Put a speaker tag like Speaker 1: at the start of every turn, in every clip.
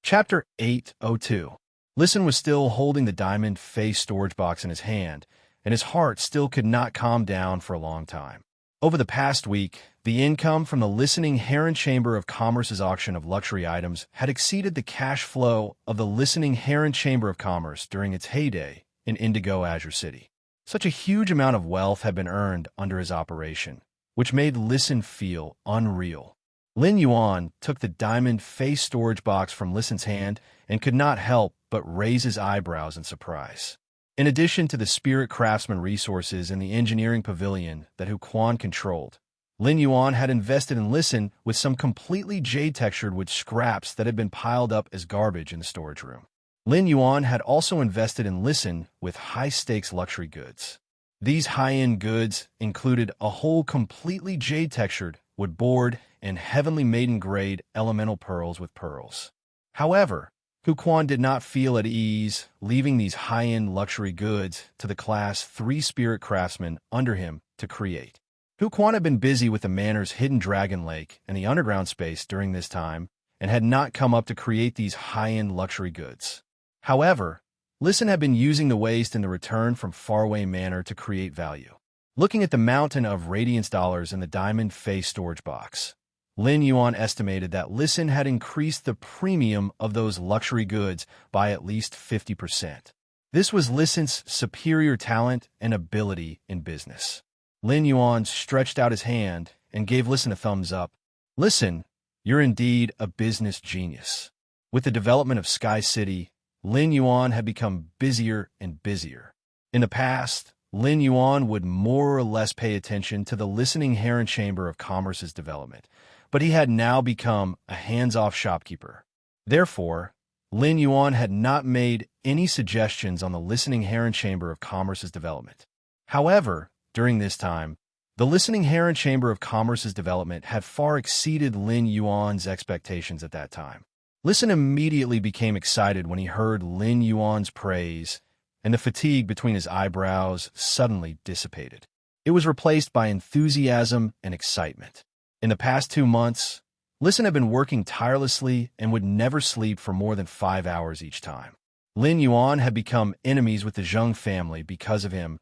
Speaker 1: Chapter 802. Listen was still holding the diamond face storage box in his hand, and his heart still could not calm down for a long time. Over the past week, the income from the Listening Heron Chamber of Commerce's auction of luxury items had exceeded the cash flow of the Listening Heron Chamber of Commerce during its heyday in Indigo Azure City. Such a huge amount of wealth had been earned under his operation, which made Listen feel unreal. Lin Yuan took the diamond face storage box from Listen's hand and could not help but raise his eyebrows in surprise. In addition to the spirit craftsman resources in the engineering pavilion that Hu Quan controlled, Lin Yuan had invested in Listen with some completely jade-textured wood scraps that had been piled up as garbage in the storage room. Lin Yuan had also invested in Listen with high-stakes luxury goods. These high-end goods included a whole completely jade-textured wood board and heavenly maiden-grade elemental pearls with pearls. However, Hu Quan did not feel at ease leaving these high-end luxury goods to the Class 3 spirit craftsmen under him to create. Hu Quan had been busy with the manor's hidden dragon lake and the underground space during this time and had not come up to create these high-end luxury goods. However, Listen had been using the waste in the return from Faraway Manor to create value. Looking at the mountain of Radiance dollars in the diamond face storage box, Lin Yuan estimated that Listen had increased the premium of those luxury goods by at least 50%. This was Listen's superior talent and ability in business. Lin Yuan stretched out his hand and gave Listen a thumbs up. Listen, you're indeed a business genius. With the development of Sky City, Lin Yuan had become busier and busier. In the past, Lin Yuan would more or less pay attention to the Listening Heron Chamber of Commerce's development, but he had now become a hands-off shopkeeper. Therefore, Lin Yuan had not made any suggestions on the Listening Heron Chamber of Commerce's development. However, during this time, the Listening Heron Chamber of Commerce's development had far exceeded Lin Yuan's expectations at that time. Listen immediately became excited when he heard Lin Yuan's praise, and the fatigue between his eyebrows suddenly dissipated. It was replaced by enthusiasm and excitement. In the past 2 months, Listen had been working tirelessly and would never sleep for more than 5 hours each time. Lin Yuan had become enemies with the Zheng family because of him,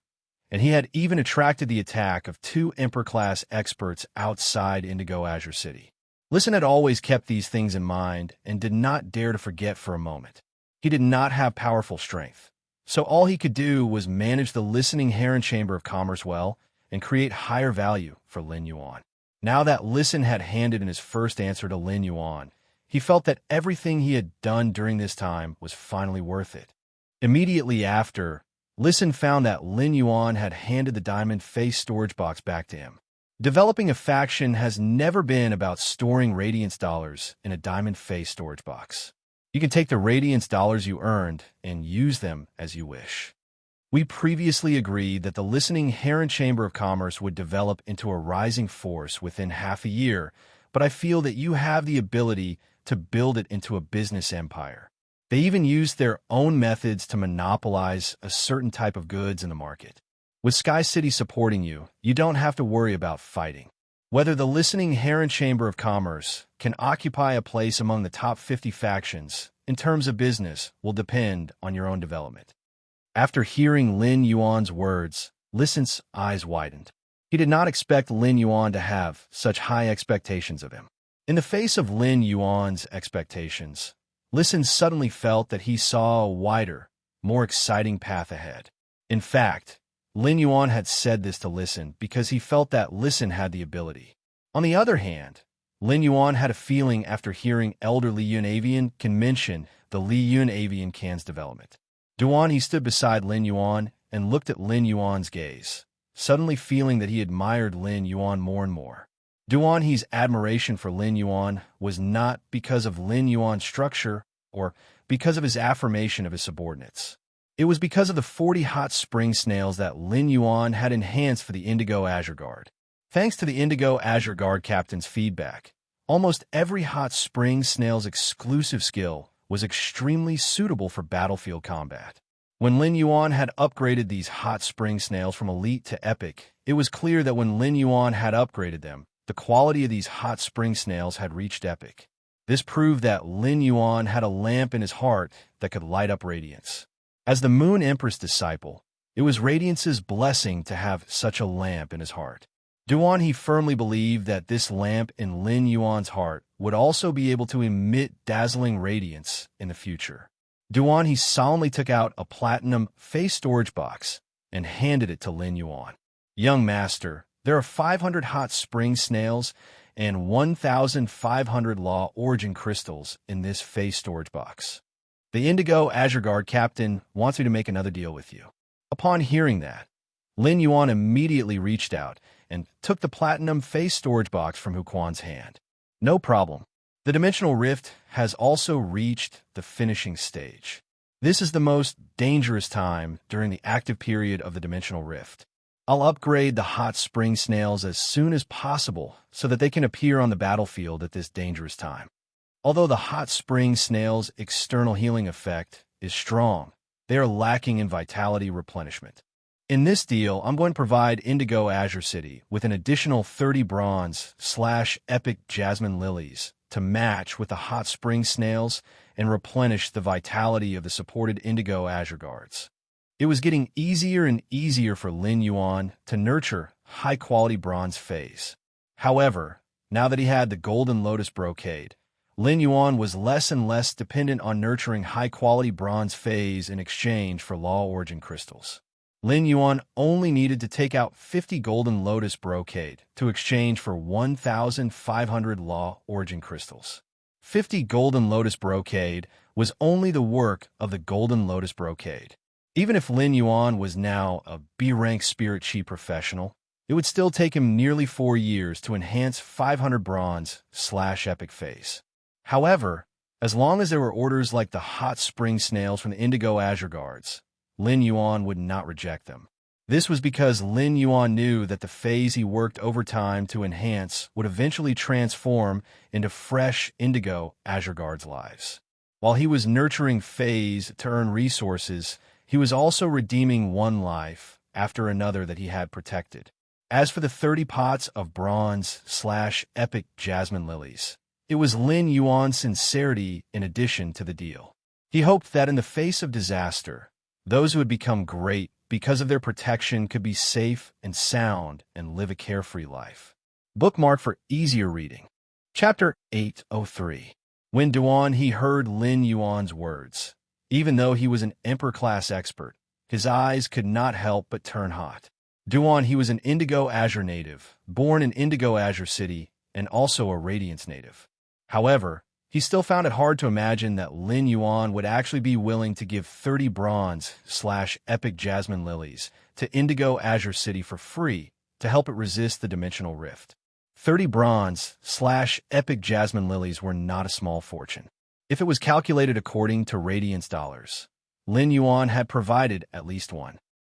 Speaker 1: and he had even attracted the attack of 2 Emperor-class experts outside Indigo Azure City. Listen had always kept these things in mind and did not dare to forget for a moment. He did not have powerful strength, so all he could do was manage the Listening Heron Chamber of Commerce well and create higher value for Lin Yuan. Now that Listen had handed in his first answer to Lin Yuan, he felt that everything he had done during this time was finally worth it. Immediately after, Listen found that Lin Yuan had handed the diamond face storage box back to him. Developing a faction has never been about storing Radiance dollars in a diamond face storage box. You can take the Radiance dollars you earned and use them as you wish. We previously agreed that the Listening Heron Chamber of Commerce would develop into a rising force within half a year, but I feel that you have the ability to build it into a business empire. They even use their own methods to monopolize a certain type of goods in the market. With Sky City supporting you, you don't have to worry about fighting. Whether the Listening Heron Chamber of Commerce can occupy a place among the top 50 factions in terms of business will depend on your own development. After hearing Lin Yuan's words, Listen's eyes widened. He did not expect Lin Yuan to have such high expectations of him. In the face of Lin Yuan's expectations, Listen suddenly felt that he saw a wider, more exciting path ahead. In fact, Lin Yuan had said this to Listen because he felt that Listen had the ability. On the other hand, Lin Yuan had a feeling after hearing Elder Li Yun Avian can mention the Li Yun Avian can's development. Duan he stood beside Lin Yuan and looked at Lin Yuan's gaze, suddenly feeling that he admired Lin Yuan more and more. Duan He's admiration for Lin Yuan was not because of Lin Yuan's structure or because of his affirmation of his subordinates. It was because of the 40 hot spring snails that Lin Yuan had enhanced for the Indigo Azure Guard. Thanks to the Indigo Azure Guard captain's feedback, almost every hot spring snail's exclusive skill was extremely suitable for battlefield combat. When Lin Yuan had upgraded these hot spring snails from elite to epic, it was clear that when Lin Yuan had upgraded them, the quality of these hot spring snails had reached epic. This proved that Lin Yuan had a lamp in his heart that could light up radiance. As the Moon Empress disciple, it was Radiance's blessing to have such a lamp in his heart. Duan he firmly believed that this lamp in Lin Yuan's heart would also be able to emit dazzling radiance in the future. Duan he solemnly took out a platinum face storage box and handed it to Lin Yuan. Young master, there are 500 hot spring snails and 1,500 law origin crystals in this face storage box. The Indigo Azure Guard captain wants me to make another deal with you. Upon hearing that, Lin Yuan immediately reached out and took the platinum face storage box from Huquan's hand. No problem. The dimensional rift has also reached the finishing stage. This is the most dangerous time during the active period of the dimensional rift. I'll upgrade the hot spring snails as soon as possible so that they can appear on the battlefield at this dangerous time. Although the hot spring snails' external healing effect is strong, they are lacking in vitality replenishment. In this deal, I'm going to provide Indigo Azure City with an additional 30 bronze/epic jasmine lilies to match with the hot spring snails and replenish the vitality of the supported Indigo Azure Guards. It was getting easier and easier for Lin Yuan to nurture high-quality bronze phase. However, now that he had the Golden Lotus Brocade, Lin Yuan was less and less dependent on nurturing high-quality bronze phase in exchange for law origin crystals. Lin Yuan only needed to take out 50 Golden Lotus Brocade to exchange for 1,500 law origin crystals. 50 Golden Lotus Brocade was only the work of the Golden Lotus Brocade. Even if Lin Yuan was now a B-rank spirit chi professional, it would still take him nearly 4 years to enhance 500 bronze/epic phase. However, as long as there were orders like the hot spring snails from the Indigo Azure Guards, Lin Yuan would not reject them. This was because Lin Yuan knew that the phase he worked overtime to enhance would eventually transform into fresh Indigo Azure Guards' lives. While he was nurturing phase to earn resources, he was also redeeming one life after another that he had protected. As for the 30 pots of bronze/epic jasmine lilies, it was Lin Yuan's sincerity in addition to the deal. He hoped that in the face of disaster, those who had become great because of their protection could be safe and sound and live a carefree life. Bookmark for easier reading. Chapter 803. When Duan he heard Lin Yuan's words, even though he was an Emperor-class expert, his eyes could not help but turn hot. Duan he was an Indigo Azure native, born in Indigo Azure City, and also a Radiance native. However, he still found it hard to imagine that Lin Yuan would actually be willing to give 30 bronze/epic jasmine lilies to Indigo Azure City for free to help it resist the dimensional rift. 30 bronze/epic jasmine lilies were not a small fortune. If it was calculated according to Radiance dollars, Lin Yuan had provided at least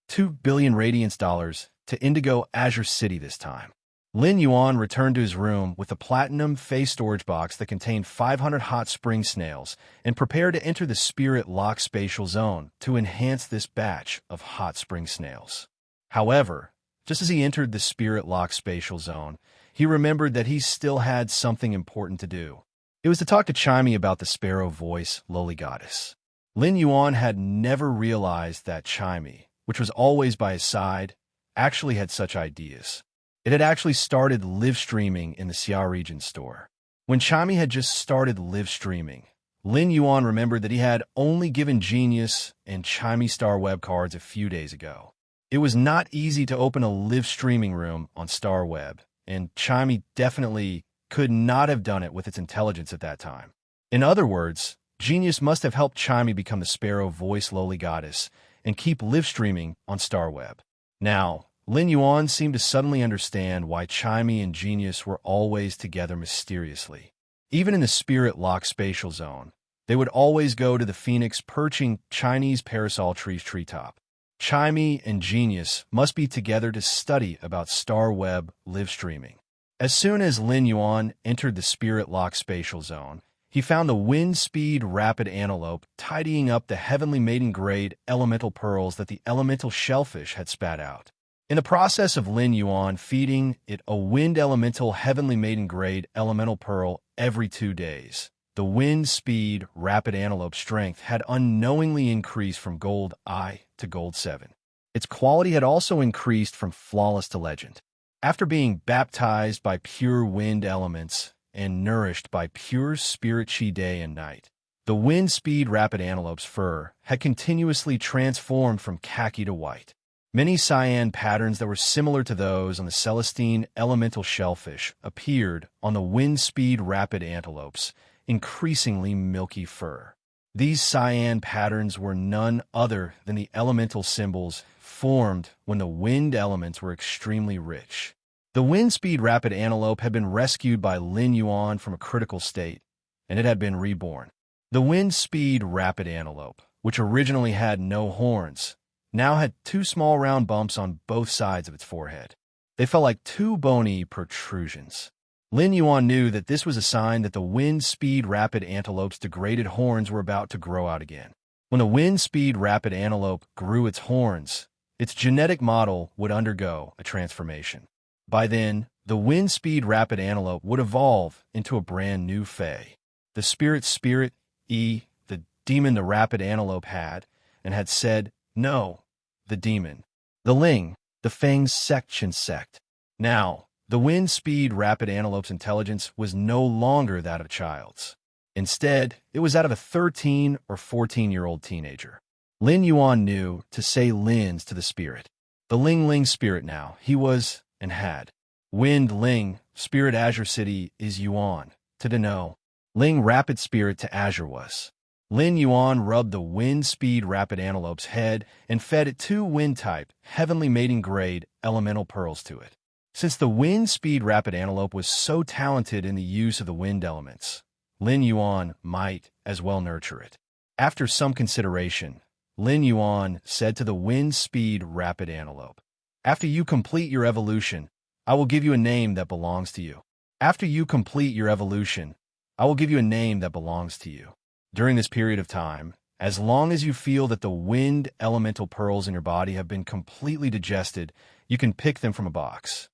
Speaker 1: 2 billion Radiance dollars to Indigo Azure City this time. Lin Yuan returned to his room with a platinum face storage box that contained 500 hot spring snails and prepared to enter the Spirit Lock spatial zone to enhance this batch of hot spring snails. However, just as he entered the Spirit Lock spatial zone, he remembered that he still had something important to do. It was to talk to Chimey about the sparrow voice, lowly goddess. Lin Yuan had never realized that Chimey, which was always by his side, actually had such ideas. It had actually started live streaming in the Xia region store. When Chimey had just started live streaming, Lin Yuan remembered that he had only given Genius and Chimey Star Web cards a few days ago. It was not easy to open a live streaming room on Star Web, and Chimey definitely could not have done it with its intelligence at that time. In other words, Genius must have helped Chimey become the sparrow voice lowly goddess and keep live streaming on Star Web. Now, Lin Yuan seemed to suddenly understand why Chimey and Genius were always together mysteriously. Even in the Spirit Lock spatial zone, they would always go to the phoenix perching Chinese parasol tree's treetop. Chimey and Genius must be together to study about Star Web live streaming. As soon as Lin Yuan entered the Spirit Lock spatial zone, he found the wind speed rapid antelope tidying up the heavenly maiden grade elemental pearls that the elemental shellfish had spat out. In the process of Lin Yuan feeding it a wind elemental heavenly maiden grade elemental pearl every 2 days, the wind speed rapid antelope strength had unknowingly increased from gold I to gold 7. Its quality had also increased from flawless to legend. After being baptized by pure wind elements and nourished by pure spirit chi day and night, the wind speed rapid antelope's fur had continuously transformed from khaki to white. Many cyan patterns that were similar to those on the Celestine elemental shellfish appeared on the wind speed rapid antelope's increasingly milky fur. These cyan patterns were none other than the elemental symbols formed when the wind elements were extremely rich. The wind speed rapid antelope had been rescued by Lin Yuan from a critical state, and it had been reborn. The wind speed rapid antelope, which originally had no horns, now had two small round bumps on both sides of its forehead. They felt like two bony protrusions. Lin Yuan knew that this was a sign that the wind speed rapid antelope's degraded horns were about to grow out again. When the wind speed rapid antelope grew its horns, its genetic model would undergo a transformation. By then, the wind speed rapid antelope would evolve into a brand new fae. The spirit, the demon the rapid antelope had, and had said, no, the demon. The Ling, the Fang's section sect. Now, the wind speed rapid antelope's intelligence was no longer that of a child's. Instead, it was that of a 13 or 14-year-old teenager. Lin Yuan knew to say Lin's to the spirit. The Ling spirit now, he was and had. Wind Ling, spirit Azure City is Yuan, to know. Ling rapid spirit to Azure was. Lin Yuan rubbed the wind speed rapid antelope's head and fed it two wind-type, heavenly mating grade elemental pearls to it. Since the wind speed rapid antelope was so talented in the use of the wind elements, Lin Yuan might as well nurture it. After some consideration, Lin Yuan said to the wind speed rapid antelope, after you complete your evolution, I will give you a name that belongs to you. After you complete your evolution, I will give you a name that belongs to you. During this period of time, as long as you feel that the wind elemental pearls in your body have been completely digested, you can pick them from a box.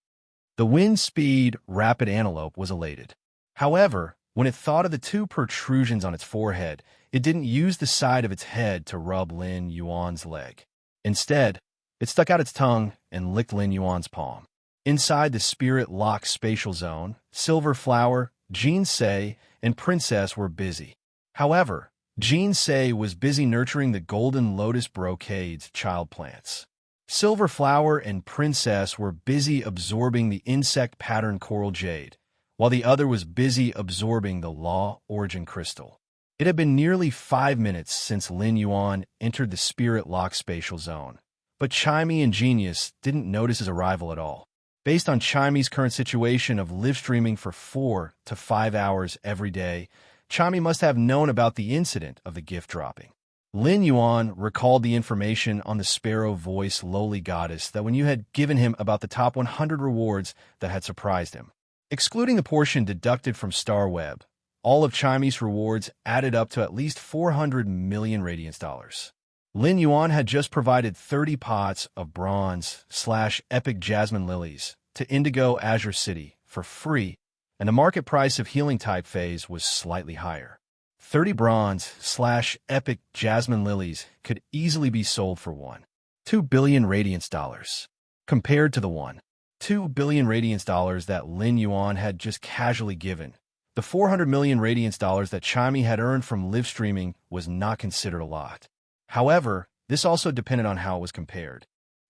Speaker 1: The wind speed rapid antelope was elated. However, when it thought of the two protrusions on its forehead, it didn't use the side of its head to rub Lin Yuan's leg. Instead, it stuck out its tongue and licked Lin Yuan's palm. Inside the spirit lock spatial zone, Silver Flower, Jean Sei, and Princess were busy. However, Jean Sei was busy nurturing the golden lotus brocade's child plants. Silver Flower and Princess were busy absorbing the insect pattern coral jade, while the other was busy absorbing the law origin crystal. It had been nearly 5 minutes since Lin Yuan entered the spirit lock spatial zone, but Chimey and Genius didn't notice his arrival at all. Based on Chimey's current situation of live streaming for 4 to 5 hours every day, Chimey must have known about the incident of the gift dropping. Lin Yuan recalled the information on the sparrow voice lowly goddess that when you had given him about the top 100 rewards that had surprised him. Excluding the portion deducted from Star Web, all of Chimey's rewards added up to at least 400 million radiance dollars. Lin Yuan had just provided 30 pots of bronze/epic jasmine lilies to Indigo Azure City for free, and the market price of healing type phase was slightly higher. 30 bronze/epic jasmine lilies could easily be sold for 1.2 billion radiance dollars, compared to the 1.2 billion radiance dollars that Lin Yuan had just casually given. The 400 million radiance dollars that Chimey had earned from live streaming was not considered a lot. However, this also depended on how it was compared.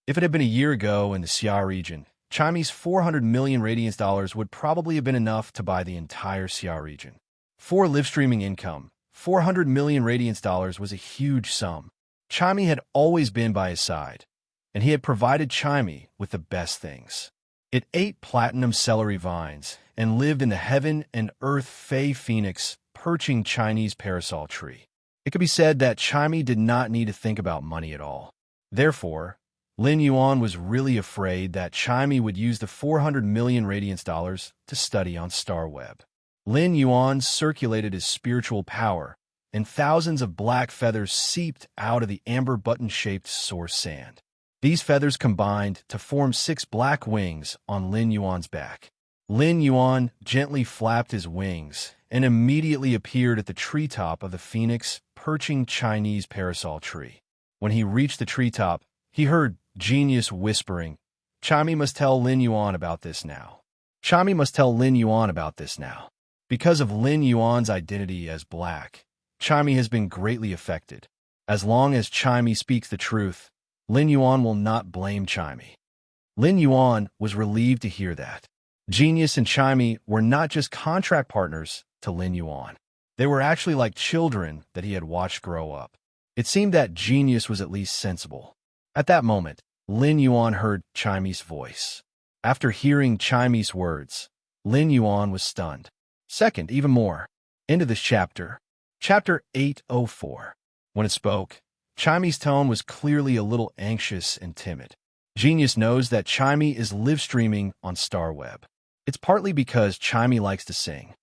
Speaker 1: If it had been a year ago in the Xia region, Chimey's 400 million radiance dollars would probably have been enough to buy the entire Xia region. For live streaming income, 400 million radiance dollars was a huge sum. Chimey had always been by his side, and he had provided Chimey with the best things. It ate platinum celery vines and lived in the heaven and earth fey phoenix perching Chinese parasol tree. It could be said that Chimey did not need to think about money at all. Therefore, Lin Yuan was really afraid that Chimey would use the 400 million radiance dollars to study on Star Web. Lin Yuan circulated his spiritual power, and thousands of black feathers seeped out of the amber button-shaped source sand. These feathers combined to form 6 black wings on Lin Yuan's back. Lin Yuan gently flapped his wings, and immediately appeared at the treetop of the phoenix perching Chinese parasol tree. When he reached the treetop, he heard Genius whispering, "Chami must tell Lin Yuan about this now. Chami must tell Lin Yuan about this now." Because of Lin Yuan's identity as black, Chami has been greatly affected. As long as Chami speaks the truth, Lin Yuan will not blame Chami. Lin Yuan was relieved to hear that. Genius and Chimi were not just contract partners to Lin Yuan. They were actually like children that he had watched grow up. It seemed that Genius was at least sensible. At that moment, Lin Yuan heard Chimi's voice. After hearing Chimi's words, Lin Yuan was stunned. Second, even more. End of this chapter. Chapter 804. When it spoke, Chimi's tone was clearly a little anxious and timid. Genius knows that Chimi is live streaming on StarWeb. It's partly because Chimi likes to sing.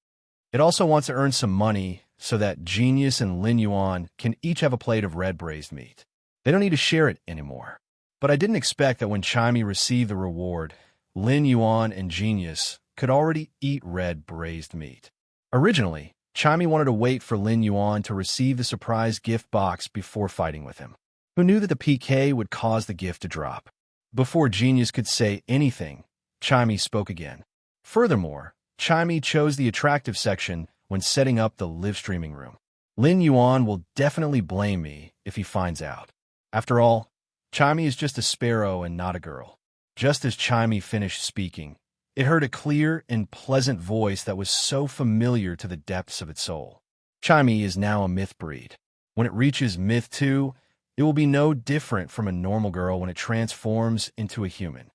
Speaker 1: It also wants to earn some money so that Genius and Lin Yuan can each have a plate of red braised meat. They don't need to share it anymore. But I didn't expect that when Chimi received the reward, Lin Yuan and Genius could already eat red braised meat. Originally, Chimi wanted to wait for Lin Yuan to receive the surprise gift box before fighting with him. Who knew that the PK would cause the gift to drop? Before Genius could say anything, Chimi spoke again. Furthermore, Chimi chose the attractive section when setting up the live streaming room. Lin Yuan will definitely blame me if he finds out. After all, Chimi is just a sparrow and not a girl. Just as Chimi finished speaking, it heard a clear and pleasant voice that was so familiar to the depths of its soul. Chimi is now a myth breed. When it reaches Myth 2, it will be no different from a normal girl when it transforms into a human.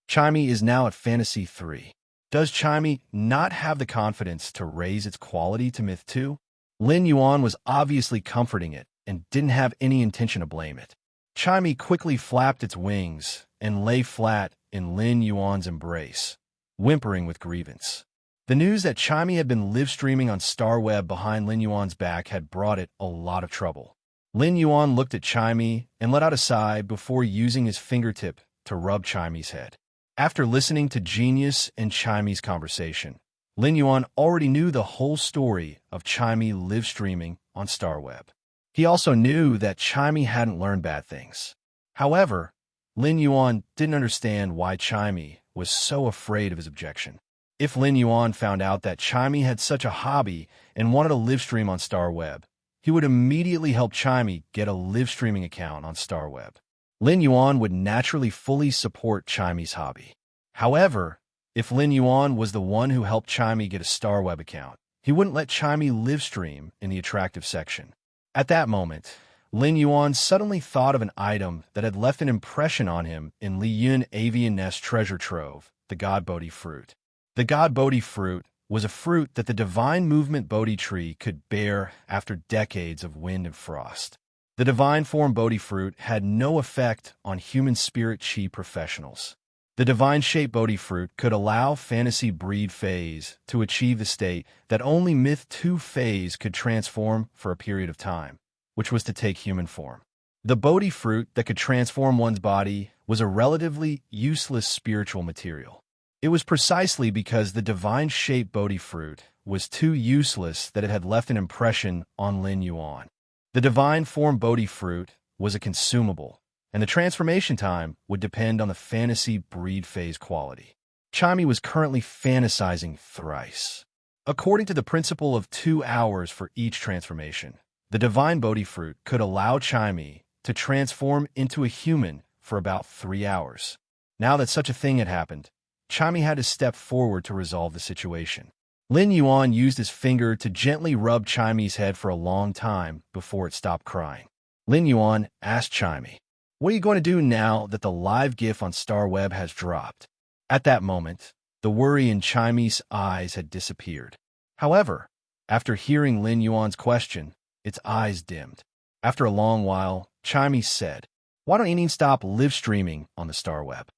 Speaker 1: Chimi is now at Fantasy 3. Does Chimi not have the confidence to raise its quality to Myth 2? Lin Yuan was obviously comforting it and didn't have any intention to blame it. Chimi quickly flapped its wings and lay flat in Lin Yuan's embrace, whimpering with grievance. The news that Chimi had been live streaming on StarWeb behind Lin Yuan's back had brought it a lot of trouble. Lin Yuan looked at Chimi and let out a sigh before using his fingertip to rub Chimi's head. After listening to Genius and Chimi's conversation, Lin Yuan already knew the whole story of Chimi live streaming on StarWeb. He also knew that Chimi hadn't learned bad things. However, Lin Yuan didn't understand why Chimi was so afraid of his objection. If Lin Yuan found out that Chimi had such a hobby and wanted to live stream on StarWeb, he would immediately help Chimi get a live streaming account on StarWeb. Lin Yuan would naturally fully support Chimi's hobby. However, if Lin Yuan was the one who helped Chimi get a StarWeb account, he wouldn't let Chimi live stream in the attractive section. At that moment, Lin Yuan suddenly thought of an item that had left an impression on him in Li Yun Avian Nest treasure trove, the God Bodhi fruit. The God Bodhi fruit was a fruit that the divine movement Bodhi tree could bear after decades of wind and frost. The divine form Bodhi fruit had no effect on human spirit chi professionals. The divine shape Bodhi fruit could allow fantasy breed phase to achieve the state that only Myth 2 phase could transform for a period of time, which was to take human form. The Bodhi fruit that could transform one's body was a relatively useless spiritual material. It was precisely because the divine shape Bodhi fruit was too useless that it had left an impression on Lin Yuan. The divine form Bodhi fruit was a consumable, and the transformation time would depend on the fantasy breed phase quality. Chimi was currently fantasizing thrice. According to the principle of 2 hours for each transformation, the divine Bodhi fruit could allow Chimi to transform into a human for about 3 hours. Now that such a thing had happened, Chimi had to step forward to resolve the situation. Lin Yuan used his finger to gently rub Chimi's head for a long time before it stopped crying. Lin Yuan asked Chimi, "What are you going to do now that the live GIF on StarWeb has dropped?" At that moment, the worry in Chimi's eyes had disappeared. However, after hearing Lin Yuan's question, its eyes dimmed. After a long while, Chimi said, "Why don't you stop live streaming on the StarWeb?"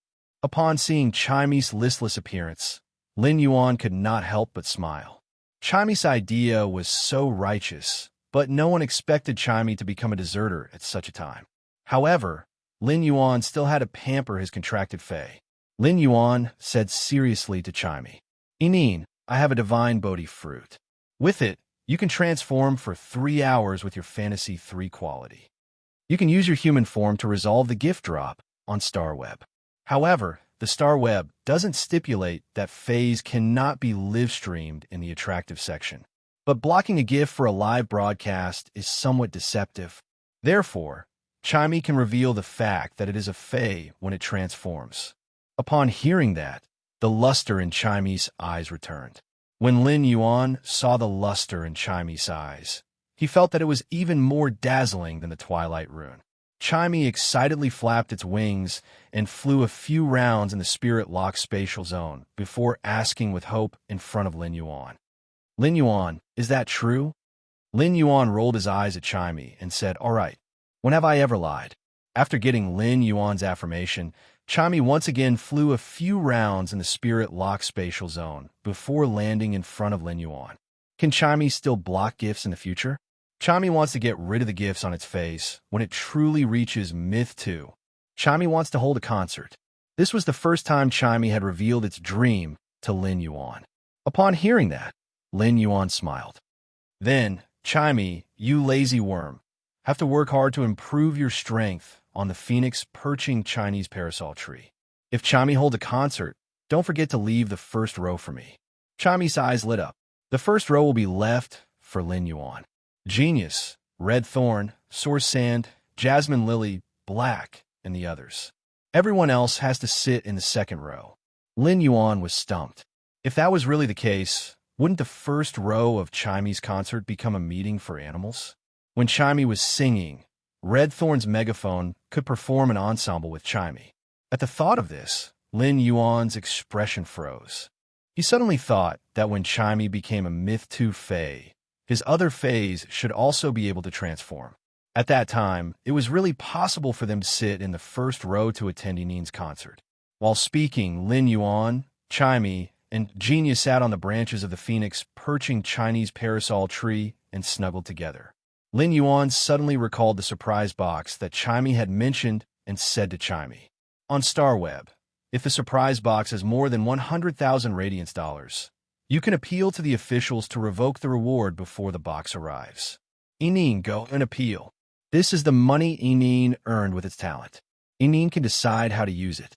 Speaker 1: Upon seeing Chimi's listless appearance, Lin Yuan could not help but smile. Chimi's idea was so righteous, but no one expected Chimi to become a deserter at such a time. However, Lin Yuan still had to pamper his contracted fae. Lin Yuan said seriously to Chimi, "Inin, I have a divine Bodhi fruit. With it, you can transform for 3 hours with your Fantasy 3 quality. You can use your human form to resolve the gift drop on StarWeb. However, the StarWeb doesn't stipulate that phase cannot be live-streamed in the attractive section. But blocking a gift for a live broadcast is somewhat deceptive. Therefore, Chimey can reveal the fact that it is a fae when it transforms. Upon hearing that, the luster in Chimey's eyes returned. When Lin Yuan saw the luster in Chimey's eyes, he felt that it was even more dazzling than the Twilight Rune. Chimey excitedly flapped its wings and flew a few rounds in the spirit-locked spatial zone before asking with hope in front of Lin Yuan. Lin Yuan, is that true? Lin Yuan rolled his eyes at Chimey and said, "All right, when have I ever lied?" After getting Lin Yuan's affirmation, Chimey once again flew a few rounds in the spirit-locked spatial zone before landing in front of Lin Yuan. Can Chimey still block gifts in the future? Chimey wants to get rid of the gifts on its face when it truly reaches Myth 2. Chimey wants to hold a concert. This was the first time Chimey had revealed its dream to Lin Yuan. Upon hearing that, Lin Yuan smiled. Then, Chimey, you lazy worm, have to work hard to improve your strength on the phoenix perching Chinese parasol tree. If Chimey holds a concert, don't forget to leave the first row for me. Chimey's eyes lit up. The first row will be left for Lin Yuan. Genius, Red Thorn, Source Sand, Jasmine Lily, Black, and the others. Everyone else has to sit in the second row. Lin Yuan was stumped. If that was really the case, wouldn't the first row of Chimey's concert become a meeting for animals? When Chimey was singing, Red Thorn's megaphone could perform an ensemble with Chimey. At the thought of this, Lin Yuan's expression froze. He suddenly thought that when Chimey became a Myth 2 Fae, his other Faes should also be able to transform. At that time, it was really possible for them to sit in the first row to attend Yinen's concert. While speaking, Lin Yuan, Chimey, and Genius sat on the branches of the phoenix perching Chinese parasol tree and snuggled together. Lin Yuan suddenly recalled the surprise box that Chimey had mentioned and said to Chimey, "On StarWeb, if the surprise box has more than 100,000 Radiance dollars, you can appeal to the officials to revoke the reward before the box arrives. Yinen, go and appeal. This is the money Yinen earned with its talent. Yinen can decide how to use it.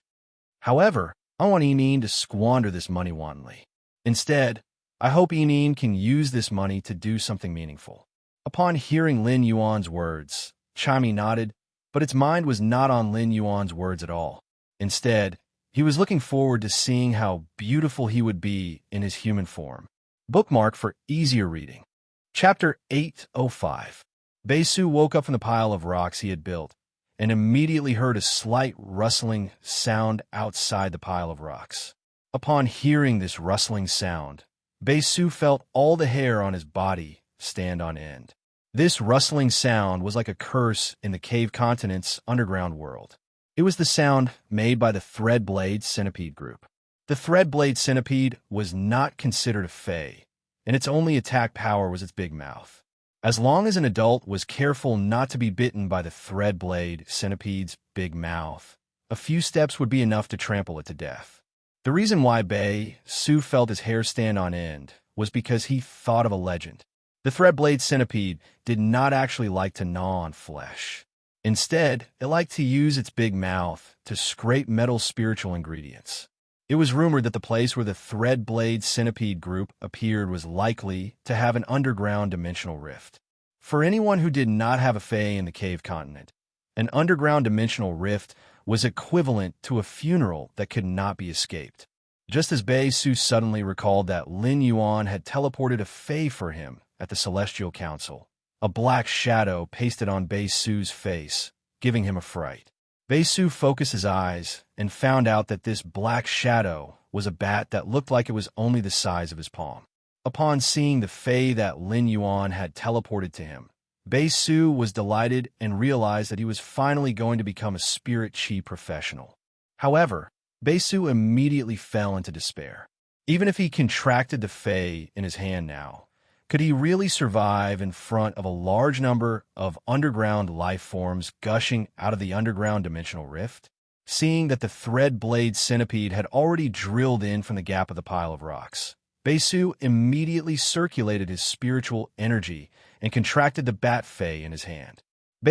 Speaker 1: However, I want Yinen to squander this money wantonly. Instead, I hope Yinen can use this money to do something meaningful." Upon hearing Lin Yuan's words, Chimey nodded, but its mind was not on Lin Yuan's words at all. Instead, he was looking forward to seeing how beautiful he would be in his human form. Bookmark for easier reading. Chapter 805. Beisu woke up from the pile of rocks he had built and immediately heard a slight rustling sound outside the pile of rocks. Upon hearing this rustling sound, Beisu felt all the hair on his body stand on end. This rustling sound was like a curse in the Cave Continent's underground world. It was the sound made by the Threadblade Centipede group. The Threadblade Centipede was not considered a fae, and its only attack power was its big mouth. As long as an adult was careful not to be bitten by the Threadblade Centipede's big mouth, a few steps would be enough to trample it to death. The reason why Bei-Su felt his hair stand on end was because he thought of a legend. The Threadblade Centipede did not actually like to gnaw on flesh. Instead, it liked to use its big mouth to scrape metal spiritual ingredients. It was rumored that the place where the Threadblade Centipede group appeared was likely to have an underground dimensional rift. For anyone who did not have a fae in the Cave Continent, an underground dimensional rift was equivalent to a funeral that could not be escaped. Just as Bei-Su suddenly recalled that Lin Yuan had teleported a fae for him at the Celestial Council, a black shadow pasted on Bei-Su's face, giving him a fright. Bei-Su focused his eyes and found out that this black shadow was a bat that looked like it was only the size of his palm. Upon seeing the fae that Lin Yuan had teleported to him, Bei-Su was delighted and realized that he was finally going to become a spirit chi professional. However, Bei-Su immediately fell into despair. Even if he contracted the fae in his hand now, could he really survive in front of a large number of underground life forms gushing out of the underground dimensional rift? Seeing that the Threadblade Centipede had already drilled in from the gap of the pile of rocks, Su immediately circulated his spiritual energy and contracted the bat fey in his hand.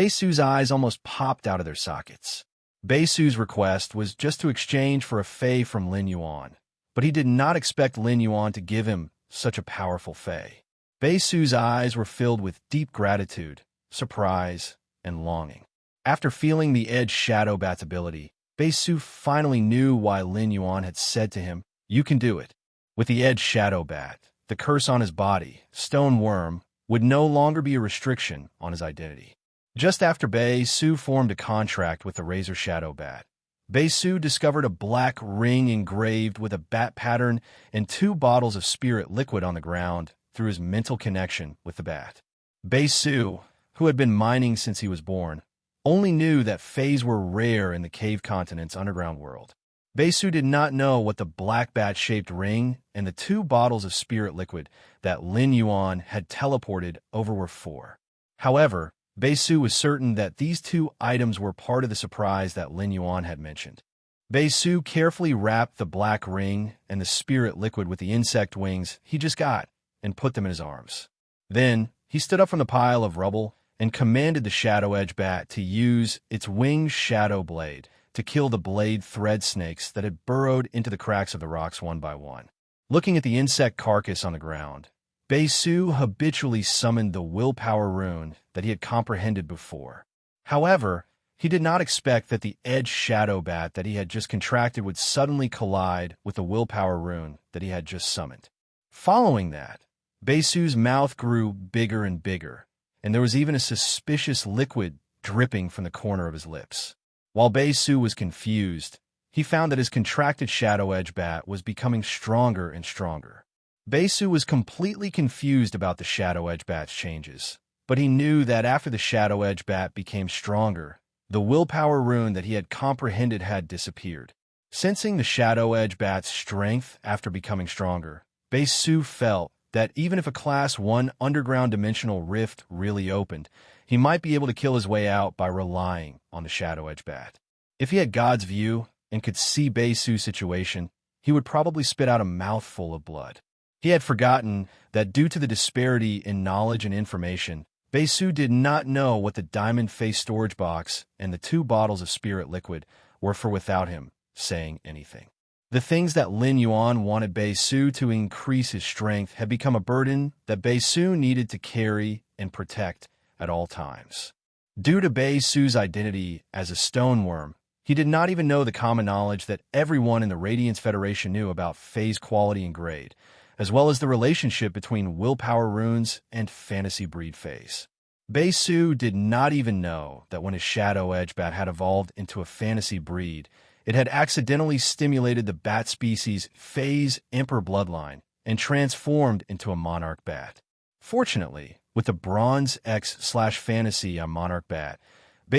Speaker 1: Su's eyes almost popped out of their sockets. Su's request was just to exchange for a fey from Lin Yuan, but he did not expect Lin Yuan to give him such a powerful fey. Su's eyes were filled with deep gratitude, surprise, and longing. After feeling the edge shadow bat's ability, Su finally knew why Lin Yuan had said to him, "You can do it." With the edge shadow bat, the curse on his body, stone worm, would no longer be a restriction on his identity. Just after Su formed a contract with the Razor Shadow Bat, Su discovered a black ring engraved with a bat pattern and 2 bottles of spirit liquid on the ground through his mental connection with the bat. Su, who had been mining since he was born, only knew that fays were rare in the cave continent's underground world. Su did not know what the black bat-shaped ring and the 2 bottles of spirit liquid that Lin Yuan had teleported over were for. However, Su was certain that these 2 items were part of the surprise that Lin Yuan had mentioned. Su carefully wrapped the black ring and the spirit liquid with the insect wings he just got and put them in his arms. Then, he stood up from the pile of rubble and commanded the Shadow Edge Bat to use its winged shadow blade to kill the blade thread snakes that had burrowed into the cracks of the rocks one by one. Looking at the insect carcass on the ground, Su habitually summoned the willpower rune that he had comprehended before. However, he did not expect that the edge shadow bat that he had just contracted would suddenly collide with the willpower rune that he had just summoned. Following that, Su's mouth grew bigger and bigger, and there was even a suspicious liquid dripping from the corner of his lips. While Su was confused, he found that his contracted Shadow Edge Bat was becoming stronger and stronger. Su was completely confused about the Shadow Edge Bat's changes, but he knew that after the Shadow Edge Bat became stronger, the willpower rune that he had comprehended had disappeared. Sensing the Shadow Edge Bat's strength after becoming stronger, Su felt that even if a Class 1 underground dimensional rift really opened, he might be able to kill his way out by relying on the Shadow Edge Bat. If he had God's view and could see Su's situation, he would probably spit out a mouthful of blood. He had forgotten that due to the disparity in knowledge and information, Su did not know what the diamond-faced storage box and the 2 bottles of spirit liquid were for without him saying anything. The things that Lin Yuan wanted Su to increase his strength had become a burden that Su needed to carry and protect at all times. Due to Su's identity as a stone worm, he did not even know the common knowledge that everyone in the Radiance Federation knew about phase quality and grade, as well as the relationship between willpower runes and fantasy breed phase. Su did not even know that when his Shadow Edge Bat had evolved into a fantasy breed, it had accidentally stimulated the bat species' phase emperor bloodline and transformed into a monarch bat. Fortunately, with the Bronze X/Fantasy on Monarch Bat,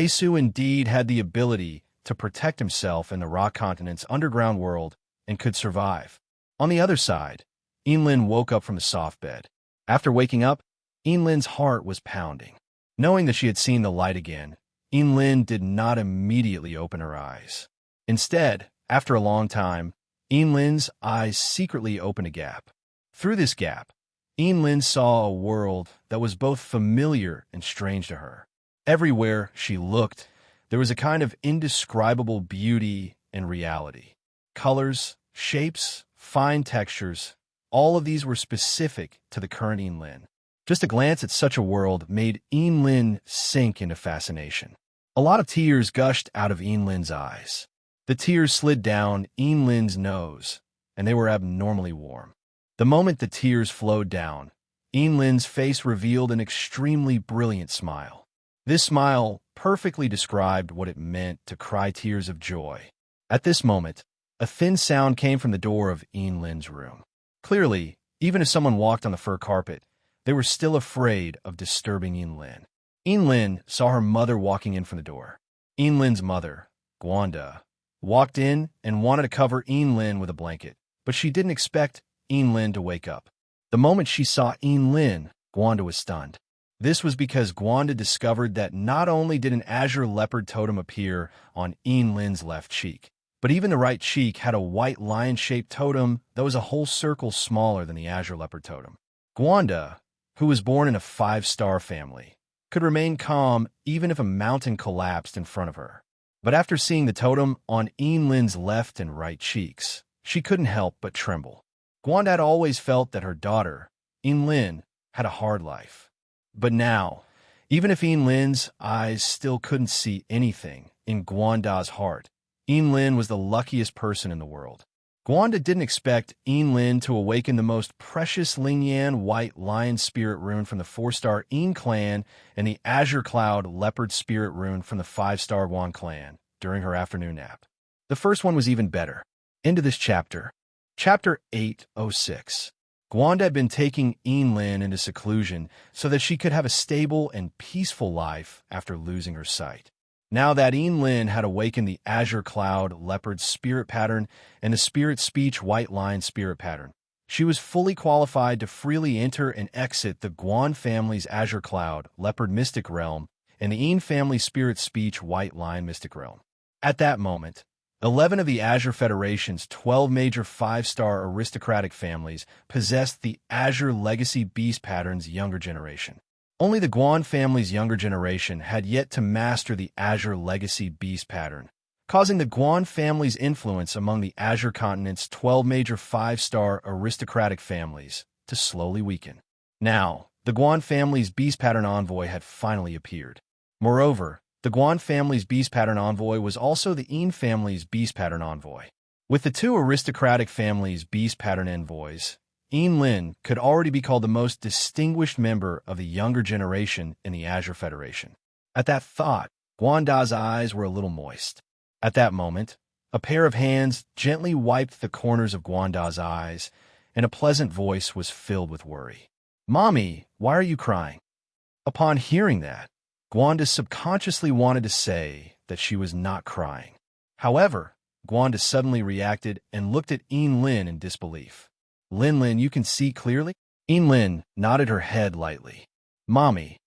Speaker 1: Su indeed had the ability to protect himself in the Rock Continent's underground world and could survive. On the other side, Enlin woke up from the soft bed. After waking up, Enlin's heart was pounding. Knowing that she had seen the light again, Enlin did not immediately open her eyes. Instead, after a long time, Enlin's eyes secretly opened a gap. Through this gap, Enlin saw a world that was both familiar and strange to her. Everywhere she looked, there was a kind of indescribable beauty and reality. Colors, shapes, fine textures, all of these were specific to the current Enlin. Just a glance at such a world made Enlin sink into fascination. A lot of tears gushed out of Enlin's eyes. The tears slid down Enlin's nose, and they were abnormally warm. The moment the tears flowed down, Enlin's face revealed an extremely brilliant smile. This smile perfectly described what it meant to cry tears of joy. At this moment, a thin sound came from the door of Enlin's room. Clearly, even if someone walked on the fur carpet, they were still afraid of disturbing Enlin. Enlin saw her mother walking in from the door. Enlin's mother, Gwanda, walked in and wanted to cover Enlin with a blanket, but she didn't expect Enlin to wake up. The moment she saw Enlin, Gwanda was stunned. This was because Gwanda discovered that not only did an azure leopard totem appear on Enlin's left cheek, But even the right cheek had a white lion-shaped totem that was a whole circle smaller than the azure leopard totem. Gwanda, who was born in a 5-star family, could remain calm even if a mountain collapsed in front of her. But after seeing the totem on Lin's left and right cheeks, she couldn't help but tremble. Gwanda had always felt that her daughter, Lin, had a hard life. But now, even if Lin's eyes still couldn't see anything in Gwanda's heart, Lin was the luckiest person in the world. Gwanda didn't expect Lin to awaken the most precious Lingyan white lion spirit rune from the 4-star clan and the azure cloud leopard spirit rune from the 5-star Guan clan during her afternoon nap. The first one was even better. Into this chapter. Chapter 806. Gwanda had been taking Lin into seclusion so that she could have a stable and peaceful life after losing her sight. Now that Lin had awakened the azure cloud leopard spirit pattern and the spirit speech white lion spirit pattern, she was fully qualified to freely enter and exit the Guan family's azure cloud leopard mystic realm and the family's spirit speech white lion mystic realm. At that moment, 11 of the Azure Federation's 12 major 5-star aristocratic families possessed the Azure Legacy Beast Pattern's younger generation. Only the Guan family's younger generation had yet to master the Azure Legacy Beast Pattern, causing the Guan family's influence among the Azure continent's 12 major 5-star aristocratic families to slowly weaken. Now, the Guan family's Beast Pattern envoy had finally appeared. Moreover, the Guan family's Beast Pattern envoy was also the family's Beast Pattern envoy. With the two aristocratic families' Beast Pattern envoys, Lin could already be called the most distinguished member of the younger generation in the Azure Federation. At that thought, Gwanda's eyes were a little moist. At that moment, a pair of hands gently wiped the corners of Gwanda's eyes, and a pleasant voice was filled with worry. "Mommy, why are you crying?" Upon hearing that, Gwanda subconsciously wanted to say that she was not crying. However, Gwanda suddenly reacted and looked at Lin in disbelief. Lin, you can see clearly?" Lin nodded her head lightly. "Mommy,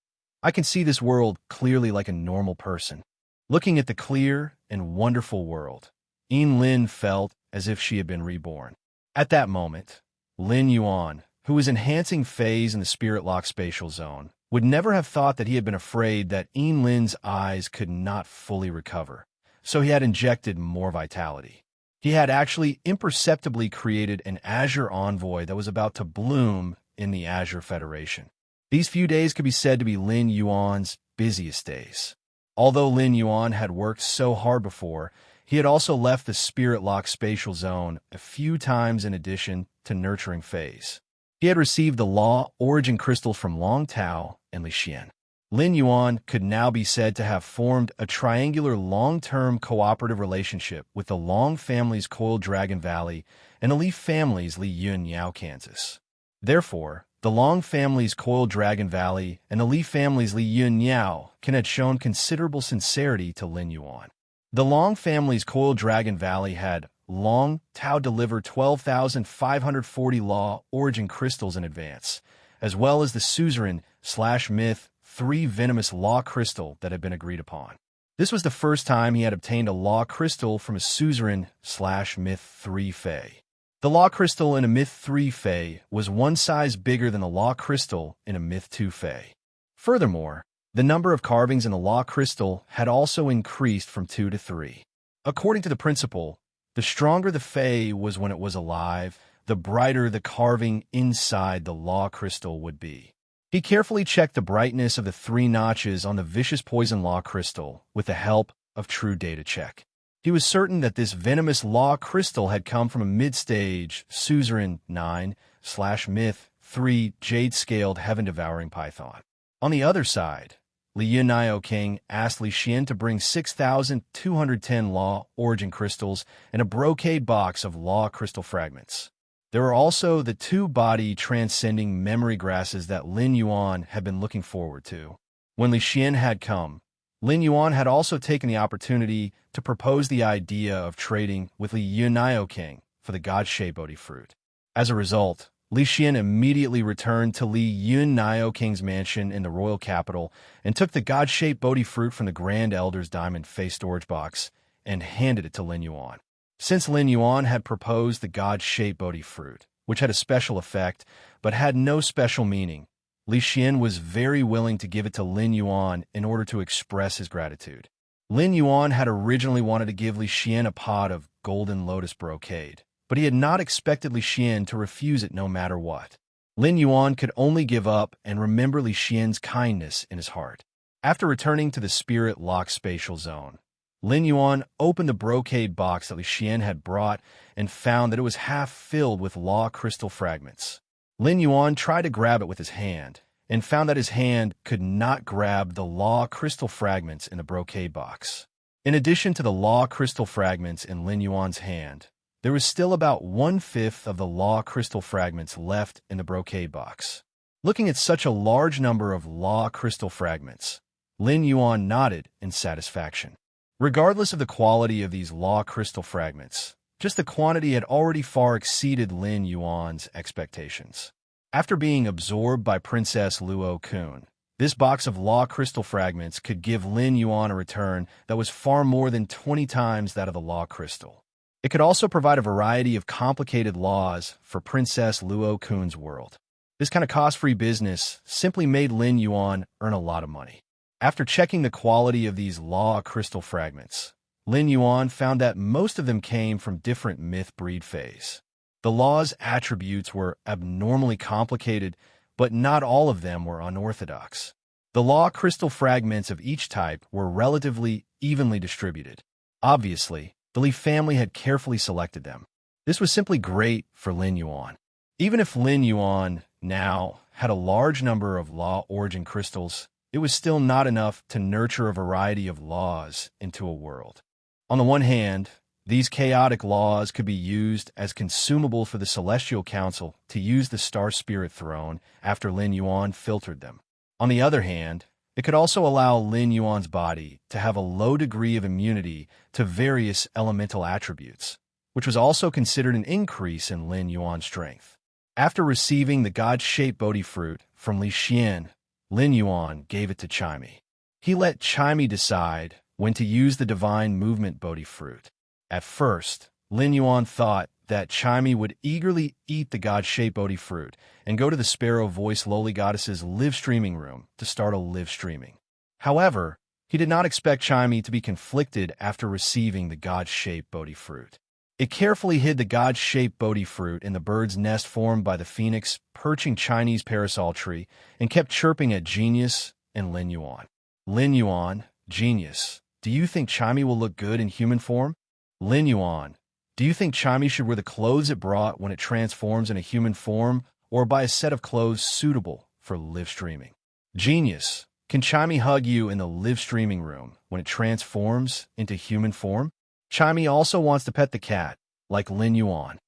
Speaker 1: I can see this world clearly like a normal person." Looking at the clear and wonderful world, Lin felt as if she had been reborn. At that moment, Lin Yuan, who was enhancing phase in the Spirit Lock spatial zone, would never have thought that he had been afraid that Lin's eyes could not fully recover, so he had injected more vitality. He had actually imperceptibly created an Azure envoy that was about to bloom in the Azure Federation. These few days could be said to be Lin Yuan's busiest days. Although Lin Yuan had worked so hard before, he had also left the Spirit Lock spatial zone a few times in addition to nurturing phase. He had received the Law Origin Crystal from Long Tao and Li Xian. Lin Yuan could now be said to have formed a triangular long-term cooperative relationship with the Long family's Coiled Dragon Valley and the Li family's Li Yun Yao, Kansas. Therefore, the Long family's Coiled Dragon Valley and the Li family's Li Yun Yao had shown considerable sincerity to Lin Yuan. The Long family's Coiled Dragon Valley had Long Tao deliver 12,540 Law Origin Crystals in advance, as well as the Suzerain/Myth 3 venomous Law Crystal that had been agreed upon. This was the first time he had obtained a Law Crystal from a Suzerain/Myth 3 Fae. The Law Crystal in a Myth 3 Fae was one size bigger than the Law Crystal in a Myth 2 Fae. Furthermore, the number of carvings in the Law Crystal had also increased from 2 to 3. According to the principle, the stronger the Fae was when it was alive, the brighter the carving inside the Law Crystal would be. He carefully checked the brightness of the 3 notches on the Vicious Poison Law Crystal with the help of True Data Check. He was certain that this venomous Law Crystal had come from a mid-stage Suzerain 9/Myth 3 Jade-Scaled Heaven-Devouring Python. On the other side, Li Yunio King asked Li Xian to bring 6,210 Law Origin Crystals and a brocade box of Law Crystal Fragments. There were also the 2-body transcending memory grasses that Lin Yuan had been looking forward to. When Li Xian had come, Lin Yuan had also taken the opportunity to propose the idea of trading with Li Yunio King for the God-shaped Bodhi fruit. As a result, Li Xian immediately returned to Li Yunio King's mansion in the royal capital and took the God-shaped Bodhi fruit from the Grand Elder's diamond face storage box and handed it to Lin Yuan. Since Lin Yuan had proposed the god-shaped Bodhi fruit, which had a special effect but had no special meaning, Li Xian was very willing to give it to Lin Yuan in order to express his gratitude. Lin Yuan had originally wanted to give Li Xian a pot of golden lotus brocade, but he had not expected Li Xian to refuse it no matter what. Lin Yuan could only give up and remember Li Xian's kindness in his heart. After returning to the spirit-locked spatial zone, Lin Yuan opened the brocade box that Li Xian had brought and found that it was half filled with law crystal fragments. Lin Yuan tried to grab it with his hand and found that his hand could not grab the law crystal fragments in the brocade box. In addition to the law crystal fragments in Lin Yuan's hand, there was still about 1/5 of the law crystal fragments left in the brocade box. Looking at such a large number of law crystal fragments, Lin Yuan nodded in satisfaction. Regardless of the quality of these law crystal fragments, just the quantity had already far exceeded Lin Yuan's expectations. After being absorbed by Princess Luo Kun, this box of law crystal fragments could give Lin Yuan a return that was far more than 20 times that of the law crystal. It could also provide a variety of complicated laws for Princess Luo Kun's world. This kind of cost-free business simply made Lin Yuan earn a lot of money. After checking the quality of these law crystal fragments, Lin Yuan found that most of them came from different myth breed phase. The law's attributes were abnormally complicated, but not all of them were unorthodox. The law crystal fragments of each type were relatively evenly distributed. Obviously, the Li family had carefully selected them. This was simply great for Lin Yuan. Even if Lin Yuan now had a large number of law origin crystals, it was still not enough to nurture a variety of laws into a world. On the one hand, these chaotic laws could be used as consumable for the Celestial Council to use the Star Spirit Throne after Lin Yuan filtered them. On the other hand, it could also allow Lin Yuan's body to have a low degree of immunity to various elemental attributes, which was also considered an increase in Lin Yuan's strength. After receiving the god-shaped Bodhi fruit from Li Xian, Lin Yuan gave it to Chime. He let Chime decide when to use the divine movement Bodhi fruit. At first, Lin Yuan thought that Chime would eagerly eat the god-shaped Bodhi fruit and go to the Sparrow Voice Lowly Goddess's live streaming room to start a live streaming. However, he did not expect Chime to be conflicted after receiving the god-shaped Bodhi fruit. It carefully hid the god-shaped Bodhi fruit in the bird's nest formed by the phoenix perching Chinese parasol tree and kept chirping at Genius and Lin Yuan. Lin Yuan, Genius, do you think Chime will look good in human form? Lin Yuan, do you think Chime should wear the clothes it brought when it transforms in a human form, or buy a set of clothes suitable for live streaming? Genius, can Chime hug you in the live streaming room when it transforms into human form? Chime also wants to pet the cat, like Lin Yuan.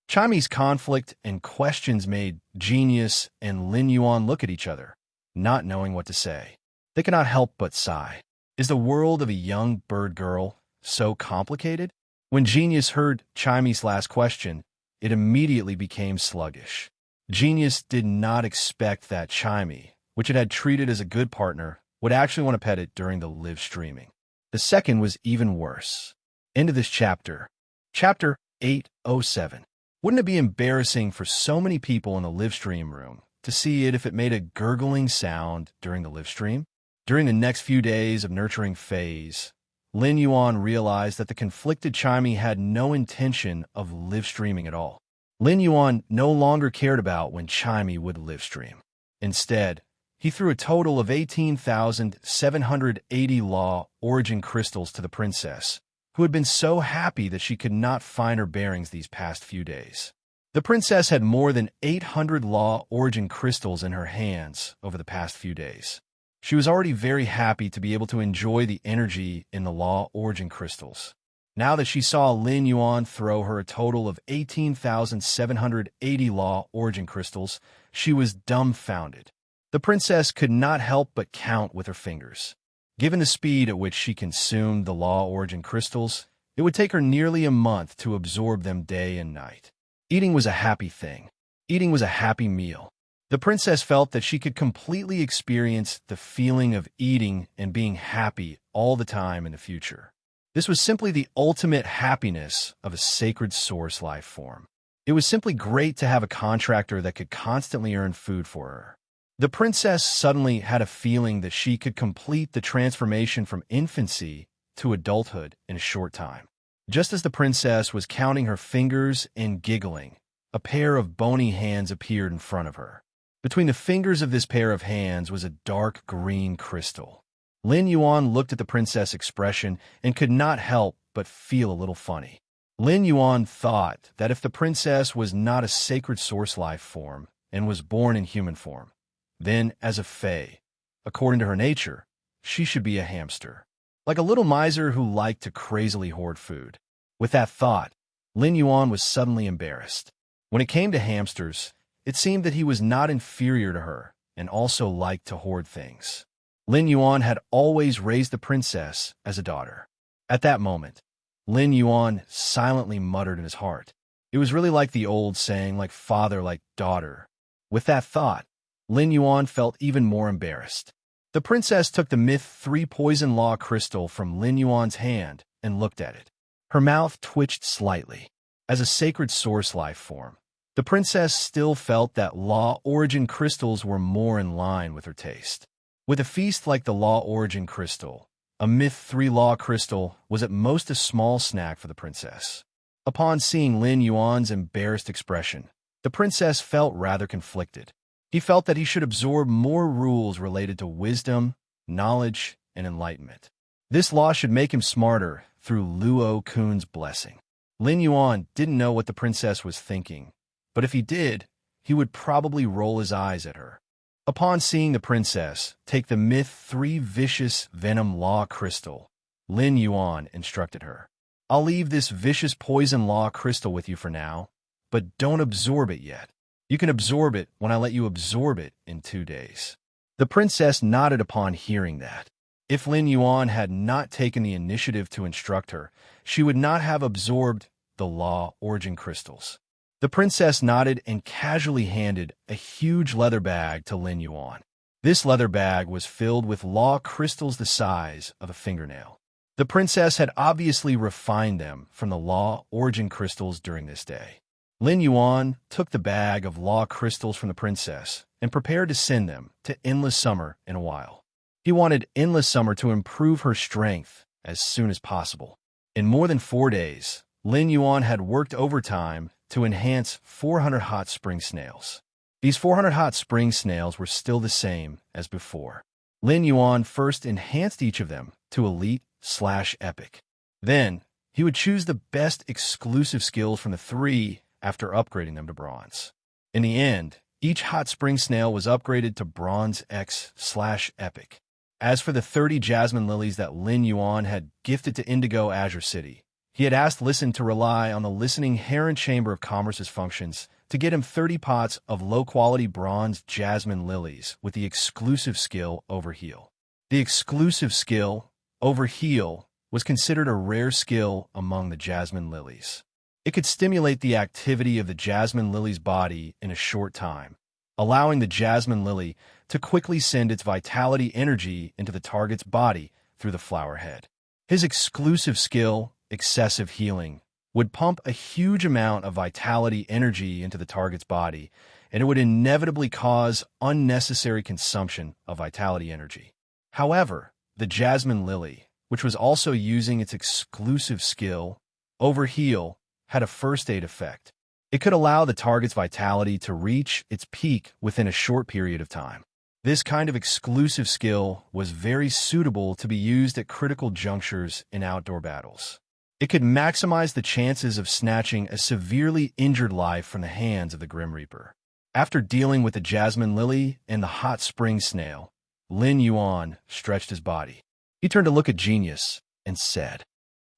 Speaker 1: Chime's conflict and questions made Genius and Lin Yuan look at each other, not knowing what to say. They cannot help but sigh. Is the world of a young bird girl so complicated? When Genius heard Chime's last question, it immediately became sluggish. Genius did not expect that Chime, which it had treated as a good partner, would actually want to pet it during the live streaming. The second was even worse. End of this chapter. Chapter 807. Wouldn't it be embarrassing for so many people in the live stream room to see it if it made a gurgling sound during the live stream? During the next few days of nurturing phase, Lin Yuan realized that the conflicted Chime had no intention of live streaming at all. Lin Yuan no longer cared about when Chime would live stream. Instead, he threw a total of 18,780 law origin crystals to the princess, who had been so happy that she could not find her bearings these past few days. The princess had more than 800 law origin crystals in her hands over the past few days. She was already very happy to be able to enjoy the energy in the law origin crystals. Now that she saw Lin Yuan throw her a total of 18,780 law origin crystals, she was dumbfounded. The princess could not help but count with her fingers. Given the speed at which she consumed the law origin crystals, it would take her nearly a month to absorb them day and night. Eating was a happy thing. Eating was a happy meal. The princess felt that she could completely experience the feeling of eating and being happy all the time in the future. This was simply the ultimate happiness of a sacred source life form. It was simply great to have a contractor that could constantly earn food for her. The princess suddenly had a feeling that she could complete the transformation from infancy to adulthood in a short time. Just as the princess was counting her fingers and giggling, a pair of bony hands appeared in front of her. Between the fingers of this pair of hands was a dark green crystal. Lin Yuan looked at the princess' expression and could not help but feel a little funny. Lin Yuan thought that if the princess was not a sacred source life form and was born in human form, then, as a fae, according to her nature, she should be a hamster, like a little miser who liked to crazily hoard food. With that thought, Lin Yuan was suddenly embarrassed. When it came to hamsters, it seemed that he was not inferior to her and also liked to hoard things. Lin Yuan had always raised the princess as a daughter. At that moment, Lin Yuan silently muttered in his heart. It was really like the old saying, like father, like daughter. With that thought, Lin Yuan felt even more embarrassed. The princess took the Myth 3 Poison Law crystal from Lin Yuan's hand and looked at it. Her mouth twitched slightly. As a sacred source life form, the princess still felt that Law Origin crystals were more in line with her taste. With a feast like the Law Origin crystal, a Myth 3 Law crystal was at most a small snack for the princess. Upon seeing Lin Yuan's embarrassed expression, the princess felt rather conflicted. He felt that he should absorb more rules related to wisdom, knowledge, and enlightenment. This law should make him smarter through Luo Kun's blessing. Lin Yuan didn't know what the princess was thinking, but if he did, he would probably roll his eyes at her. Upon seeing the princess take the Myth 3 Vicious Venom Law crystal, Lin Yuan instructed her. I'll leave this Vicious Poison Law crystal with you for now, but don't absorb it yet. You can absorb it when I let you absorb it in 2 days. The princess nodded upon hearing that. If Lin Yuan had not taken the initiative to instruct her, she would not have absorbed the Law Origin crystals. The princess nodded and casually handed a huge leather bag to Lin Yuan. This leather bag was filled with law crystals the size of a fingernail. The princess had obviously refined them from the Law Origin crystals during this day. Lin Yuan took the bag of law crystals from the princess and prepared to send them to Endless Summer in a while. He wanted Endless Summer to improve her strength as soon as possible. In more than 4 days, Lin Yuan had worked overtime to enhance 400 hot spring snails. These 400 hot spring snails were still the same as before. Lin Yuan first enhanced each of them to Elite/Epic. Then, he would choose the best exclusive skills from the 3 after upgrading them to Bronze. In the end, each hot spring snail was upgraded to Bronze X/Epic. As for the 30 jasmine lilies that Lin Yuan had gifted to Indigo Azure City, he had asked Listen to rely on the Listening Heron Chamber of Commerce's functions to get him 30 pots of low-quality bronze jasmine lilies with the exclusive skill Overheal. The exclusive skill, Overheal, was considered a rare skill among the jasmine lilies. It could stimulate the activity of the jasmine lily's body in a short time, allowing the jasmine lily to quickly send its vitality energy into the target's body through the flower head. His exclusive skill, Excessive Healing, would pump a huge amount of vitality energy into the target's body, and it would inevitably cause unnecessary consumption of vitality energy. However, the jasmine lily, which was also using its exclusive skill, Overheal, had a first aid effect. It could allow the target's vitality to reach its peak within a short period of time. This kind of exclusive skill was very suitable to be used at critical junctures in outdoor battles. It could maximize the chances of snatching a severely injured life from the hands of the Grim Reaper. After dealing with the jasmine lily and the hot spring snail, Lin Yuan stretched his body. He turned to look at Genius and said,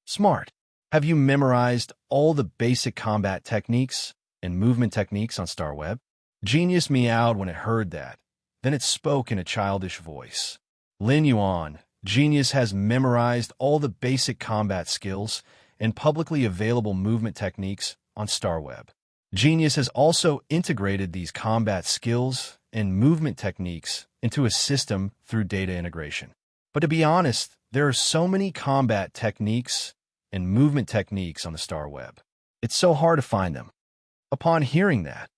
Speaker 1: "Smart. Have you memorized all the basic combat techniques and movement techniques on Star Web?" Genius meowed when it heard that. Then it spoke in a childish voice. "Lin Yuan, Genius has memorized all the basic combat skills and publicly available movement techniques on Star Web. Genius has also integrated these combat skills and movement techniques into a system through data integration. But to be honest, there are so many combat techniques and movement techniques on the star web. It's so hard to find them. Upon hearing that,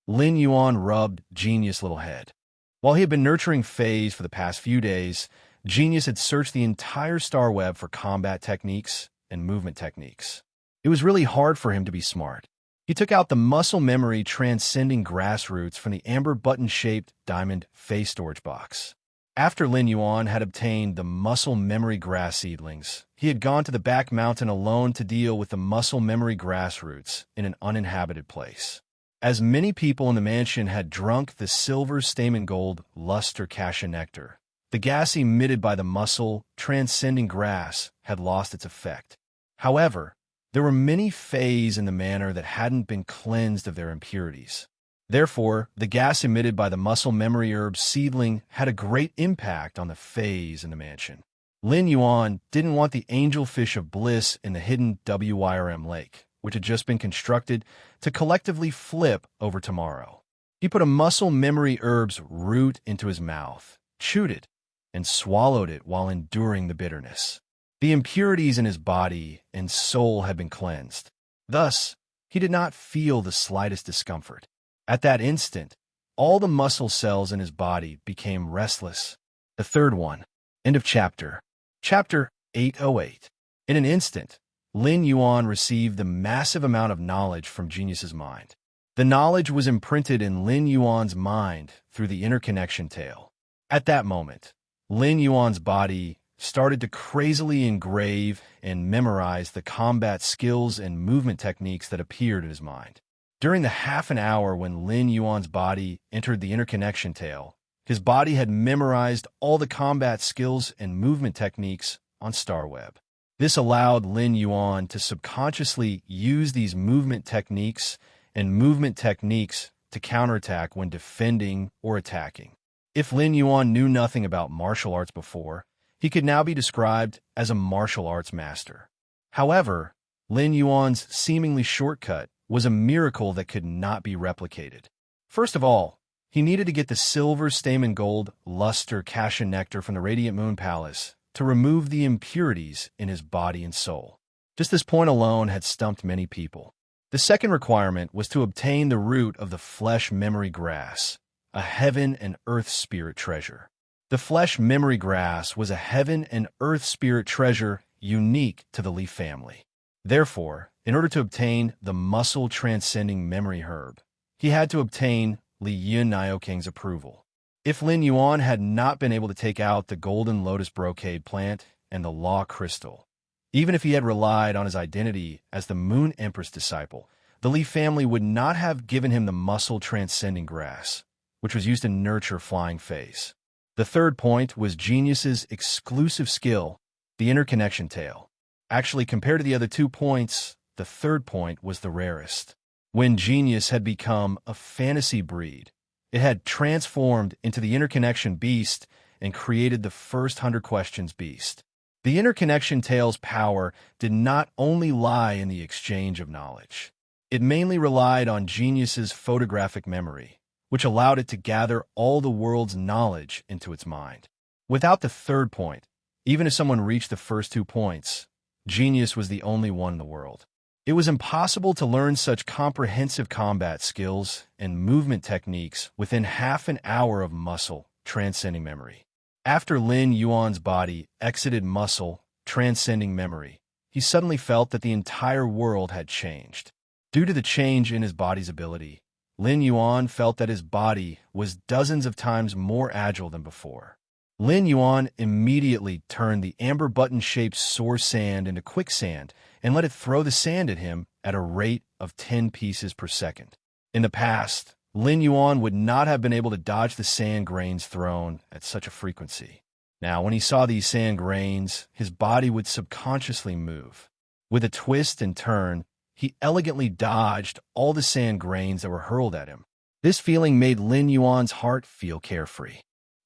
Speaker 1: Lin Yuan rubbed Genius' little head. While he had been nurturing Faze for the past few days, Genius had searched the entire star web for combat techniques and movement techniques. It was really hard for him to be smart. He took out the muscle memory transcending grassroots from the amber button-shaped diamond Faze storage box. After Lin Yuan had obtained the muscle memory grass seedlings, he had gone to the back mountain alone to deal with the muscle memory grassroots in an uninhabited place. As many people in the mansion had drunk the silver stamen gold luster cassia nectar, the gas emitted by the muscle transcending grass had lost its effect. However, there were many Faze in the manor that hadn't been cleansed of their impurities. Therefore, the gas emitted by the muscle memory herb seedling had a great impact on the Faze in the mansion. Lin Yuan didn't want the angelfish of bliss in the hidden WYRM lake, which had just been constructed, to collectively flip over tomorrow. He put a muscle memory herb's root into his mouth, chewed it, and swallowed it while enduring the bitterness. The impurities in his body and soul had been cleansed. Thus, he did not feel the slightest discomfort. At that instant, all the muscle cells in his body became restless. The third one. End of chapter. Chapter 808. In an instant, Lin Yuan received the massive amount of knowledge from Genius's mind. The knowledge was imprinted in Lin Yuan's mind through the interconnection tale. At that moment, Lin Yuan's body started to crazily engrave and memorize the combat skills and movement techniques that appeared in his mind. During the half an hour when Lin Yuan's body entered the interconnection tale, his body had memorized all the combat skills and movement techniques on Starweb. This allowed Lin Yuan to subconsciously use these movement techniques to counterattack when defending or attacking. If Lin Yuan knew nothing about martial arts before, he could now be described as a martial arts master. However, Lin Yuan's seemingly shortcut was a miracle that could not be replicated. First of all, he needed to get the silver stamen gold luster cassia nectar from the Radiant Moon Palace to remove the impurities in his body and soul. Just this point alone had stumped many people. The second requirement was to obtain the root of the flesh memory grass, a heaven and earth spirit treasure. The flesh memory grass was a heaven and earth spirit treasure unique to the Leaf family. Therefore, in order to obtain the muscle transcending memory herb, he had to obtain Li Yun Nioking's approval. If Lin Yuan had not been able to take out the golden lotus brocade plant and the law crystal, even if he had relied on his identity as the Moon Empress disciple, the Leaf family would not have given him the muscle transcending grass, which was used to nurture flying Faze. The third point was Genius's exclusive skill, the interconnection tale. Actually, compared to the other 2 points, the third point was the rarest. When Genius had become a fantasy breed, it had transformed into the interconnection beast and created the first 100 questions beast. The interconnection tale's power did not only lie in the exchange of knowledge. It mainly relied on Genius's photographic memory, which allowed it to gather all the world's knowledge into its mind. Without the third point, even if someone reached the first 2 points, Genius was the only one in the world. It was impossible to learn such comprehensive combat skills and movement techniques within half an hour of muscle transcending memory. After Lin Yuan's body exited muscle transcending memory, he suddenly felt that the entire world had changed. Due to the change in his body's ability, Lin Yuan felt that his body was dozens of times more agile than before. Lin Yuan immediately turned the amber button-shaped sour sand into quicksand and let it throw the sand at him at a rate of 10 pieces per second. In the past, Lin Yuan would not have been able to dodge the sand grains thrown at such a frequency. Now, when he saw these sand grains, his body would subconsciously move. With a twist and turn, he elegantly dodged all the sand grains that were hurled at him. This feeling made Lin Yuan's heart feel carefree.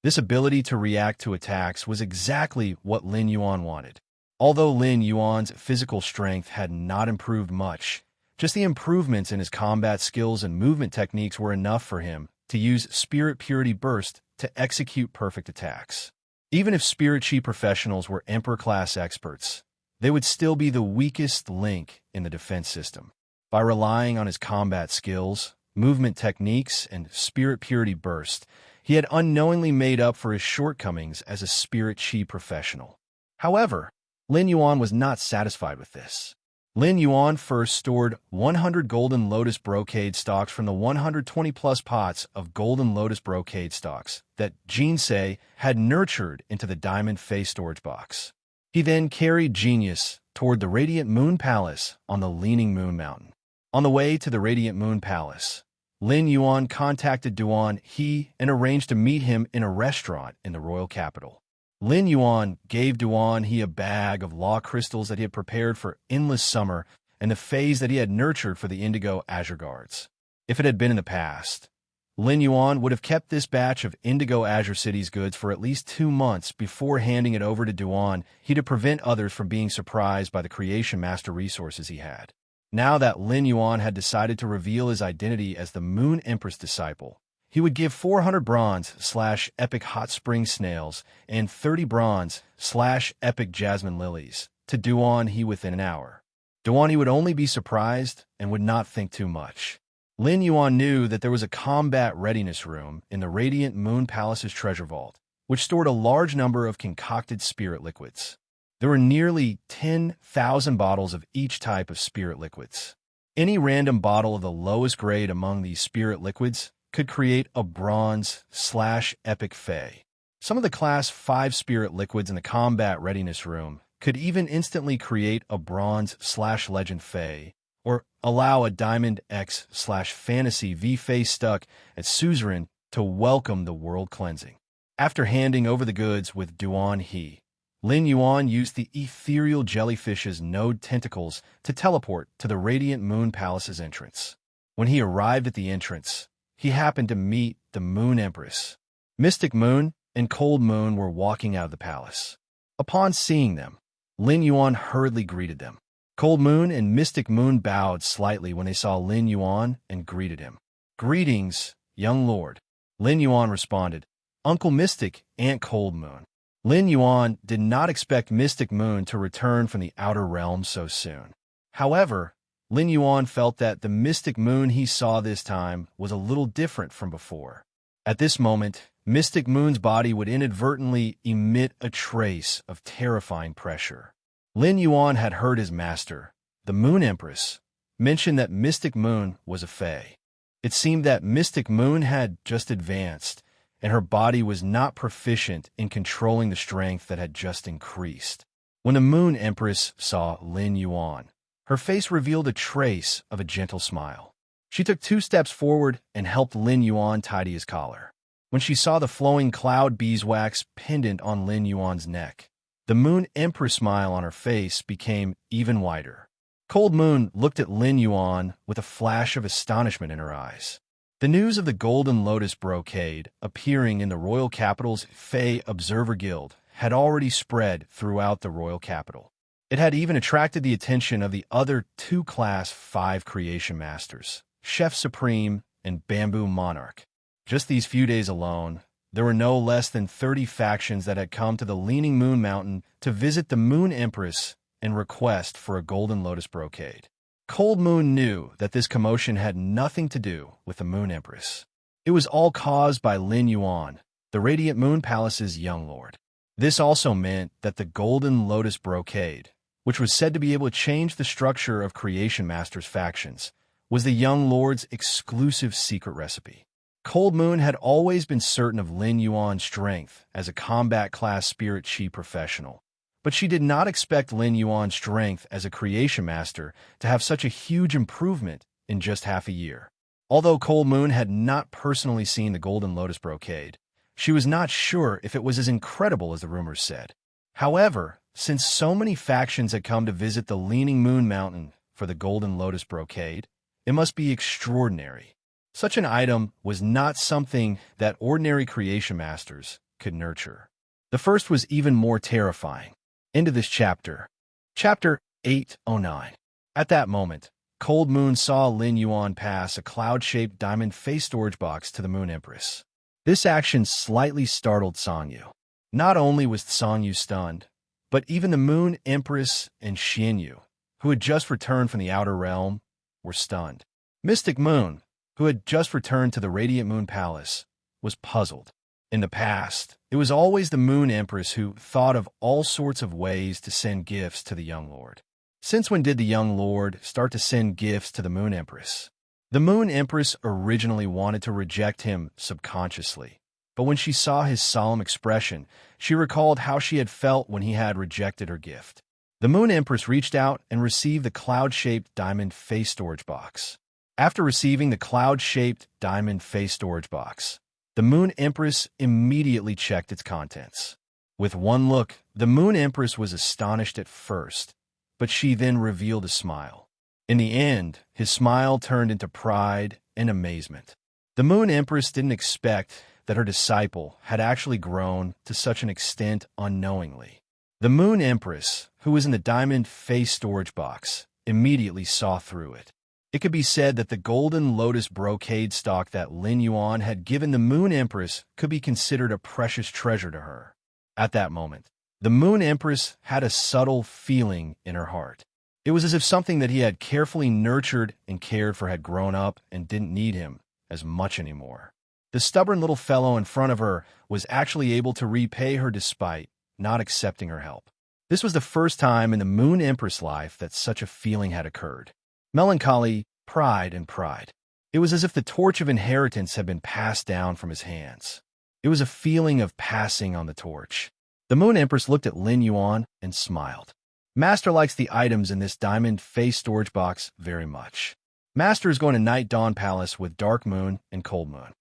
Speaker 1: This ability to react to attacks was exactly what Lin Yuan wanted. Although Lin Yuan's physical strength had not improved much, just the improvements in his combat skills and movement techniques were enough for him to use Spirit Purity Burst to execute perfect attacks. Even if spirit chi professionals were Emperor-class experts, they would still be the weakest link in the defense system. By relying on his combat skills, movement techniques, and spirit purity burst, he had unknowingly made up for his shortcomings as a spirit chi professional. However, Lin Yuan was not satisfied with this. Lin Yuan first stored 100 golden lotus brocade stalks from the 120-plus pots of golden lotus brocade stalks that Jinsei had nurtured into the diamond face storage box. He then carried Genius toward the Radiant Moon Palace on the Leaning Moon Mountain. On the way to the Radiant Moon Palace, Lin Yuan contacted Duan He and arranged to meet him in a restaurant in the royal capital. Lin Yuan gave Duan He a bag of law crystals that he had prepared for endless summer and the phase that he had nurtured for the Indigo Azure Guards. If it had been in the past, Lin Yuan would have kept this batch of Indigo Azure City's goods for at least 2 months before handing it over to Duan He to prevent others from being surprised by the Creation Master resources he had. Now that Lin Yuan had decided to reveal his identity as the Moon Empress disciple, he would give 400 bronze/epic hot spring snails and 30 bronze/epic jasmine lilies to Duan He within an hour. Duan He would only be surprised and would not think too much. Lin Yuan knew that there was a combat readiness room in the Radiant Moon Palace's treasure vault, which stored a large number of concocted spirit liquids. There were nearly 10,000 bottles of each type of spirit liquids. Any random bottle of the lowest grade among these spirit liquids could create a bronze/epic fey. Some of the Class 5 spirit liquids in the combat readiness room could even instantly create a bronze/legend fey, or allow a Diamond X/Fantasy V fey stuck at suzerain to welcome the world cleansing. After handing over the goods with Duan He, Lin Yuan used the ethereal jellyfish's node tentacles to teleport to the Radiant Moon Palace's entrance. When he arrived at the entrance, he happened to meet the Moon Empress. Mystic Moon and Cold Moon were walking out of the palace. Upon seeing them, Lin Yuan hurriedly greeted them. Cold Moon and Mystic Moon bowed slightly when they saw Lin Yuan and greeted him. "Greetings, young lord," Lin Yuan responded. "Uncle Mystic, Aunt Cold Moon." Lin Yuan did not expect Mystic Moon to return from the outer realms so soon. However, Lin Yuan felt that the Mystic Moon he saw this time was a little different from before. At this moment, Mystic Moon's body would inadvertently emit a trace of terrifying pressure. Lin Yuan had heard his master, the Moon Empress, mention that Mystic Moon was a fey. It seemed that Mystic Moon had just advanced, and her body was not proficient in controlling the strength that had just increased. When the Moon Empress saw Lin Yuan, her face revealed a trace of a gentle smile. She took 2 steps forward and helped Lin Yuan tidy his collar. When she saw the flowing cloud beeswax pendant on Lin Yuan's neck, the Moon Empress smile on her face became even wider. Cold Moon looked at Lin Yuan with a flash of astonishment in her eyes. The news of the Golden Lotus brocade appearing in the royal capital's Fey Observer Guild had already spread throughout the royal capital. It had even attracted the attention of the other 2 Class 5 creation masters, Chef Supreme and Bamboo Monarch. Just these few days alone, there were no less than 30 factions that had come to the Leaning Moon Mountain to visit the Moon Empress and request for a Golden Lotus brocade. Cold Moon knew that this commotion had nothing to do with the Moon Empress. It was all caused by Lin Yuan, the Radiant Moon Palace's young lord. This also meant that the Golden Lotus brocade, which was said to be able to change the structure of Creation Master's factions, was the young lord's exclusive secret recipe. Cold Moon had always been certain of Lin Yuan's strength as a combat-class spirit chi professional, but she did not expect Lin Yuan's strength as a creation master to have such a huge improvement in just half a year. Although Cold Moon had not personally seen the Golden Lotus brocade, she was not sure if it was as incredible as the rumors said. However, since so many factions had come to visit the Leaning Moon Mountain for the Golden Lotus brocade, it must be extraordinary. Such an item was not something that ordinary creation masters could nurture. The first was even more terrifying. Into this chapter. Chapter 809. At that moment, Cold Moon saw Lin Yuan pass a cloud-shaped diamond face storage box to the Moon Empress. This action slightly startled Sangyu. Not only was Song stunned, but even the Moon Empress and Xianyu, who had just returned from the Outer Realm, were stunned. Mystic Moon, who had just returned to the Radiant Moon Palace, was puzzled. In the past, it was always the Moon Empress who thought of all sorts of ways to send gifts to the young lord. Since when did the young lord start to send gifts to the Moon Empress? The Moon Empress originally wanted to reject him subconsciously, but when she saw his solemn expression, she recalled how she had felt when he had rejected her gift. The Moon Empress reached out and received the cloud-shaped diamond face storage box. After receiving the cloud-shaped diamond face storage box, the Moon Empress immediately checked its contents. With one look, the Moon Empress was astonished at first, but she then revealed a smile. In the end, his smile turned into pride and amazement. The Moon Empress didn't expect that her disciple had actually grown to such an extent unknowingly. The Moon Empress, who was in the diamond face storage box, immediately saw through it. It could be said that the golden lotus brocade stock that Lin Yuan had given the Moon Empress could be considered a precious treasure to her. At that moment, the Moon Empress had a subtle feeling in her heart. It was as if something that he had carefully nurtured and cared for had grown up and didn't need him as much anymore. The stubborn little fellow in front of her was actually able to repay her despite not accepting her help. This was the first time in the Moon Empress' life that such a feeling had occurred. Melancholy, pride, and pride. It was as if the torch of inheritance had been passed down from his hands. It was a feeling of passing on the torch. The Moon Empress looked at Lin Yuan and smiled. Master likes the items in this diamond face storage box very much. Master is going to Night Dawn Palace with Dark Moon and Cold Moon.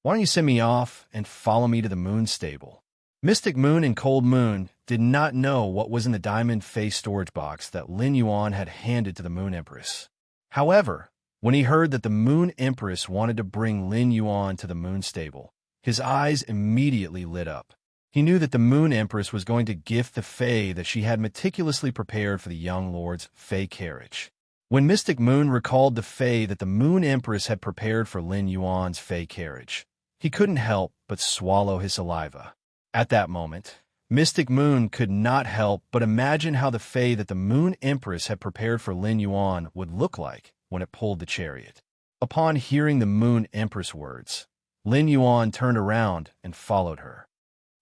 Speaker 1: Why don't you send me off and follow me to the Moon Stable? Mystic Moon and Cold Moon did not know what was in the diamond face storage box that Lin Yuan had handed to the Moon Empress. However, when he heard that the Moon Empress wanted to bring Lin Yuan to the Moon Stable, his eyes immediately lit up. He knew that the Moon Empress was going to gift the Fae that she had meticulously prepared for the young lord's Fae carriage. When Mystic Moon recalled the Fae that the Moon Empress had prepared for Lin Yuan's Fae carriage, he couldn't help but swallow his saliva. At that moment, Mystic Moon could not help but imagine how the Fae that the Moon Empress had prepared for Lin Yuan would look like when it pulled the chariot. Upon hearing the Moon Empress words, Lin Yuan turned around and followed her.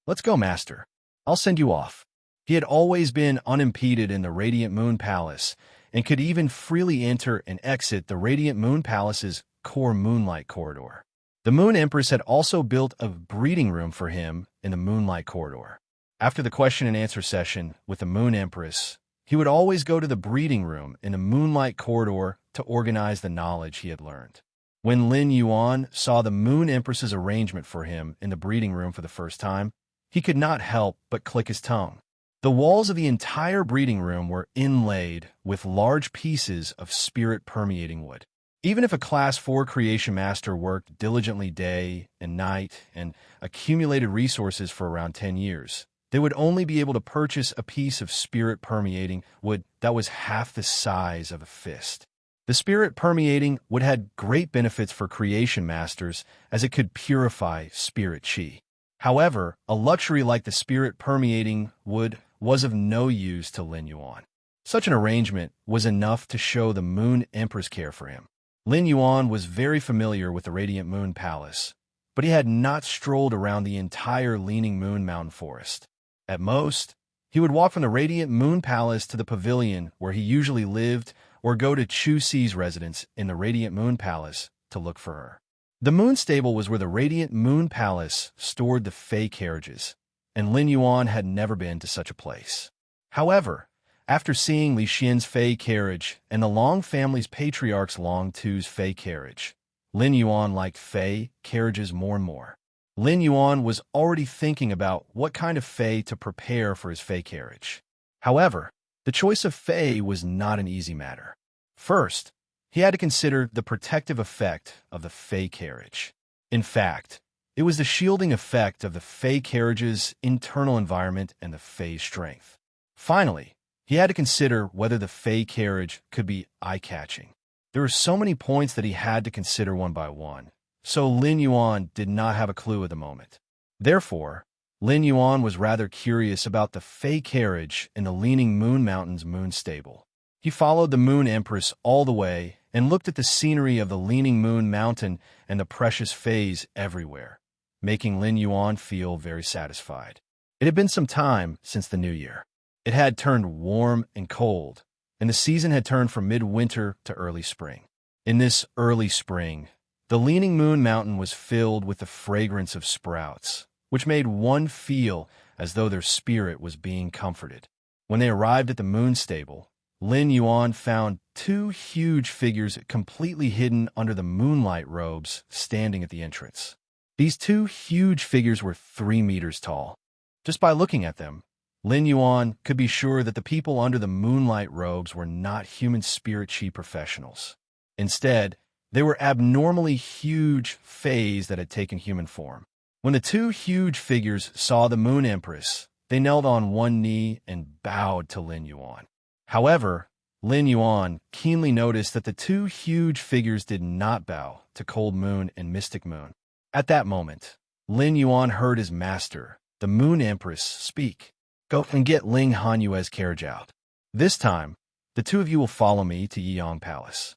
Speaker 1: "Let's go, Master. I'll send you off." He had always been unimpeded in the Radiant Moon Palace and could even freely enter and exit the Radiant Moon Palace's core Moonlight Corridor. The Moon Empress had also built a breeding room for him in the Moonlight Corridor. After the question and answer session with the Moon Empress, he would always go to the breeding room in the Moonlight Corridor to organize the knowledge he had learned. When Lin Yuan saw the Moon Empress's arrangement for him in the breeding room for the first time, he could not help but click his tongue. The walls of the entire breeding room were inlaid with large pieces of spirit-permeating wood. Even if a Class 4 Creation Master worked diligently day and night and accumulated resources for around 10 years, they would only be able to purchase a piece of spirit-permeating wood that was half the size of a fist. The spirit-permeating wood had great benefits for Creation Masters as it could purify spirit chi. However, a luxury like the spirit-permeating wood was of no use to Lin Yuan. Such an arrangement was enough to show the Moon Empress care for him. Lin Yuan was very familiar with the Radiant Moon Palace, but he had not strolled around the entire Leaning Moon Mountain Forest. At most, he would walk from the Radiant Moon Palace to the pavilion where he usually lived or go to Chu Si's residence in the Radiant Moon Palace to look for her. The Moon Stable was where the Radiant Moon Palace stored the Fae carriages, and Lin Yuan had never been to such a place. However, after seeing Li Xian's Fae carriage and the Long family's patriarch's Long Tu's Fae carriage, Lin Yuan liked Fae carriages more and more. Lin Yuan was already thinking about what kind of Fae to prepare for his Fae carriage. However, the choice of Fae was not an easy matter. First, he had to consider the protective effect of the Fae carriage. In fact, it was the shielding effect of the Fae carriage's internal environment and the Fae's strength. Finally, he had to consider whether the Fae carriage could be eye-catching. There were so many points that he had to consider one by one, so Lin Yuan did not have a clue at the moment. Therefore, Lin Yuan was rather curious about the Fey carriage in the Leaning Moon Mountain's moon stable. He followed the Moon Empress all the way and looked at the scenery of the Leaning Moon Mountain and the precious Feys everywhere, making Lin Yuan feel very satisfied. It had been some time since the new year. It had turned warm and cold, and the season had turned from midwinter to early spring. In this early spring, the Leaning Moon Mountain was filled with the fragrance of sprouts, which made one feel as though their spirit was being comforted. When they arrived at the moon stable, Lin Yuan found two huge figures completely hidden under the moonlight robes standing at the entrance. These two huge figures were 3 meters tall. Just by looking at them, Lin Yuan could be sure that the people under the moonlight robes were not human spirit chi professionals. Instead, they were abnormally huge Feys that had taken human form. When the two huge figures saw the Moon Empress, they knelt on one knee and bowed to Lin Yuan. However, Lin Yuan keenly noticed that the two huge figures did not bow to Cold Moon and Mystic Moon. At that moment, Lin Yuan heard his master, the Moon Empress, speak. Go and get Ling Hanyue's carriage out. This time, the two of you will follow me to Yiyang Palace.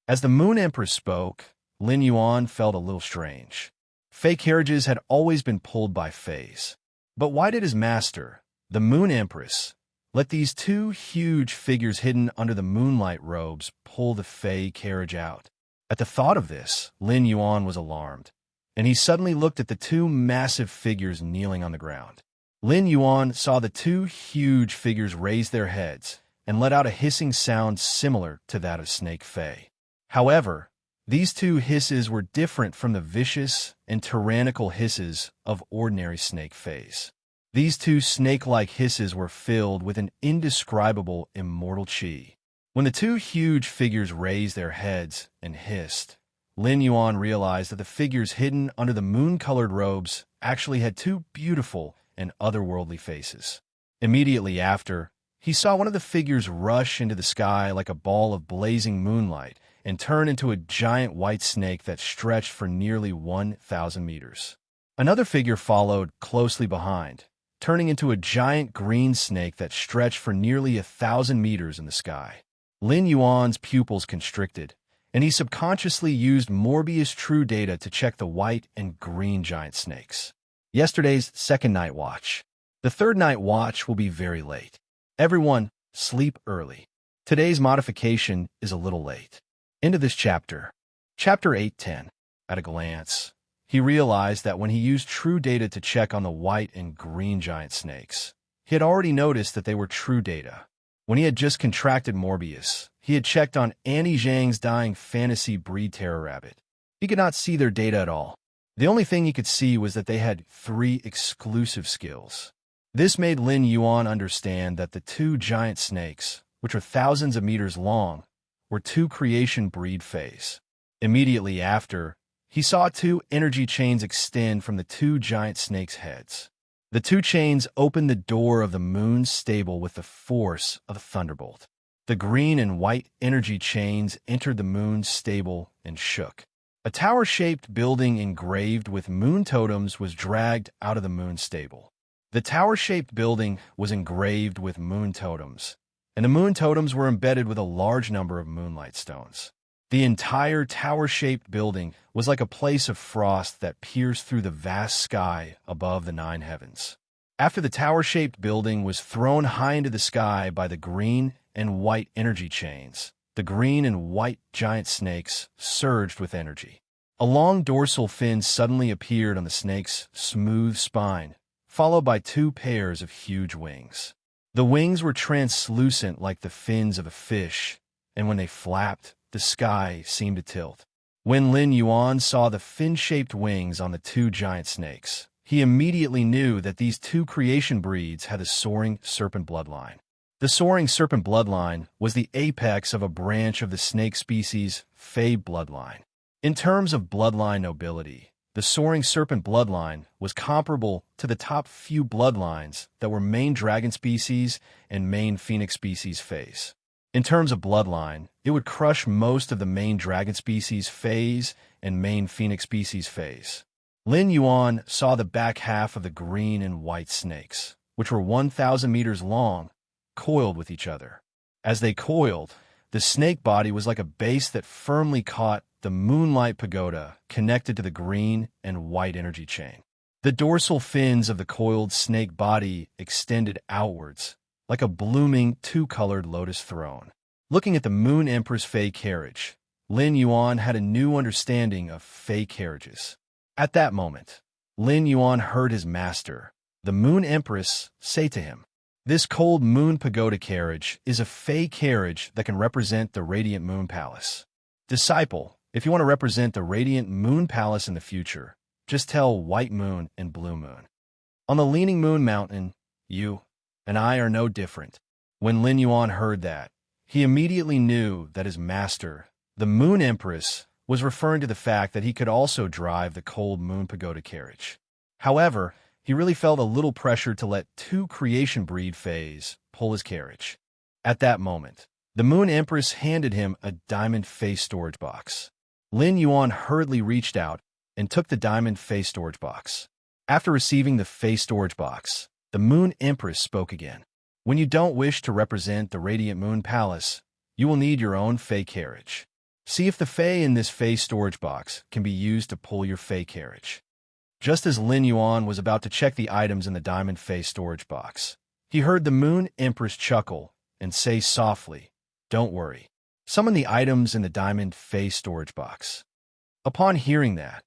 Speaker 1: As the Moon Empress spoke, Lin Yuan felt a little strange. Fey carriages had always been pulled by Feys. But why did his master, the Moon Empress, let these two huge figures hidden under the moonlight robes pull the Fey carriage out? At the thought of this, Lin Yuan was alarmed, and he suddenly looked at the two massive figures kneeling on the ground. Lin Yuan saw the two huge figures raise their heads and let out a hissing sound similar to that of Snake Fey. However, these two hisses were different from the vicious and tyrannical hisses of ordinary snake Feys. These two snake-like hisses were filled with an indescribable immortal chi. When the two huge figures raised their heads and hissed, Lin Yuan realized that the figures hidden under the moon-colored robes actually had two beautiful and otherworldly faces. Immediately after, he saw one of the figures rush into the sky like a ball of blazing moonlight and turn into a giant white snake that stretched for nearly 1,000 meters. Another figure followed closely behind, turning into a giant green snake that stretched for nearly 1,000 meters in the sky. Lin Yuan's pupils constricted, and he subconsciously used Morbius True Data to check the white and green giant snakes. Yesterday's second night watch. The third night watch will be very late. Everyone, sleep early. Today's modification is a little late. End of this chapter. Chapter 8:10. At a glance, he realized that when he used True Data to check on the white and green giant snakes, he had already noticed that they were True Data. When he had just contracted Morbius, he had checked on Annie Zhang's dying fantasy breed terror rabbit. He could not see their data at all. The only thing he could see was that they had 3 exclusive skills. This made Lin Yuan understand that the 2 giant snakes, which were thousands of meters long, were 2 creation breed Feys. Immediately after, he saw 2 energy chains extend from the 2 giant snakes' heads. The 2 chains opened the door of the moon's stable with the force of a thunderbolt. The green and white energy chains entered the moon's stable and shook. A tower-shaped building engraved with moon totems was dragged out of the moon stable. The tower-shaped building was engraved with moon totems, and the moon totems were embedded with a large number of moonlight stones. The entire tower-shaped building was like a place of frost that pierced through the vast sky above the 9 heavens. After the tower-shaped building was thrown high into the sky by the green and white energy chains, the green and white giant snakes surged with energy. A long dorsal fin suddenly appeared on the snake's smooth spine, followed by 2 pairs of huge wings. The wings were translucent like the fins of a fish, and when they flapped, the sky seemed to tilt. When Lin Yuan saw the fin-shaped wings on the 2 giant snakes, he immediately knew that these 2 creation breeds had the soaring serpent bloodline. The soaring serpent bloodline was the apex of a branch of the snake species Fey bloodline. In terms of bloodline nobility, the soaring serpent bloodline was comparable to the top few bloodlines that were main dragon species and main phoenix species Feys. In terms of bloodline, it would crush most of the main dragon species Feys and main phoenix species Feys. Lin Yuan saw the back half of the green and white snakes, which were 1,000 meters long, coiled with each other. As they coiled, the snake body was like a base that firmly caught the moonlight pagoda connected to the green and white energy chain. The dorsal fins of the coiled snake body extended outwards, like a blooming two-colored lotus throne. Looking at the Moon Empress Fey carriage, Lin Yuan had a new understanding of Fey carriages. At that moment, Lin Yuan heard his master, the Moon Empress, say to him, "This cold moon pagoda carriage is a Fey carriage that can represent the radiant moon palace. Disciple, if you want to represent the radiant moon palace in the future, just tell White Moon and Blue Moon. On the Leaning Moon Mountain, you and I are no different." When Lin Yuan heard that, he immediately knew that his master, the Moon Empress, was referring to the fact that he could also drive the cold moon pagoda carriage. However, he really felt a little pressure to let two creation breed Fays pull his carriage. At that moment, the Moon Empress handed him a diamond Fey storage box. Lin Yuan hurriedly reached out and took the diamond Fey storage box. After receiving the Fey storage box, the Moon Empress spoke again. "When you don't wish to represent the Radiant Moon Palace, you will need your own Fey carriage. See if the Fey in this Fey storage box can be used to pull your Fey carriage." Just as Lin Yuan was about to check the items in the diamond Fey storage box, he heard the Moon Empress chuckle and say softly, "Don't worry. Summon the items in the diamond Fey storage box." Upon hearing that,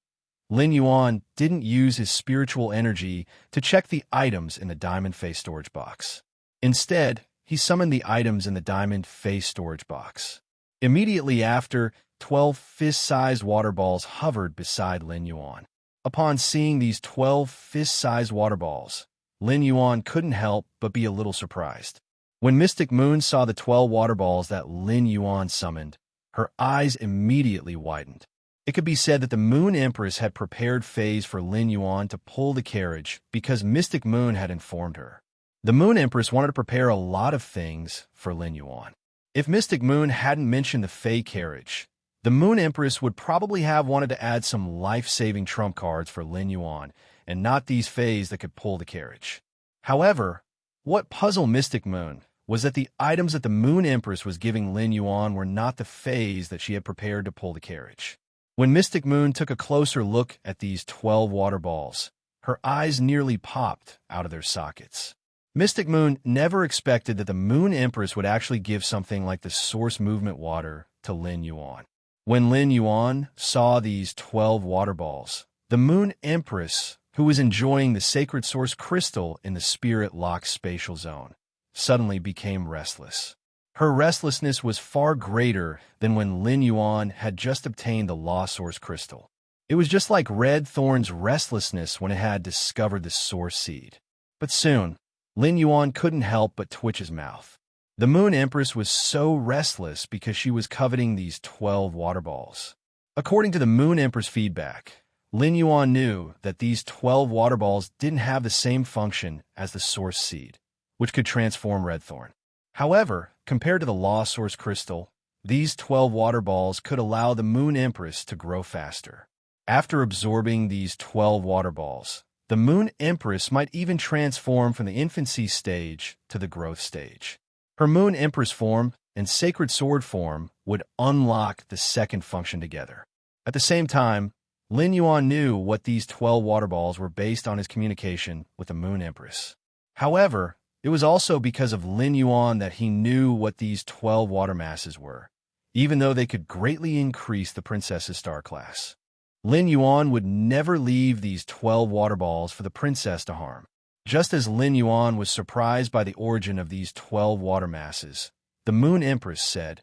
Speaker 1: Lin Yuan didn't use his spiritual energy to check the items in the diamond Fey storage box. Instead, he summoned the items in the diamond Fey storage box. Immediately after, 12 fist-sized water balls hovered beside Lin Yuan. Upon seeing these 12 fist-sized water balls, Lin Yuan couldn't help but be a little surprised. When Mystic Moon saw the 12 water balls that Lin Yuan summoned, her eyes immediately widened. It could be said that the Moon Empress had prepared Fays for Lin Yuan to pull the carriage because Mystic Moon had informed her. The Moon Empress wanted to prepare a lot of things for Lin Yuan. If Mystic Moon hadn't mentioned the Fey carriage, the Moon Empress would probably have wanted to add some life-saving trump cards for Lin Yuan, and not these Fays that could pull the carriage. However, what puzzled Mystic Moon was that the items that the Moon Empress was giving Lin Yuan were not the Fays that she had prepared to pull the carriage. When Mystic Moon took a closer look at these 12 water balls, her eyes nearly popped out of their sockets. Mystic Moon never expected that the Moon Empress would actually give something like the Source Movement Water to Lin Yuan. When Lin Yuan saw these 12 water balls, the Moon Empress, who was enjoying the Sacred Source Crystal in the Spirit Lock Spatial Zone, suddenly became restless. Her restlessness was far greater than when Lin Yuan had just obtained the Law Source Crystal. It was just like Red Thorn's restlessness when it had discovered the Source Seed. But soon, Lin Yuan couldn't help but twitch his mouth. The Moon Empress was so restless because she was coveting these 12 water balls. According to the Moon Empress feedback, Lin Yuan knew that these 12 water balls didn't have the same function as the Source Seed, which could transform Red Thorn. However, compared to the Law Source Crystal, these 12 water balls could allow the Moon Empress to grow faster. After absorbing these 12 water balls, the Moon Empress might even transform from the infancy stage to the growth stage. Her Moon Empress form and Sacred Sword form would unlock the second function together. At the same time, Lin Yuan knew what these 12 water balls were based on his communication with the Moon Empress. However, it was also because of Lin Yuan that he knew what these 12 water masses were, even though they could greatly increase the princess's star class. Lin Yuan would never leave these 12 water balls for the princess to harm. Just as Lin Yuan was surprised by the origin of these 12 water masses, the Moon Empress said,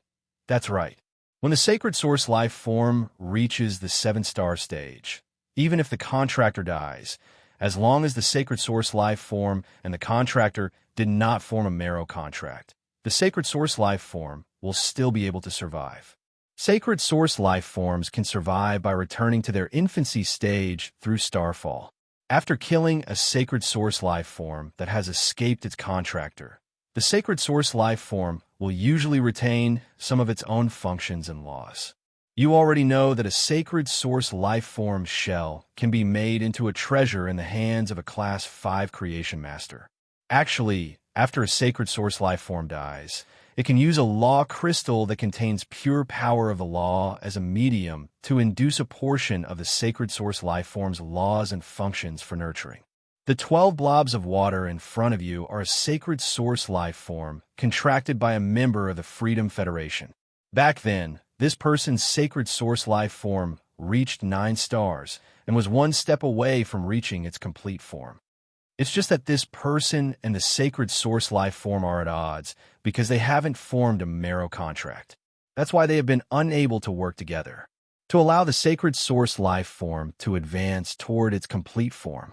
Speaker 1: "That's right. When the Sacred Source life form reaches the 7-star stage, even if the contractor dies, as long as the Sacred Source life form and the contractor did not form a marrow contract, the Sacred Source life form will still be able to survive. Sacred Source life forms can survive by returning to their infancy stage through starfall. After killing a Sacred Source life form that has escaped its contractor, the Sacred Source life form will usually retain some of its own functions and laws. You already know that a sacred source life form shell can be made into a treasure in the hands of a Class 5 creation master. Actually, after a sacred source life form dies, it can use a law crystal that contains pure power of the law as a medium to induce a portion of the sacred source life form's laws and functions for nurturing. The 12 blobs of water in front of you are a sacred source life form contracted by a member of the Freedom Federation. Back then, this person's sacred source life form reached 9 stars and was one step away from reaching its complete form. It's just that this person and the sacred source life form are at odds because they haven't formed a marrow contract. That's why they have been unable to work together to allow the sacred source life form to advance toward its complete form.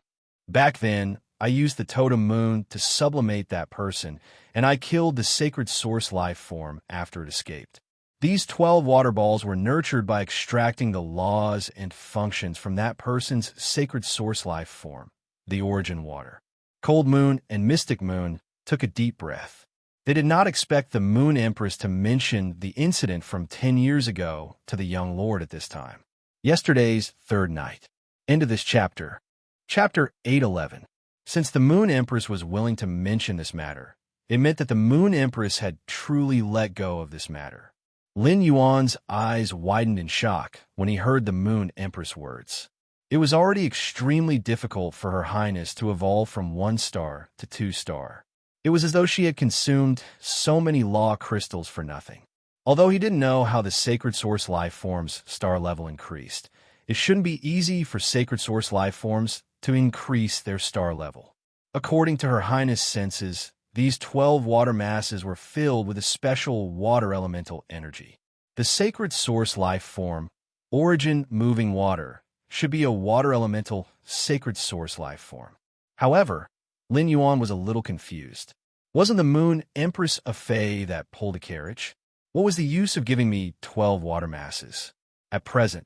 Speaker 1: Back then, I used the totem moon to sublimate that person, and I killed the sacred source life form after it escaped. These 12 water balls were nurtured by extracting the laws and functions from that person's sacred source life form, the origin water. Cold Moon and Mystic Moon took a deep breath. They did not expect the Moon Empress to mention the incident from 10 years ago to the young lord at this time. Yesterday's third night. End of this chapter. Chapter 811. Since the Moon Empress was willing to mention this matter, it meant that the Moon Empress had truly let go of this matter. Lin Yuan's eyes widened in shock when he heard the Moon Empress words. It was already extremely difficult for Her Highness to evolve from 1 star to 2 star. It was as though she had consumed so many law crystals for nothing. Although he didn't know how the sacred source life form's star level increased, it shouldn't be easy for sacred source life forms to increase their star level. According to Her Highness' senses, these 12 water masses were filled with a special water elemental energy. The sacred source life form, origin moving water, should be a water elemental sacred source life form. However, Lin Yuan was a little confused. Wasn't the Moon Empress a fae that pulled a carriage? What was the use of giving me 12 water masses? At present,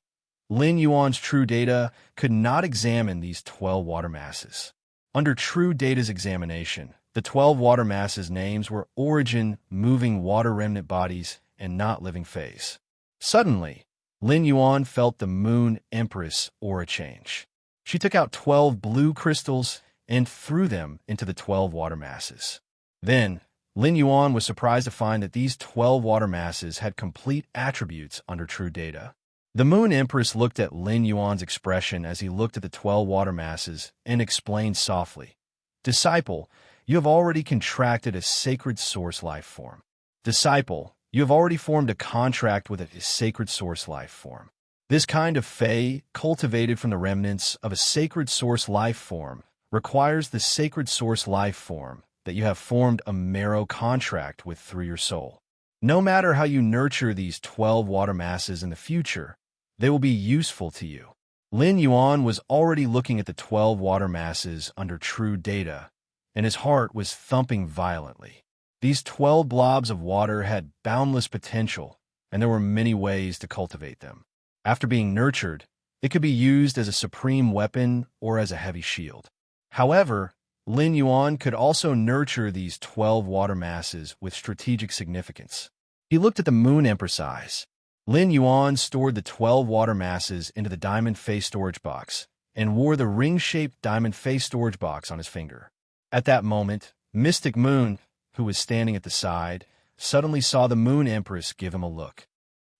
Speaker 1: Lin Yuan's true data could not examine these 12 water masses. Under true data's examination, the 12 water masses' names were origin, moving water remnant bodies, and not living phase. Suddenly, Lin Yuan felt the Moon Empress aura change. She took out 12 blue crystals and threw them into the 12 water masses. Then, Lin Yuan was surprised to find that these 12 water masses had complete attributes under true data. The Moon Empress looked at Lin Yuan's expression as he looked at the 12 water masses and explained softly, "Disciple, you have already contracted a sacred source life form. Disciple, you have already formed a contract with a sacred source life form. This kind of fae, cultivated from the remnants of a sacred source life form, requires the sacred source life form that you have formed a marrow contract with through your soul. No matter how you nurture these 12 water masses in the future, they will be useful to you." Lin Yuan was already looking at the 12 water masses under true data, and his heart was thumping violently. These 12 blobs of water had boundless potential, and there were many ways to cultivate them. After being nurtured, it could be used as a supreme weapon or as a heavy shield. However, Lin Yuan could also nurture these 12 water masses with strategic significance. He looked at the Moon Empress' eyes. Lin Yuan stored the 12 water masses into the diamond face storage box and wore the ring-shaped diamond face storage box on his finger. At that moment, Mystic Moon, who was standing at the side, suddenly saw the Moon Empress give him a look.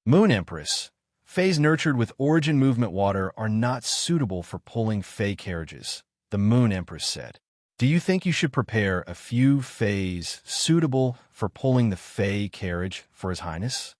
Speaker 1: "Moon Empress, fays nurtured with origin movement water are not suitable for pulling fey carriages," the Moon Empress said. "Do you think you should prepare a few fays suitable for pulling the fey carriage for His Highness?"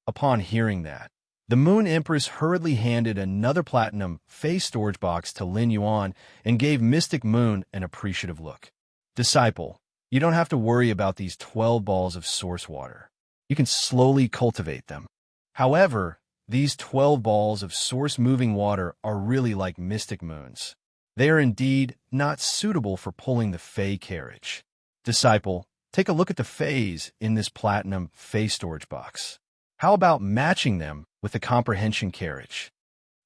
Speaker 1: Upon hearing that, the Moon Empress hurriedly handed another platinum fey storage box to Lin Yuan and gave Mystic Moon an appreciative look. "Disciple, you don't have to worry about these 12 balls of source water. You can slowly cultivate them. However, these 12 balls of source moving water are really like Mystic Moons. They are indeed not suitable for pulling the fey carriage. Disciple, take a look at the fays in this platinum fey storage box. How about matching them with the comprehension carriage?"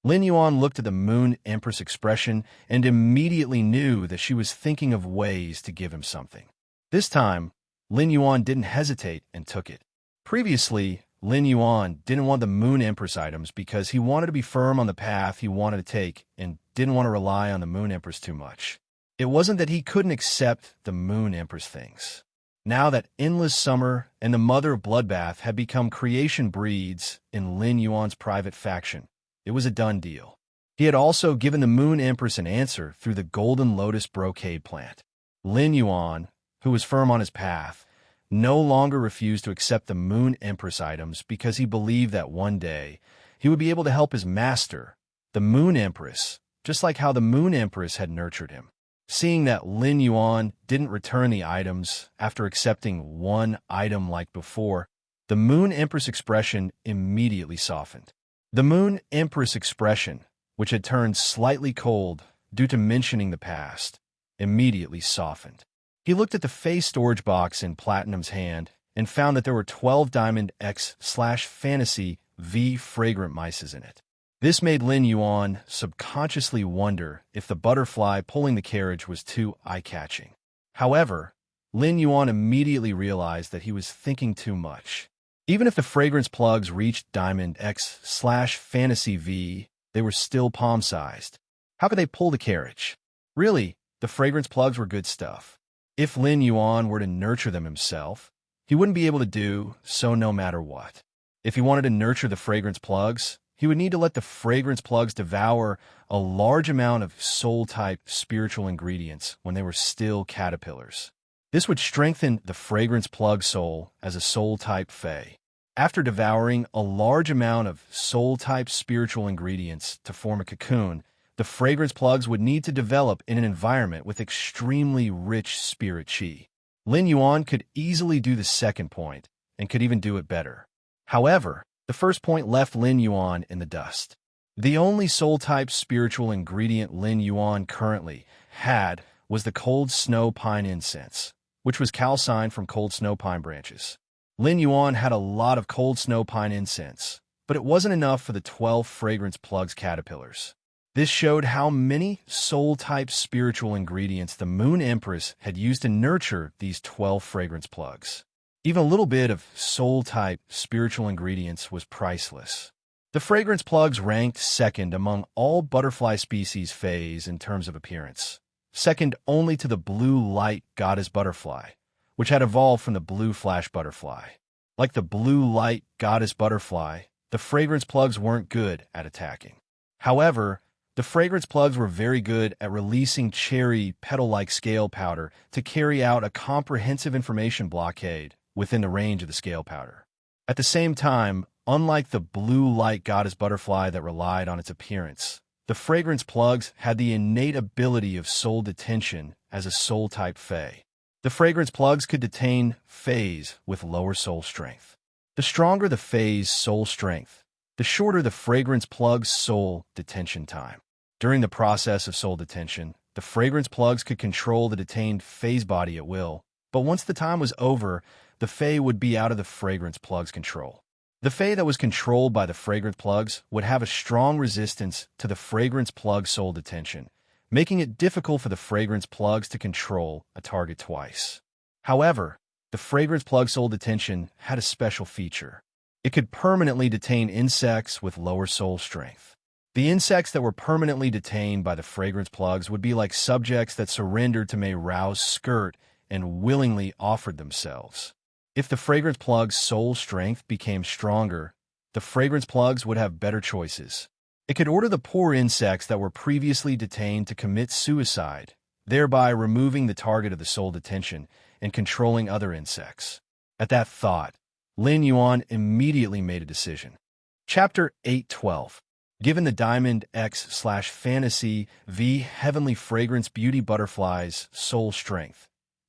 Speaker 1: Lin Yuan looked at the Moon Empress' expression and immediately knew that she was thinking of ways to give him something. This time, Lin Yuan didn't hesitate and took it. Previously, Lin Yuan didn't want the Moon Empress items because he wanted to be firm on the path he wanted to take and didn't want to rely on the Moon Empress too much. It wasn't that he couldn't accept the Moon Empress things. Now that Endless Summer and the Mother of Bloodbath had become creation breeds in Lin Yuan's private faction, it was a done deal. He had also given the Moon Empress an answer through the Golden Lotus brocade plant. Lin Yuan, who was firm on his path, no longer refused to accept the Moon Empress items because he believed that one day he would be able to help his master, the Moon Empress, just like how the Moon Empress had nurtured him. Seeing that Lin Yuan didn't return the items after accepting one item like before, the Moon Empress expression immediately softened. The Moon Empress expression, which had turned slightly cold due to mentioning the past, immediately softened. He looked at the face storage box in Platinum's hand and found that there were 12 Diamond X/Fantasy V fragrant mices in it. This made Lin Yuan subconsciously wonder if the butterfly pulling the carriage was too eye-catching. However, Lin Yuan immediately realized that he was thinking too much. Even if the fragrance plugs reached Diamond X/Fantasy V, they were still palm-sized. How could they pull the carriage? Really, the fragrance plugs were good stuff. If Lin Yuan were to nurture them himself, he wouldn't be able to do so no matter what. If he wanted to nurture the fragrance plugs, he would need to let the fragrance plugs devour a large amount of soul-type spiritual ingredients when they were still caterpillars. This would strengthen the fragrance plug soul as a soul-type fae. After devouring a large amount of soul-type spiritual ingredients to form a cocoon, the fragrance plugs would need to develop in an environment with extremely rich spirit chi. Lin Yuan could easily do the second point, and could even do it better. However, the first point left Lin Yuan in the dust. The only soul-type spiritual ingredient Lin Yuan currently had was the cold snow pine incense, which was calcined from cold snow pine branches. Lin Yuan had a lot of cold snow pine incense, but it wasn't enough for the 12 fragrance plugs caterpillars. This showed how many soul-type spiritual ingredients the Moon Empress had used to nurture these 12 fragrance plugs. Even a little bit of soul-type spiritual ingredients was priceless. The fragrance plugs ranked second among all butterfly species phase in terms of appearance, second only to the blue light goddess butterfly, which had evolved from the blue flash butterfly. Like the blue light goddess butterfly, the fragrance plugs weren't good at attacking. However, the fragrance plugs were very good at releasing cherry petal-like scale powder to carry out a comprehensive information blockade within the range of the scale powder. At the same time, unlike the blue light goddess butterfly that relied on its appearance, the fragrance plugs had the innate ability of soul detention as a soul-type fae. The fragrance plugs could detain faes with lower soul strength. The stronger the fae's soul strength, the shorter the fragrance plug's soul detention time. During the process of soul detention, the fragrance plugs could control the detained fae's body at will, but once the time was over, the fae would be out of the fragrance plug's control. The fae that was controlled by the fragrance plugs would have a strong resistance to the fragrance plug soul detention, making it difficult for the fragrance plugs to control a target twice. However, the fragrance plug soul detention had a special feature. It could permanently detain insects with lower soul strength. The insects that were permanently detained by the fragrance plugs would be like subjects that surrendered to Mei Rao's skirt and willingly offered themselves. If the fragrance plug's soul strength became stronger, the fragrance plugs would have better choices. It could order the poor insects that were previously detained to commit suicide, thereby removing the target of the soul detention and controlling other insects. At that thought, Lin Yuan immediately made a decision. Chapter 8:12. Given the Diamond X/Fantasy V Heavenly Fragrance Beauty Butterfly's soul strength,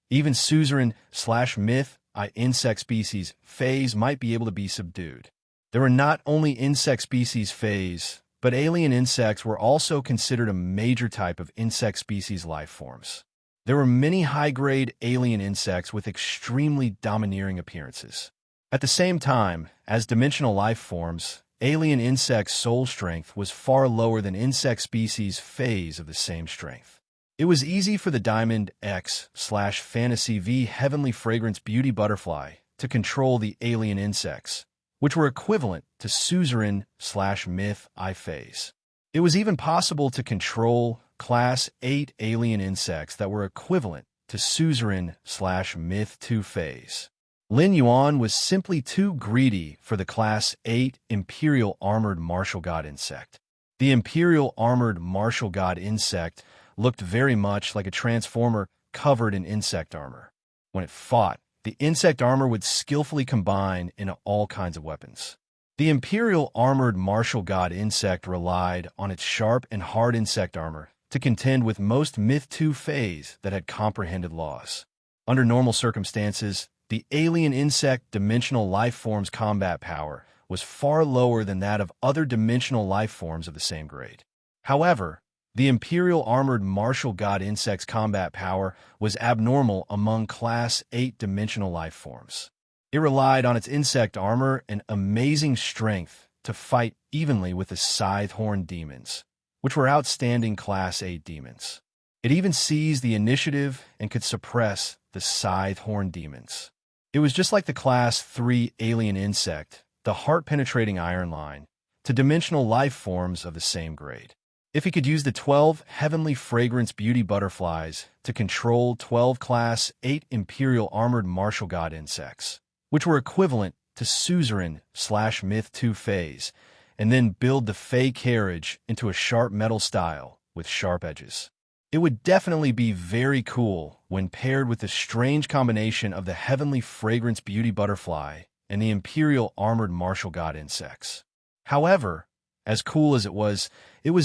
Speaker 1: even suzerain/myth insect species phase might be able to be subdued. There were not only insect species phase, but alien insects were also considered a major type of insect species life forms. There were many high-grade alien insects with extremely domineering appearances. At the same time, as dimensional life forms, alien insect soul strength was far lower than insect species phase of the same strength. It was easy for the Diamond X/Fantasy V Heavenly Fragrance Beauty Butterfly to control the alien insects, which were equivalent to suzerain/myth I phase. It was even possible to control Class 8 alien insects that were equivalent to suzerain/myth 2 phase. Lin Yuan was simply too greedy for the Class 8 Imperial Armored Martial God insect. The Imperial Armored Martial God insect looked very much like a transformer covered in insect armor. When it fought, the insect armor would skillfully combine into all kinds of weapons. The Imperial Armored Martial God insect relied on its sharp and hard insect armor to contend with most Myth 2 phase that had comprehended laws. Under normal circumstances, the alien insect dimensional life form's combat power was far lower than that of other dimensional life forms of the same grade. However, the Imperial Armored Martial God insect's combat power was abnormal among Class 8 dimensional life forms. It relied on its insect armor and amazing strength to fight evenly with the Scythe-horn demons, which were outstanding Class 8 demons. It even seized the initiative and could suppress the Scythe-horn demons. It was just like the Class 3 alien insect, the heart-penetrating iron line, to dimensional life forms of the same grade. If he could use the 12 heavenly fragrance beauty butterflies to control 12 Class 8 Imperial Armored Martial God insects, which were equivalent to suzerain/myth 2 phase, and then build the Fey carriage into a sharp metal style with sharp edges, it would definitely be very cool when paired with the strange combination of the heavenly fragrance beauty butterfly and the Imperial Armored Martial God insects. However, as cool as it was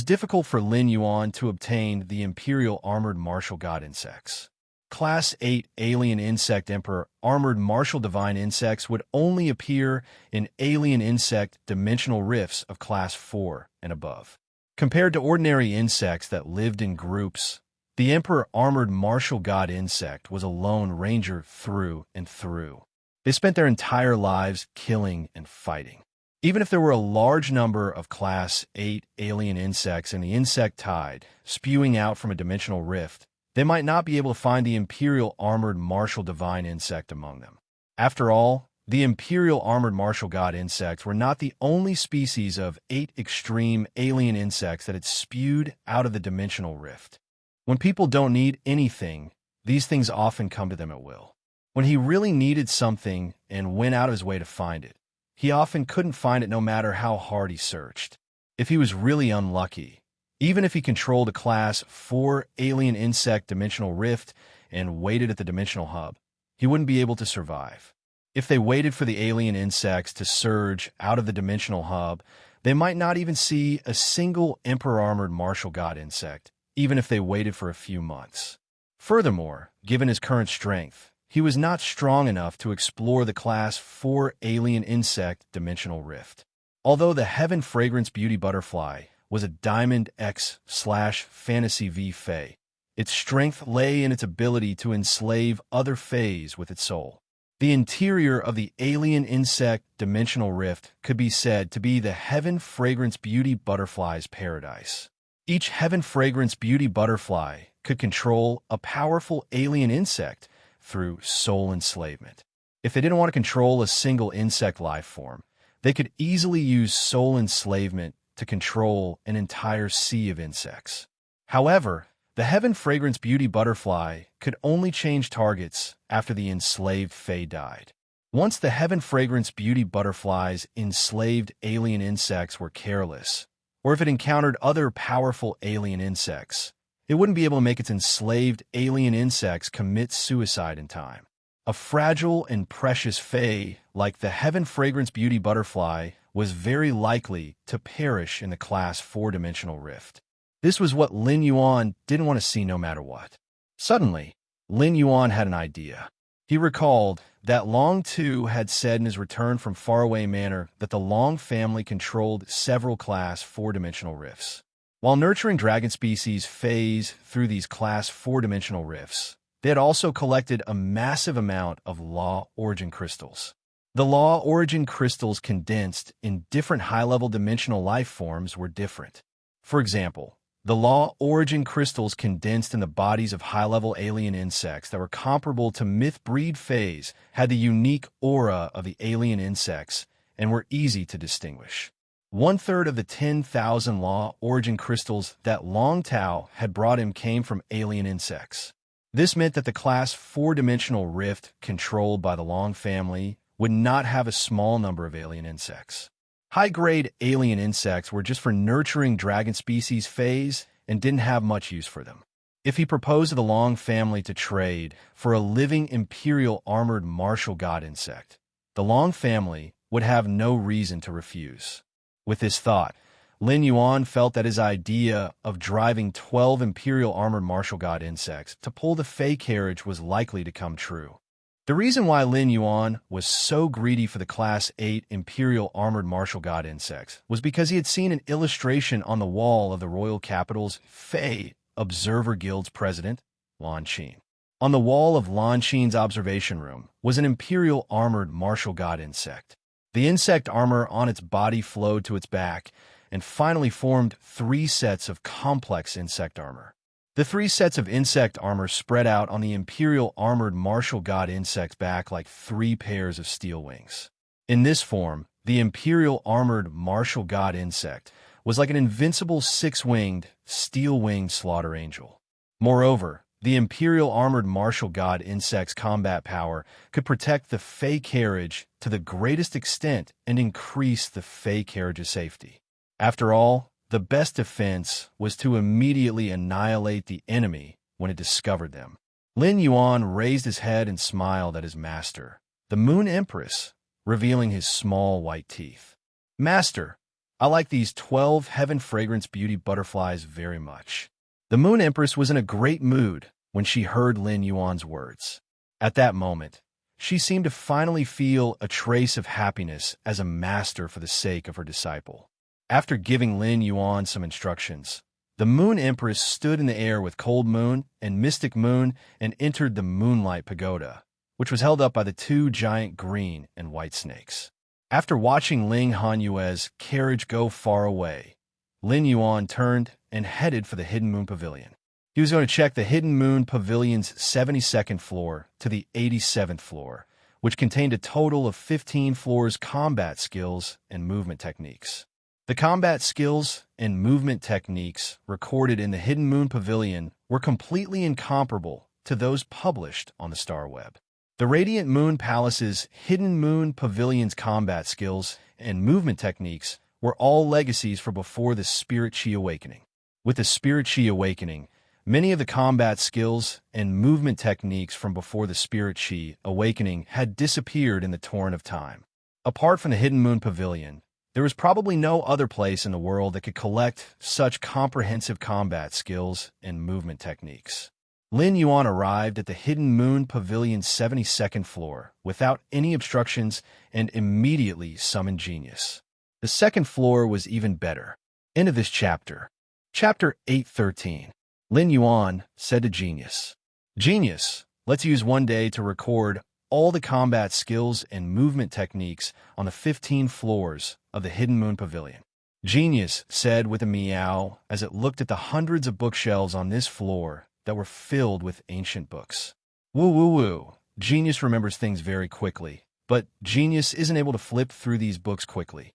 Speaker 1: difficult for Lin Yuan to obtain the Imperial Armored Martial God insects. Class 8 Alien Insect Emperor Armored Martial Divine Insects would only appear in Alien Insect Dimensional Rifts of Class 4 and above. Compared to ordinary insects that lived in groups, the Emperor Armored Martial God insect was a lone ranger through and through. They spent their entire lives killing and fighting. Even if there were a large number of Class 8 alien insects in the insect tide spewing out from a dimensional rift, they might not be able to find the Imperial Armored Martial Divine insect among them. After all, the Imperial Armored Martial God insects were not the only species of 8 extreme alien insects that had spewed out of the dimensional rift. When people don't need anything, these things often come to them at will. When he really needed something and went out of his way to find it, he often couldn't find it no matter how hard he searched. If he was really unlucky, even if he controlled a Class 4 alien insect dimensional rift and waited at the dimensional hub, he wouldn't be able to survive. If they waited for the alien insects to surge out of the dimensional hub, they might not even see a single Emperor Armored Martial God insect, even if they waited for a few months. Furthermore, given his current strength, he was not strong enough to explore the Class 4 alien insect dimensional rift. Although the Heaven Fragrance Beauty Butterfly was a Diamond X/Fantasy V Fae, its strength lay in its ability to enslave other Faes with its soul. The interior of the alien insect dimensional rift could be said to be the Heaven Fragrance Beauty Butterfly's paradise. Each Heaven Fragrance Beauty Butterfly could control a powerful alien insect through soul enslavement. If they didn't want to control a single insect life form, they could easily use soul enslavement to control an entire sea of insects. However, the Heaven Fragrance Beauty Butterfly could only change targets after the enslaved Fae died. Once the Heaven Fragrance Beauty Butterfly's enslaved alien insects were careless, or if it encountered other powerful alien insects, it wouldn't be able to make its enslaved alien insects commit suicide in time. A fragile and precious Fae like the Heaven Fragrance Beauty Butterfly was very likely to perish in the Class 4-dimensional rift. This was what Lin Yuan didn't want to see no matter what. Suddenly, Lin Yuan had an idea. He recalled that Long Tu had said in his return from Faraway Manor that the Long family controlled several Class 4-dimensional rifts. While nurturing dragon species phase through these Class 4-dimensional rifts, they had also collected a massive amount of Law Origin crystals. The Law Origin crystals condensed in different high-level dimensional life forms were different. For example, the Law Origin crystals condensed in the bodies of high-level alien insects that were comparable to myth breed phase had the unique aura of the alien insects and were easy to distinguish. 1/3 of the 10,000 law origin crystals that Long Tao had brought him came from alien insects. This meant that the class 4-dimensional rift controlled by the Long family would not have a small number of alien insects. High-grade alien insects were just for nurturing dragon species phase and didn't have much use for them. If he proposed to the Long family to trade for a living imperial armored martial god insect, the Long family would have no reason to refuse. With this thought, Lin Yuan felt that his idea of driving 12 imperial armored martial god insects to pull the Fey carriage was likely to come true. The reason why Lin Yuan was so greedy for the Class 8 Imperial Armored Martial God insects was because he had seen an illustration on the wall of the royal capital's Fey Observer Guild's president, Lan Qin. On the wall of Lan Qin's observation room was an Imperial Armored Martial God insect. The insect armor on its body flowed to its back and finally formed 3 sets of complex insect armor. The 3 sets of insect armor spread out on the Imperial Armored Martial God insect's back like 3 pairs of steel wings. In this form, the Imperial Armored Martial God insect was like an invincible 6-winged, steel-winged slaughter angel. Moreover, the Imperial Armored Martial God insect's combat power could protect the Fey carriage to the greatest extent and increase the Fey carriage's safety. After all, the best defense was to immediately annihilate the enemy when it discovered them. Lin Yuan raised his head and smiled at his master, the Moon Empress, revealing his small white teeth. "Master, I like these 12 Heaven Fragrance Beauty butterflies very much." The Moon Empress was in a great mood when she heard Lin Yuan's words. At that moment, she seemed to finally feel a trace of happiness as a master for the sake of her disciple. After giving Lin Yuan some instructions, the Moon Empress stood in the air with Cold Moon and Mystic Moon and entered the Moonlight Pagoda, which was held up by the 2 giant green and white snakes. After watching Ling Hanyue's carriage go far away, Lin Yuan turned and headed for the Hidden Moon Pavilion. He was going to check the Hidden Moon Pavilion's 72nd floor to the 87th floor, which contained a total of 15 floors' combat skills and movement techniques. The combat skills and movement techniques recorded in the Hidden Moon Pavilion were completely incomparable to those published on the Star Web. The Radiant Moon Palace's Hidden Moon Pavilion's combat skills and movement techniques were all legacies for before the Spirit Chi Awakening. With the Spirit Chi Awakening, many of the combat skills and movement techniques from before the Spirit Chi Awakening had disappeared in the torrent of time. Apart from the Hidden Moon Pavilion, there was probably no other place in the world that could collect such comprehensive combat skills and movement techniques. Lin Yuan arrived at the Hidden Moon Pavilion's 72nd floor without any obstructions and immediately summoned Genius. The second floor was even better. End of this chapter. Chapter 813. Lin Yuan said to Genius, "Genius, let's use one day to record all the combat skills and movement techniques on the 15 floors of the Hidden Moon Pavilion." Genius said with a meow as it looked at the hundreds of bookshelves on this floor that were filled with ancient books. Woo woo woo. Genius remembers things very quickly, but Genius isn't able to flip through these books quickly.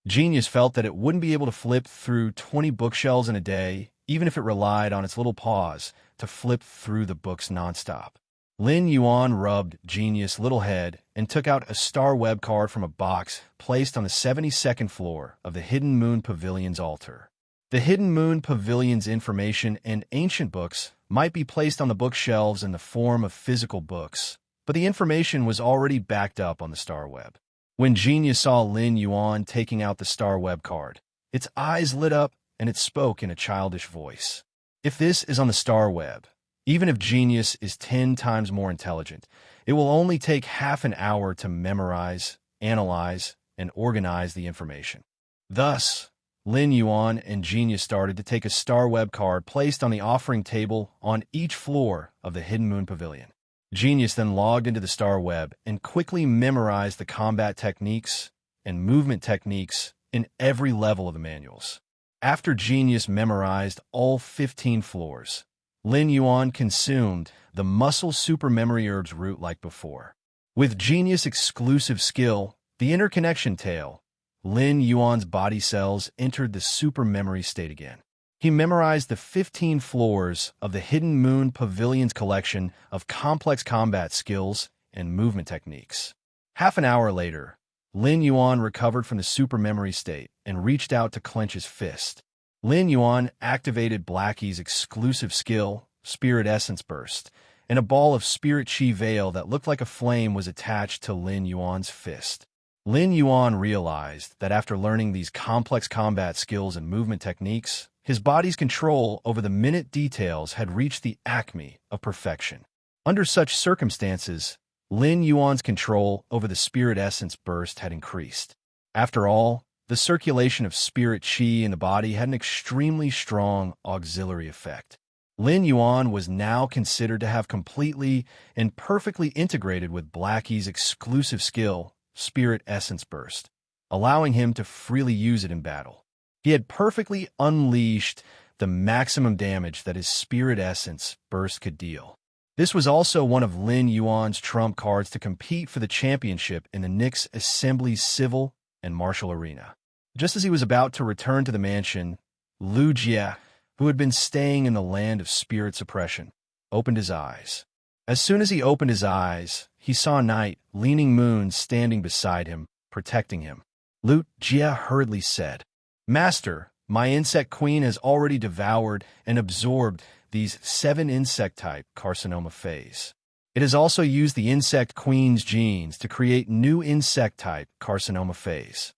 Speaker 1: Genius felt that it wouldn't be able to flip through 20 bookshelves in a day, even if it relied on its little paws to flip through the books nonstop. Lin Yuan rubbed Genius' little head and took out a Star Web card from a box placed on the 72nd floor of the Hidden Moon Pavilion's altar. The Hidden Moon Pavilion's information and ancient books might be placed on the bookshelves in the form of physical books, but the information was already backed up on the Star Web. When Genius saw Lin Yuan taking out the Star Web card, its eyes lit up and it spoke in a childish voice. "If this is on the Star Web, even if Genius is 10 times more intelligent, it will only take half an hour to memorize, analyze, and organize the information." Thus, Lin Yuan and Genius started to take a Star Web card placed on the offering table on each floor of the Hidden Moon Pavilion. Genius then logged into the Star Web and quickly memorized the combat techniques and movement techniques in every level of the manuals. After Genius memorized all 15 floors, Lin Yuan consumed the Muscle Super Memory Herbs root like before. With Genius' exclusive skill, The interconnection tale. Lin Yuan's body cells entered the super memory state again. He memorized the 15 floors of the Hidden Moon Pavilion's collection of complex combat skills and movement techniques. Half an hour later, Lin Yuan recovered from the super memory state and reached out to clench his fist. Lin Yuan activated Blackie's exclusive skill, Spirit Essence Burst, and a ball of Spirit Chi Veil that looked like a flame was attached to Lin Yuan's fist. Lin Yuan realized that after learning these complex combat skills and movement techniques, his body's control over the minute details had reached the acme of perfection. Under such circumstances, Lin Yuan's control over the Spirit Essence Burst had increased. After all, the circulation of Spirit Chi in the body had an extremely strong auxiliary effect. Lin Yuan was now considered to have completely and perfectly integrated with Blackie's exclusive skill, Spirit Essence Burst, allowing him to freely use it in battle. He had perfectly unleashed the maximum damage that his Spirit Essence Burst could deal. This was also one of Lin Yuan's trump cards to compete for the championship in the Nyx Assembly's civil and martial arena. Just as he was about to return to the mansion, Lu Jie, who had been staying in the land of spirit suppression, opened his eyes. As soon as he opened his eyes, he saw Night, Leaning Moon, standing beside him, protecting him. Lu Jie hurriedly said, "Master, my insect queen has already devoured and absorbed these 7 insect-type carcinoma phase. It has also used the insect queen's genes to create new insect-type carcinoma phase.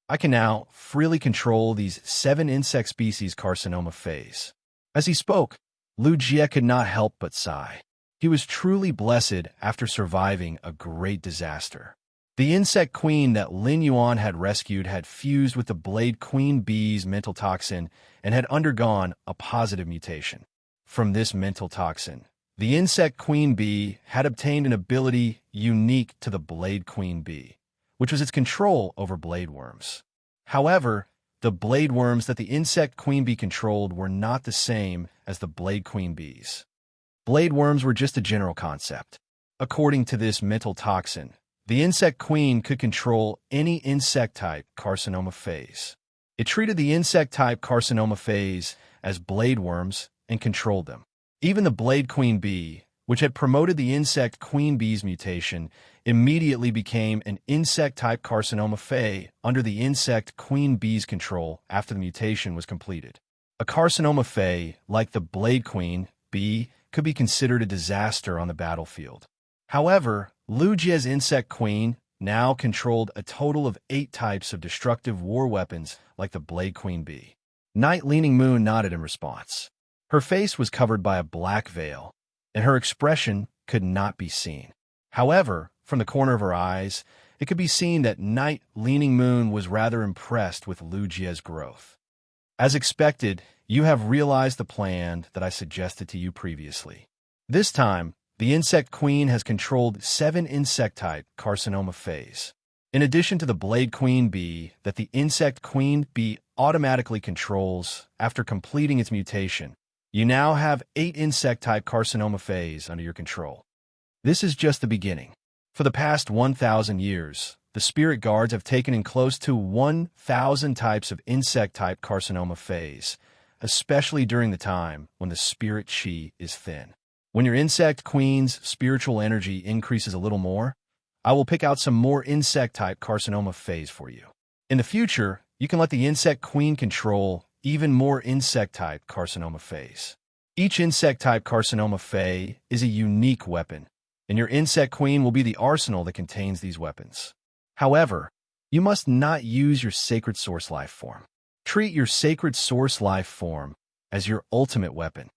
Speaker 1: I can now freely control these 7 insect species carcinoma phase." As he spoke, Lu Jie could not help but sigh. He was truly blessed after surviving a great disaster. The insect queen that Lin Yuan had rescued had fused with the Blade Queen Bee's mental toxin and had undergone a positive mutation. From this mental toxin, the insect queen bee had obtained an ability unique to the Blade Queen Bee, which was its control over blade worms. However, the blade worms that the insect queen bee controlled were not the same as the Blade Queen Bees. Blade worms were just a general concept. According to this mental toxin, the insect queen could control any insect-type carcinoma phase. It treated the insect-type carcinoma phase as blade worms and controlled them. Even the Blade Queen Bee, which had promoted the insect queen bee's mutation, immediately became an insect-type carcinoma phase under the insect queen bee's control after the mutation was completed. A carcinoma phase, like the Blade Queen Bee, could be considered a disaster on the battlefield. However, Lu Jie's insect queen now controlled a total of 8 types of destructive war weapons like the Blade Queen Bee. Night Leaning Moon nodded in response. Her face was covered by a black veil, and her expression could not be seen. However, from the corner of her eyes, it could be seen that Night Leaning Moon was rather impressed with Lu Jie's growth. As expected, you have realized the plan that I suggested to you previously. This time, the insect queen has controlled 7 insect-type carcinoma phase. In addition to the Blade Queen Bee that the insect queen bee automatically controls after completing its mutation, you now have 8 insect-type carcinoma phase under your control. This is just the beginning. For the past 1,000 years, the spirit guards have taken in close to 1,000 types of insect-type carcinoma phase, especially during the time when the spirit chi is thin. When your insect queen's spiritual energy increases a little more, I will pick out some more insect-type carcinoma phase for you. In the future, you can let the insect queen control even more insect-type carcinoma phase. Each insect-type carcinoma phase is a unique weapon, and your insect queen will be the arsenal that contains these weapons. However, you must not use your sacred source life form. Treat your sacred source life form as your ultimate weapon.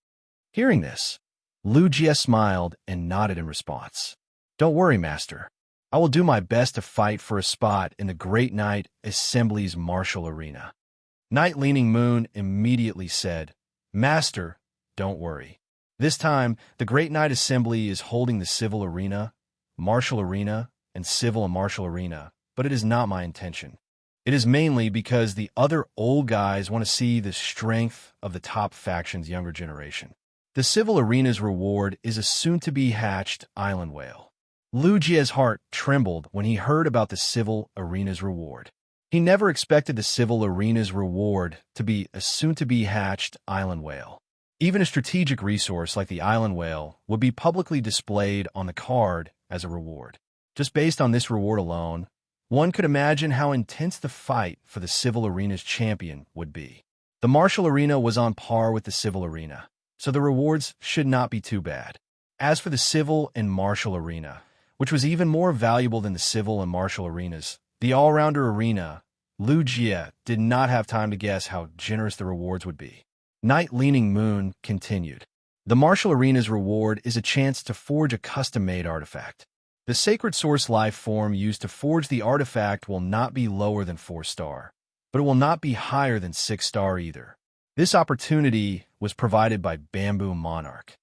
Speaker 1: Hearing this, Lu Jie smiled and nodded in response. Don't worry, Master. I will do my best to fight for a spot in the Great Night Assembly's martial arena. Night Leaning Moon immediately said, Master, don't worry. This time, the Great Night Assembly is holding the civil arena, martial arena, and civil and martial arena, but it is not my intention. It is mainly because the other old guys want to see the strength of the top faction's younger generation. The civil arena's reward is a soon-to-be-hatched island whale. Lu Jie's heart trembled when he heard about the civil arena's reward. He never expected the civil arena's reward to be a soon-to-be hatched island whale. Even a strategic resource like the island whale would be publicly displayed on the card as a reward. Just based on this reward alone, one could imagine how intense the fight for the civil arena's champion would be. The martial arena was on par with the civil arena, so the rewards should not be too bad. As for the civil and martial arena, which was even more valuable than the civil and martial arenas, the all-rounder arena, Lu Jie did not have time to guess how generous the rewards would be. Night Leaning Moon continued. The martial arena's reward is a chance to forge a custom-made artifact. The sacred source life form used to forge the artifact will not be lower than 4-star, but it will not be higher than 6-star either. This opportunity was provided by Bamboo Monarch.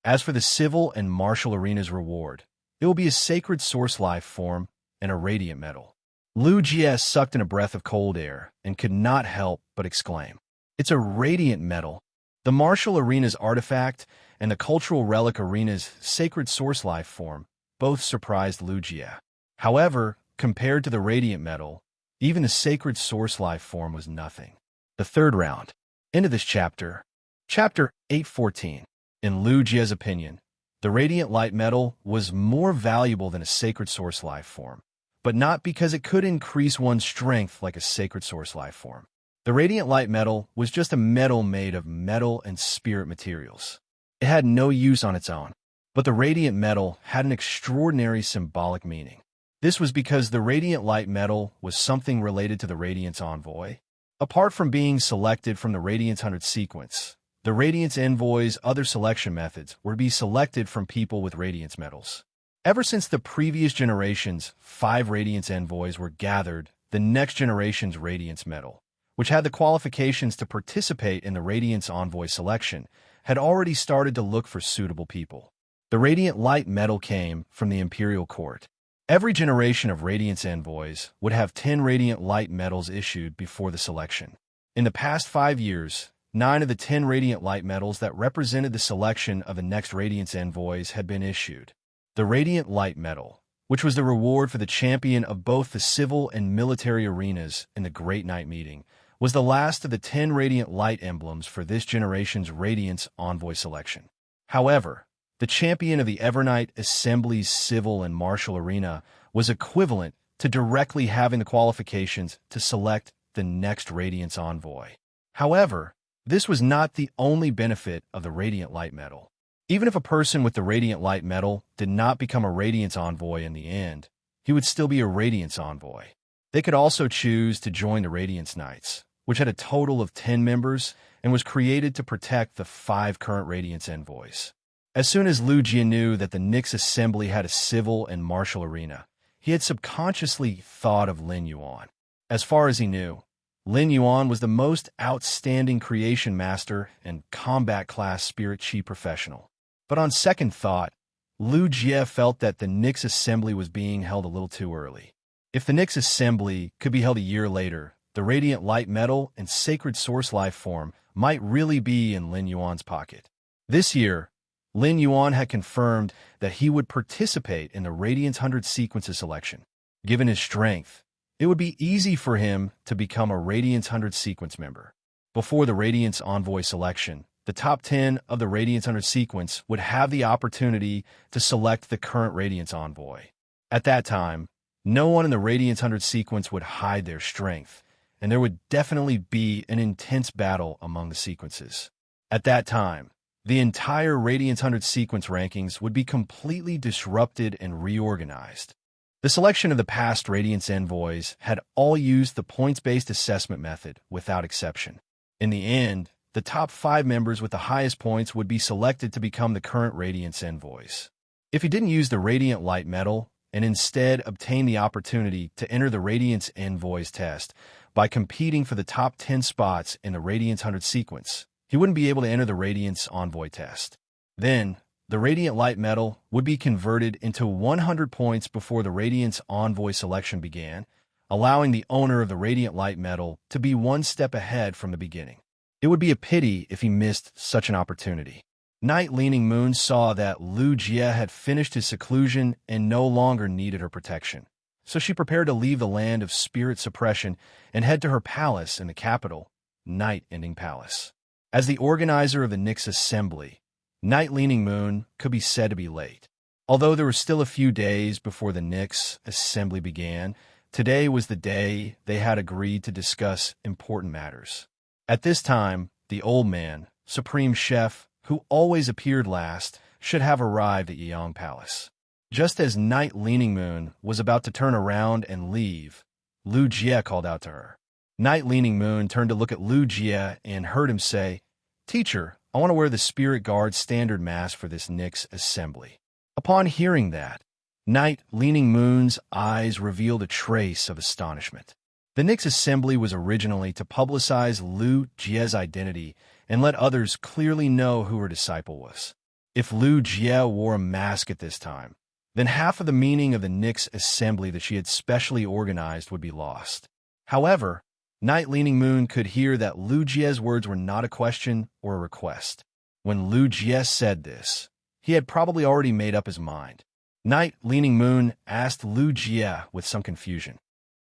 Speaker 1: As for the civil and martial arena's reward, it will be a sacred source life form and a radiant metal. Lu Jie sucked in a breath of cold air and could not help but exclaim, "It's a radiant metal!" The martial arena's artifact and the cultural relic arena's sacred source life form both surprised Lu Jie. However, compared to the radiant metal, even the sacred source life form was nothing. The third round. End of this chapter. Chapter 814. In Lu Jie's opinion, the radiant light metal was more valuable than a sacred source life form, but not because it could increase one's strength like a sacred source life form. The radiant light metal was just a metal made of metal and spirit materials. It had no use on its own, but the radiant metal had an extraordinary symbolic meaning. This was because the radiant light metal was something related to the Radiance Envoy. Apart from being selected from the Radiance 100 sequence, the Radiance Envoy's other selection methods were to be selected from people with Radiance medals. Ever since the previous generation's 5 Radiance Envoys were gathered, the next generation's Radiance medal, which had the qualifications to participate in the Radiance Envoy selection, had already started to look for suitable people. The Radiant Light medal came from the Imperial Court. Every generation of Radiance Envoys would have 10 Radiant Light medals issued before the selection. In the past 5 years, 9 of the 10 Radiant Light medals that represented the selection of the next Radiance Envoys had been issued. The Radiant Light medal, which was the reward for the champion of both the civil and military arenas in the Great Night Meeting, was the last of the 10 Radiant Light emblems for this generation's Radiance Envoy selection. However, the champion of the Evernight Assembly's civil and martial arena was equivalent to directly having the qualifications to select the next Radiance Envoy. However, this was not the only benefit of the Radiant Light medal. Even if a person with the Radiant Light medal did not become a Radiance Envoy in the end, he would still be a Radiance Envoy. They could also choose to join the Radiance Knights, which had a total of 10 members and was created to protect the 5 current Radiance Envoys. As soon as Lu Jie knew that the Nyx Assembly had a civil and martial arena, he had subconsciously thought of Lin Yuan. As far as he knew, Lin Yuan was the most outstanding creation master and combat class spirit chi professional. But on second thought, Lu Jie felt that the Nyx Assembly was being held a little too early. If the Nyx Assembly could be held a year later, the Radiant Light Metal and Sacred Source Life Form might really be in Lin Yuan's pocket. This year, Lin Yuan had confirmed that he would participate in the Radiance 100 sequences selection. Given his strength, it would be easy for him to become a Radiance 100 sequence member. Before the Radiance Envoy selection, the top 10 of the Radiance 100 sequence would have the opportunity to select the current Radiance Envoy. At that time, no one in the Radiance 100 sequence would hide their strength, and there would definitely be an intense battle among the sequences. At that time, the entire Radiance 100 sequence rankings would be completely disrupted and reorganized. The selection of the past Radiance Envoys had all used the points-based assessment method without exception. In the end, the top 5 members with the highest points would be selected to become the current Radiance Envoys. If he didn't use the Radiant Light Medal and instead obtained the opportunity to enter the Radiance Envoys test by competing for the top 10 spots in the Radiance 100 sequence, he wouldn't be able to enter the Radiance Envoy test. Then, the Radiant Light Medal would be converted into 100 points before the Radiance Envoy selection began, allowing the owner of the Radiant Light Medal to be one step ahead from the beginning. It would be a pity if he missed such an opportunity. Night-leaning moon saw that Lu Jie had finished his seclusion and no longer needed her protection. So she prepared to leave the land of spirit suppression and head to her palace in the capital, Night-ending Palace. As the organizer of the Nyx Assembly, Night-leaning moon could be said to be late. Although there were still a few days before the Nyx Assembly began, today was the day they had agreed to discuss important matters. At this time, the old man, supreme chef, who always appeared last, should have arrived at Yeong Palace. Just as Night-leaning moon was about to turn around and leave, Lu Jie called out to her. Night-leaning moon turned to look at Lu Jie and heard him say, "Teacher, I want to wear the Spirit Guard standard mask for this Nyx Assembly." Upon hearing that, Night-leaning moon's eyes revealed a trace of astonishment. The Nyx Assembly was originally to publicize Lu Jie's identity and let others clearly know who her disciple was. If Lu Jie wore a mask at this time, then half of the meaning of the Nyx Assembly that she had specially organized would be lost. However, Night-leaning moon could hear that Lu Jie's words were not a question or a request. When Lu Jie said this, he had probably already made up his mind. Night-leaning moon asked Lu Jie with some confusion,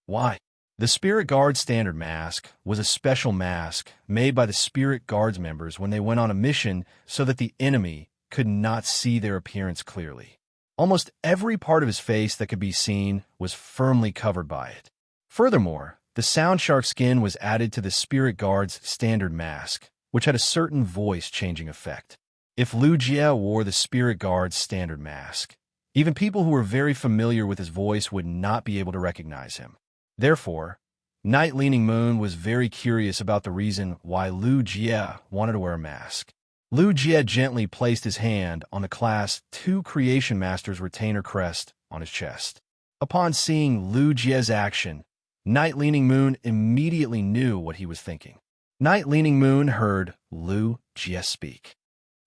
Speaker 1: "Why?" The Spirit Guard standard mask was a special mask made by the Spirit Guards members when they went on a mission so that the enemy could not see their appearance clearly. Almost every part of his face that could be seen was firmly covered by it. Furthermore, the sound shark skin was added to the Spirit Guard's standard mask, which had a certain voice-changing effect. If Lu Jie wore the Spirit Guard's standard mask, even people who were very familiar with his voice would not be able to recognize him. Therefore, Night-leaning moon was very curious about the reason why Lu Jie wanted to wear a mask. Lu Jie gently placed his hand on the Class 2 Creation Master's retainer crest on his chest. Upon seeing Lu Jie's action, Night-leaning moon immediately knew what he was thinking. Night-leaning moon heard Lu Jie speak.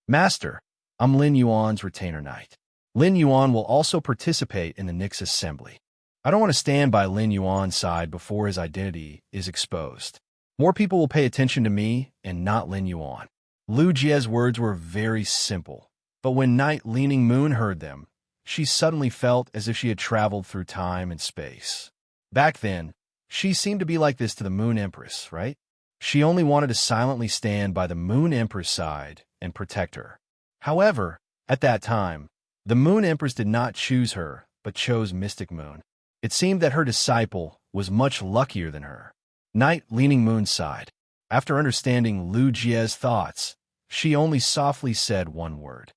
Speaker 1: "Master, I'm Lin Yuan's retainer knight. Lin Yuan will also participate in the Nyx Assembly. I don't want to stand by Lin Yuan's side before his identity is exposed. More people will pay attention to me and not Lin Yuan." Lu Jie's words were very simple, but when Night-leaning moon heard them, she suddenly felt as if she had traveled through time and space. Back then, she seemed to be like this to the Moon Empress, right? She only wanted to silently stand by the Moon Empress' side and protect her. However, at that time, the Moon Empress did not choose her, but chose Mystic Moon. It seemed that her disciple was much luckier than her. Night-leaning moon sighed. After understanding Lu Jie's thoughts, she only softly said one word.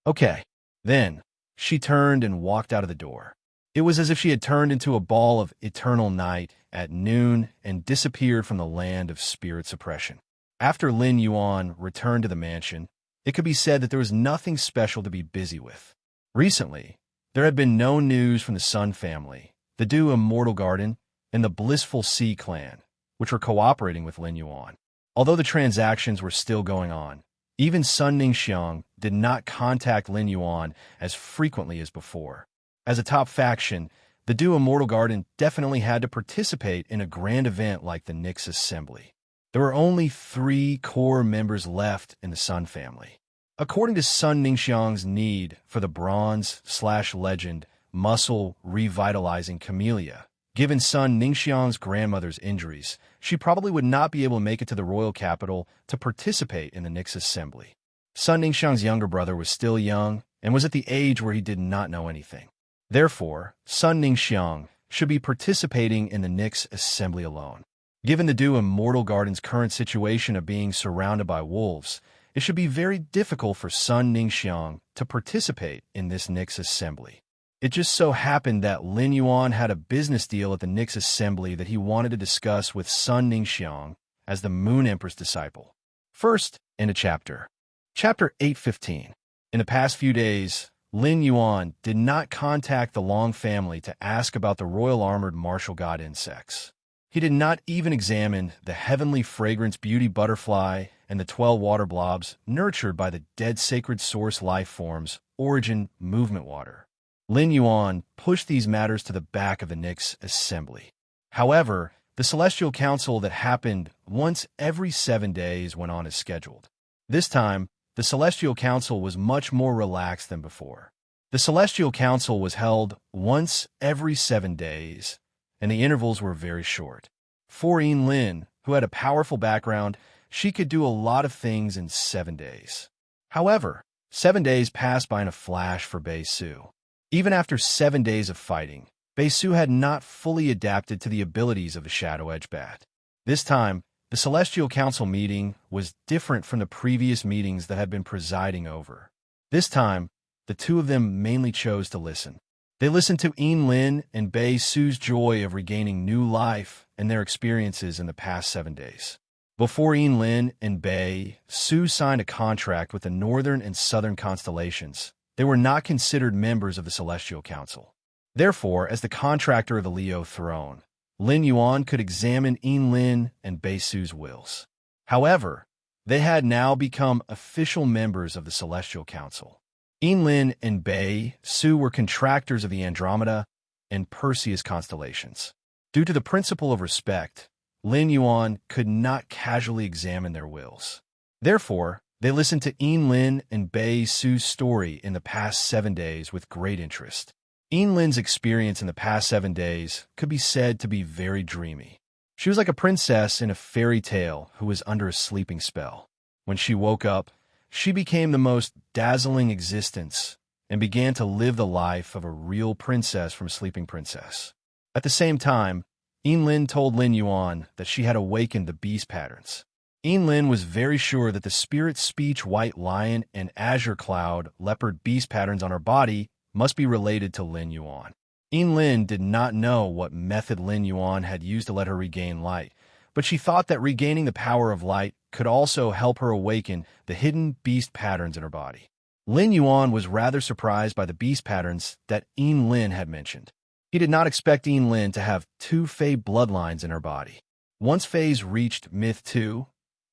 Speaker 1: "Okay." Then, she turned and walked out of the door. It was as if she had turned into a ball of eternal night at noon and disappeared from the land of spirit suppression. After Lin Yuan returned to the mansion, it could be said that there was nothing special to be busy with. Recently, there had been no news from the Sun family, the Dew Immortal Garden, and the Blissful Sea clan, which were cooperating with Lin Yuan. Although the transactions were still going on, even Sun Ningxiang did not contact Lin Yuan as frequently as before. As a top faction, the Dew Immortal Garden definitely had to participate in a grand event like the Nyx Assembly. There were only 3 core members left in the Sun family. According to Sun Ningxiang's need for the bronze/legend muscle revitalizing camellia, given Sun Ningxiang's grandmother's injuries, she probably would not be able to make it to the royal capital to participate in the Nyx Assembly. Sun Ningxiang's younger brother was still young and was at the age where he did not know anything. Therefore, Sun Ningxiang should be participating in the Nyx Assembly alone. Given the Dew Immortal Garden's current situation of being surrounded by wolves, it should be very difficult for Sun Ningxiang to participate in this Nyx Assembly. It just so happened that Lin Yuan had a business deal at the Nyx Assembly that he wanted to discuss with Sun Ningxiang as the Moon Empress disciple. First, into Chapter 815. In the past few days, Lin Yuan did not contact the Long family to ask about the royal armored martial god insects. He did not even examine the heavenly fragrance beauty butterfly and the 12 water blobs nurtured by the dead sacred source life forms, origin, movement water. Lin Yuan pushed these matters to the back of the Nyx Assembly. However, the Celestial Council that happened once every 7 days went on as scheduled. This time, the Celestial Council was much more relaxed than before. The Celestial Council was held once every 7 days, and the intervals were very short. For Lin, who had a powerful background, she could do a lot of things in 7 days. However, 7 days passed by in a flash for Bei Su. Even after 7 days of fighting, Bei Su had not fully adapted to the abilities of the Shadow Edge Bat. This time, the Celestial Council meeting was different from the previous meetings that had been presiding over. This time, the two of them mainly chose to listen. They listened to Lin and Bei Su's joy of regaining new life and their experiences in the past 7 days. Before Lin and Bei Su signed a contract with the Northern and Southern constellations, they were not considered members of the Celestial Council. Therefore, as the contractor of the Leo throne, Lin Yuan could examine Lin and Bei Su's wills. However, they had now become official members of the Celestial Council. Lin and Bei Su were contractors of the Andromeda and Perseus constellations. Due to the principle of respect, Lin Yuan could not casually examine their wills. Therefore, they listened to Lin and Bei Su's story in the past 7 days with great interest. Lin's experience in the past 7 days could be said to be very dreamy. She was like a princess in a fairy tale who was under a sleeping spell. When she woke up, she became the most dazzling existence and began to live the life of a real princess from Sleeping Princess. At the same time, Lin told Lin Yuan that she had awakened the beast patterns. Lin was very sure that the spirit speech white lion and azure cloud leopard beast patterns on her body must be related to Lin Yuan. Lin did not know what method Lin Yuan had used to let her regain light, but she thought that regaining the power of light could also help her awaken the hidden beast patterns in her body. Lin Yuan was rather surprised by the beast patterns that Lin had mentioned. He did not expect Lin to have 2 Fey bloodlines in her body. Once Feys reached Myth 2,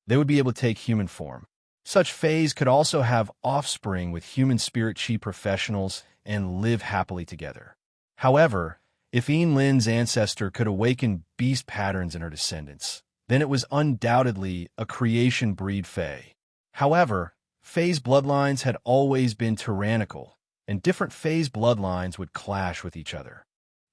Speaker 1: they would be able to take human form. Such Feys could also have offspring with human spirit chi professionals and live happily together. However, if Lin's ancestor could awaken beast patterns in her descendants, then it was undoubtedly a creation breed Fey. However, Fey's bloodlines had always been tyrannical, and different Fey's bloodlines would clash with each other.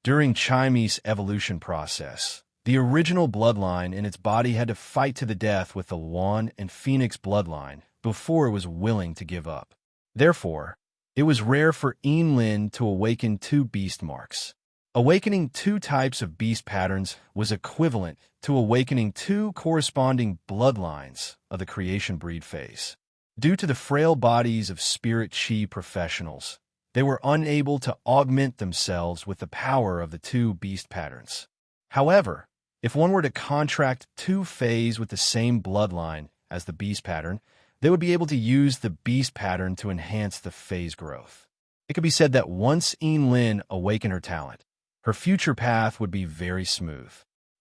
Speaker 1: During Chime's evolution process, the original bloodline in its body had to fight to the death with the Luan and Phoenix bloodline before it was willing to give up. Therefore, it was rare for Lin to awaken 2 beast marks. Awakening 2 types of beast patterns was equivalent to awakening 2 corresponding bloodlines of the creation breed phase. Due to the frail bodies of spirit chi professionals, they were unable to augment themselves with the power of the 2 beast patterns. However, if one were to contract 2 Feys with the same bloodline as the beast pattern, they would be able to use the beast pattern to enhance the Fey's growth. It could be said that once Lin awakened her talent, her future path would be very smooth.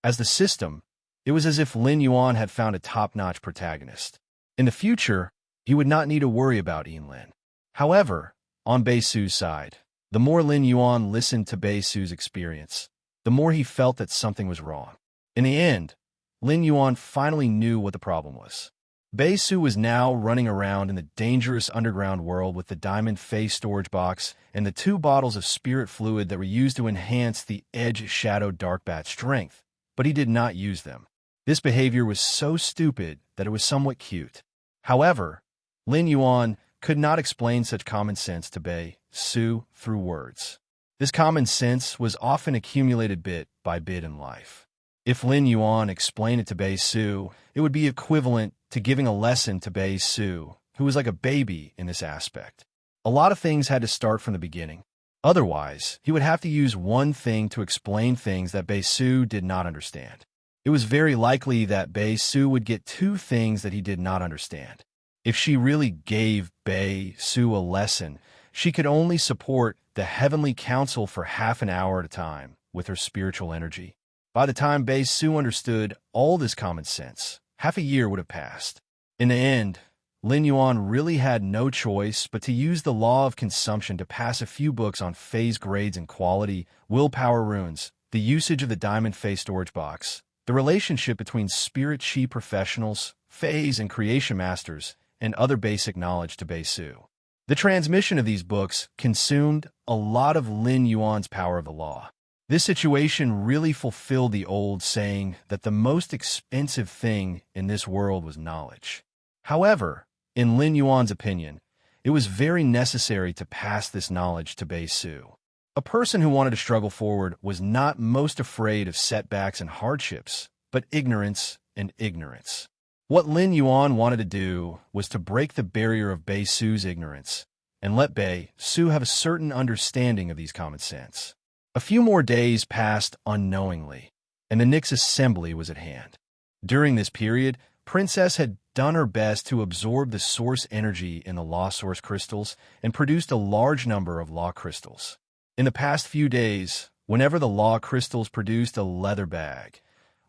Speaker 1: As the system, it was as if Lin Yuan had found a top-notch protagonist. In the future, he would not need to worry about Lin. However, on Bei Su's side, the more Lin Yuan listened to Bei Su's experience, the more he felt that something was wrong. In the end, Lin Yuan finally knew what the problem was. Bei Su was now running around in the dangerous underground world with the diamond Fey storage box and the 2 bottles of spirit fluid that were used to enhance the Edge Shadow Dark Bat strength, but he did not use them. This behavior was so stupid that it was somewhat cute. However, Lin Yuan could not explain such common sense to Bei Su through words. This common sense was often accumulated bit by bit in life. If Lin Yuan explained it to Bei Su, it would be equivalent to giving a lesson to Bei Su, who was like a baby in this aspect. A lot of things had to start from the beginning. Otherwise, he would have to use one thing to explain things that Bei Su did not understand. It was very likely that Bei Su would get 2 things that he did not understand. If she really gave Bei Su a lesson, she could only support the Heavenly Council for half an hour at a time with her spiritual energy. By the time Bei Su understood all this common sense, half a year would have passed. In the end, Lin Yuan really had no choice but to use the law of consumption to pass a few books on phase grades and quality, willpower runes, the usage of the diamond phase storage box, the relationship between spirit chi professionals, phase and creation masters, and other basic knowledge to Bei-Su. The transmission of these books consumed a lot of Lin Yuan's power of the law. This situation really fulfilled the old saying that the most expensive thing in this world was knowledge. However, in Lin Yuan's opinion, it was very necessary to pass this knowledge to Bei-Su. A person who wanted to struggle forward was not most afraid of setbacks and hardships, but ignorance and ignorance. What Lin Yuan wanted to do was to break the barrier of Bei-Su's ignorance and let Bei-Su have a certain understanding of these common sense. A few more days passed unknowingly, and the Nyx assembly was at hand. During this period, Princess had done her best to absorb the source energy in the law source crystals and produced a large number of law crystals. In the past few days, whenever the law crystals produced a leather bag,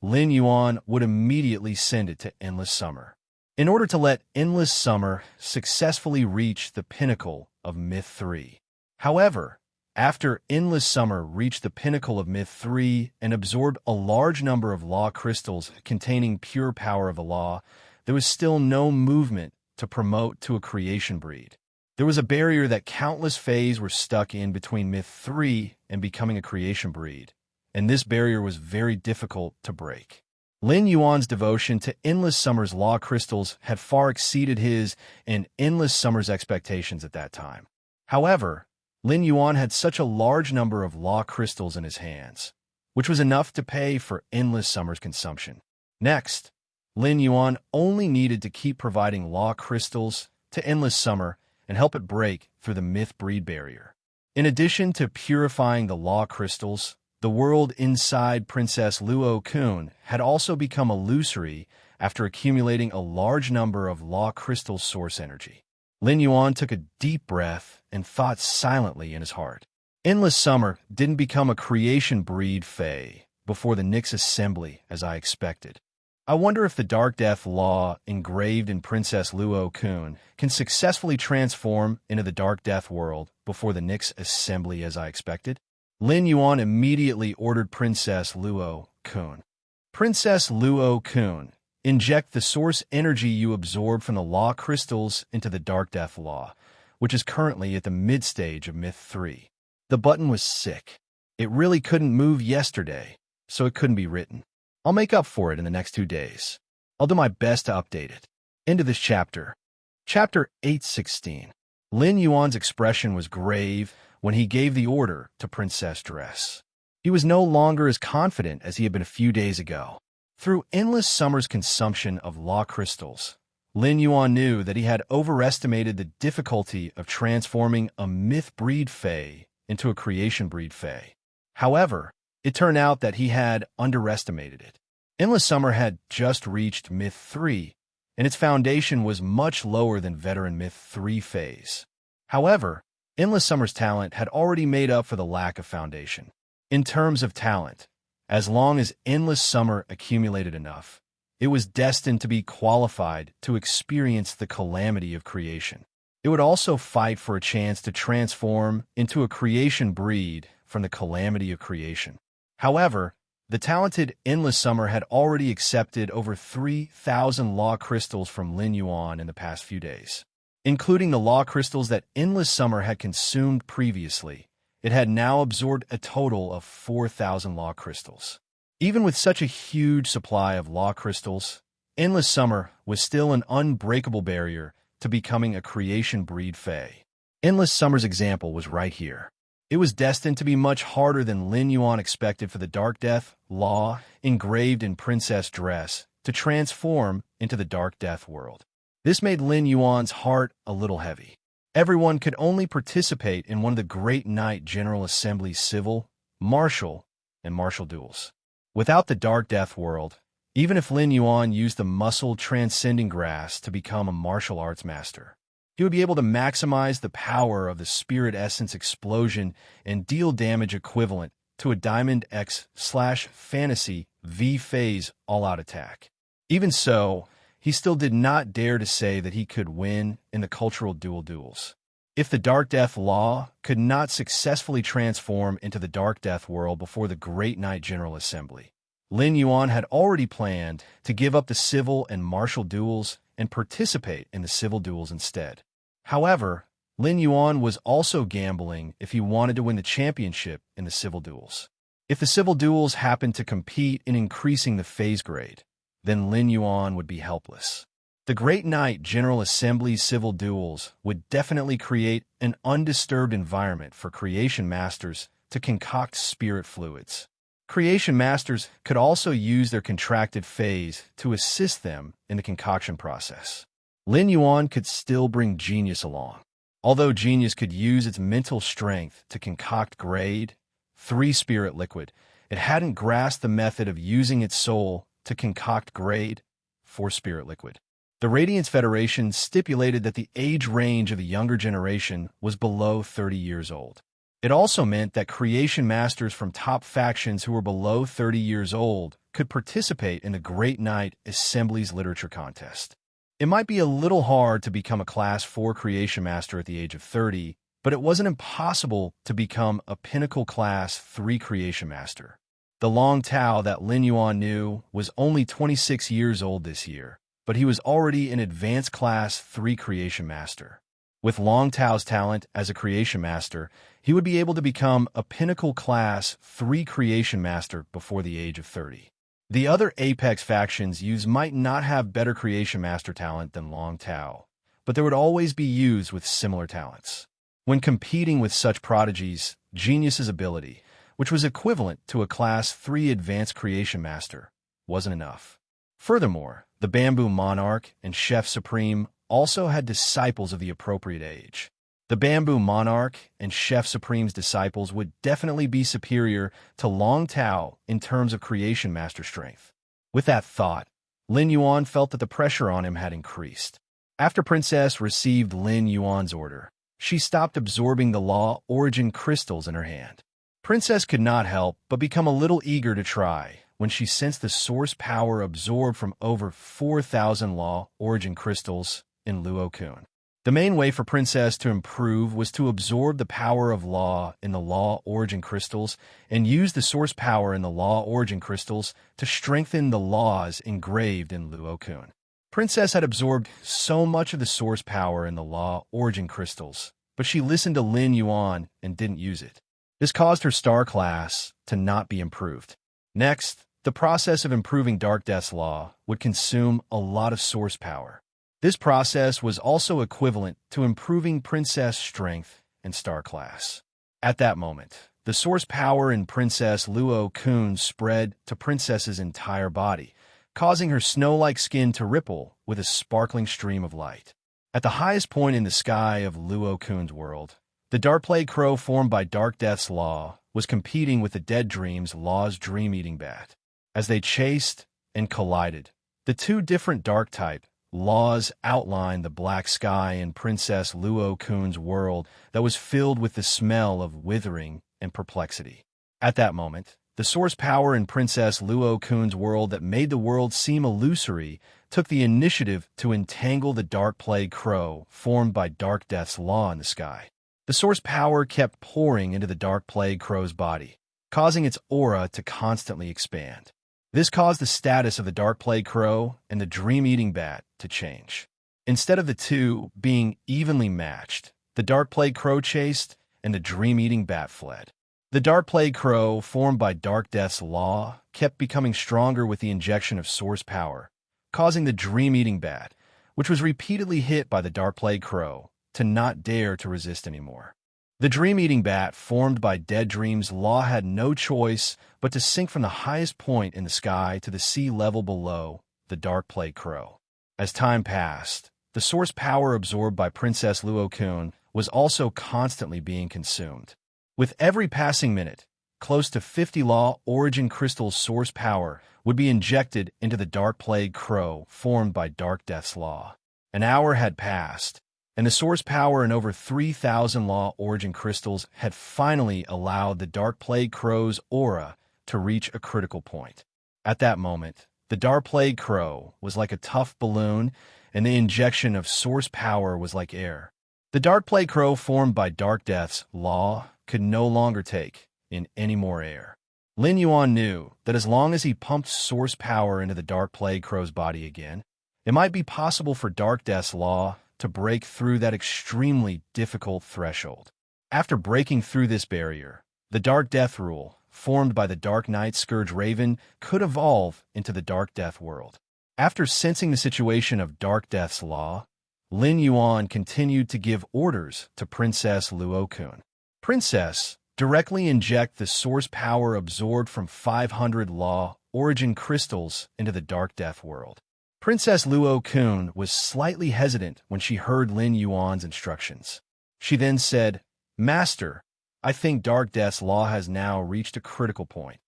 Speaker 1: Lin Yuan would immediately send it to Endless Summer. In order to let Endless Summer successfully reach the pinnacle of Myth 3. However, after Endless Summer reached the pinnacle of Myth 3 and absorbed a large number of law crystals containing pure power of the law, there was still no movement to promote to a creation breed. There was a barrier that countless Fays were stuck in between Myth 3 and becoming a creation breed, and this barrier was very difficult to break. Lin Yuan's devotion to Endless Summer's law crystals had far exceeded his and Endless Summer's expectations at that time. However, Lin Yuan had such a large number of law crystals in his hands, which was enough to pay for Endless Summer's consumption. Next, Lin Yuan only needed to keep providing law crystals to Endless Summer and help it break through the myth breed barrier. In addition to purifying the law crystals, the world inside Princess Luo Kun had also become illusory after accumulating a large number of law crystal source energy. Lin Yuan took a deep breath and thought silently in his heart. Endless Summer didn't become a creation breed Fae before the Nyx assembly as I expected. I wonder if the Dark Death Law engraved in Princess Luo Kun can successfully transform into the Dark Death world before the Nyx assembly as I expected. Lin Yuan immediately ordered Princess Luo Kun. Princess Luo Kun, inject the source energy you absorb from the law crystals into the Dark Death Law, which is currently at the mid-stage of Myth 3. The button was sick. It really couldn't move yesterday, so it couldn't be written. I'll make up for it in the next 2 days. I'll do my best to update it. End of this chapter. Chapter 816. Lin Yuan's expression was grave when he gave the order to Princess Dress. He was no longer as confident as he had been a few days ago. Through Endless Summer's consumption of law crystals, Lin Yuan knew that he had overestimated the difficulty of transforming a myth breed Fae into a creation breed Fae. However, it turned out that he had underestimated it. Endless Summer had just reached Myth 3, and its foundation was much lower than veteran Myth 3 Faes. However, Endless Summer's talent had already made up for the lack of foundation. In terms of talent, as long as Endless Summer accumulated enough, it was destined to be qualified to experience the calamity of creation. It would also fight for a chance to transform into a creation breed from the calamity of creation. However, the talented Endless Summer had already accepted over 3,000 law crystals from Lin Yuan in the past few days. Including the law crystals that Endless Summer had consumed previously, it had now absorbed a total of 4,000 law crystals. Even with such a huge supply of law crystals, Endless Summer was still an unbreakable barrier to becoming a creation breed Fae. Endless Summer's example was right here. It was destined to be much harder than Lin Yuan expected for the Dark Death Law engraved in Princess Dress to transform into the Dark Death world. This made Lin Yuan's heart a little heavy. Everyone could only participate in one of the Great Knight General Assembly's civil, martial, and martial duels. Without the Dark Death world, even if Lin Yuan used the muscle transcending grass to become a martial arts master, he would be able to maximize the power of the Spirit Essence explosion and deal damage equivalent to a Diamond X/Fantasy V phase all-out attack. Even so, he still did not dare to say that he could win in the cultural duels. If the Dark Death Law could not successfully transform into the Dark Death world before the Great Knight General Assembly, Lin Yuan had already planned to give up the civil and martial duels and participate in the civil duels instead. However, Lin Yuan was also gambling if he wanted to win the championship in the civil duels. If the civil duels happened to compete in increasing the phase grade, then Lin Yuan would be helpless. The Great Knight General Assembly's civil duels would definitely create an undisturbed environment for creation masters to concoct spirit fluids. Creation masters could also use their contracted phase to assist them in the concoction process. Lin Yuan could still bring genius along. Although genius could use its mental strength to concoct grade 3 spirit liquid, it hadn't grasped the method of using its soul to concoct grade 4 spirit liquid. The Radiance Federation stipulated that the age range of the younger generation was below 30 years old. It also meant that creation masters from top factions who were below 30 years old could participate in the Great Knight Assembly's literature contest. It might be a little hard to become a Class 4 creation master at the age of 30, but it wasn't impossible to become a pinnacle Class 3 creation master. The Long Tao that Lin Yuan knew was only 26 years old this year, but he was already an advanced Class 3 creation master. With Long Tao's talent as a creation master, he would be able to become a pinnacle Class 3 creation master before the age of 30. The other Apex factions used might not have better creation master talent than Long Tao, but they would always be used with similar talents. When competing with such prodigies, Genius's ability, which was equivalent to a Class 3 advanced creation master, wasn't enough. Furthermore, the Bamboo Monarch and Chef Supreme also had disciples of the appropriate age. The Bamboo Monarch and Chef Supreme's disciples would definitely be superior to Long Tao in terms of creation master strength. With that thought, Lin Yuan felt that the pressure on him had increased. After Princess received Lin Yuan's order, she stopped absorbing the law origin crystals in her hand. Princess could not help but become a little eager to try when she sensed the source power absorbed from over 4,000 law origin crystals in Luo Kun. The main way for Princess to improve was to absorb the power of law in the law origin crystals and use the source power in the law origin crystals to strengthen the laws engraved in Luo Kun. Princess had absorbed so much of the source power in the law origin crystals, but she listened to Lin Yuan and didn't use it. This caused her star class to not be improved. Next, the process of improving Dark Death's law would consume a lot of source power. This process was also equivalent to improving Princess' strength and star class. At that moment, the source power in Princess Luo Kun spread to Princess's entire body, causing her snow-like skin to ripple with a sparkling stream of light. At the highest point in the sky of Luo Kun's world, the Dark Plague Crow formed by Dark Death's law was competing with the Dead Dream's law's dream-eating bat. As they chased and collided, the two different dark type laws outlined the black sky in Princess Luo Kun's world that was filled with the smell of withering and perplexity. At that moment, the source power in Princess Luo Kun's world that made the world seem illusory took the initiative to entangle the Dark Plague Crow formed by Dark Death's law in the sky. The source power kept pouring into the Dark Plague Crow's body, causing its aura to constantly expand. This caused the status of the Dark Plague Crow and the Dream-Eating Bat to change. Instead of the two being evenly matched, the Dark Plague Crow chased and the Dream-Eating Bat fled. The Dark Plague Crow, formed by Dark Death's law, kept becoming stronger with the injection of source power, causing the Dream-Eating Bat, which was repeatedly hit by the Dark Plague Crow, to not dare to resist anymore. The Dream-Eating Bat, formed by Dead Dream's law, had no choice but to sink from the highest point in the sky to the sea level below the Dark Plague Crow. As time passed, the source power absorbed by Princess Luo Kun was also constantly being consumed. With every passing minute, close to 50 law origin crystal source power would be injected into the Dark Plague Crow formed by Dark Death's law. An hour had passed, and the source power in over 3,000 law origin crystals had finally allowed the Dark Plague Crow's aura to reach a critical point. At that moment, the Dark Plague Crow was like a tough balloon, and the injection of source power was like air. The Dark Plague Crow formed by Dark Death's law could no longer take in any more air. Lin Yuan knew that as long as he pumped source power into the Dark Plague Crow's body again, It might be possible for Dark Death's law to break through that extremely difficult threshold. After breaking through this barrier, the Dark Death rule, formed by the Dark Knight Scourge Raven, could evolve into the Dark Death world. After sensing the situation of Dark Death's law, Lin Yuan continued to give orders to Princess Luo-kun. Princess, directly inject the source power absorbed from 500 law origin crystals into the Dark Death world. Princess Luo-kun was slightly hesitant when she heard Lin Yuan's instructions. She then said, "Master, I think Dark Death's law has now reached a critical point.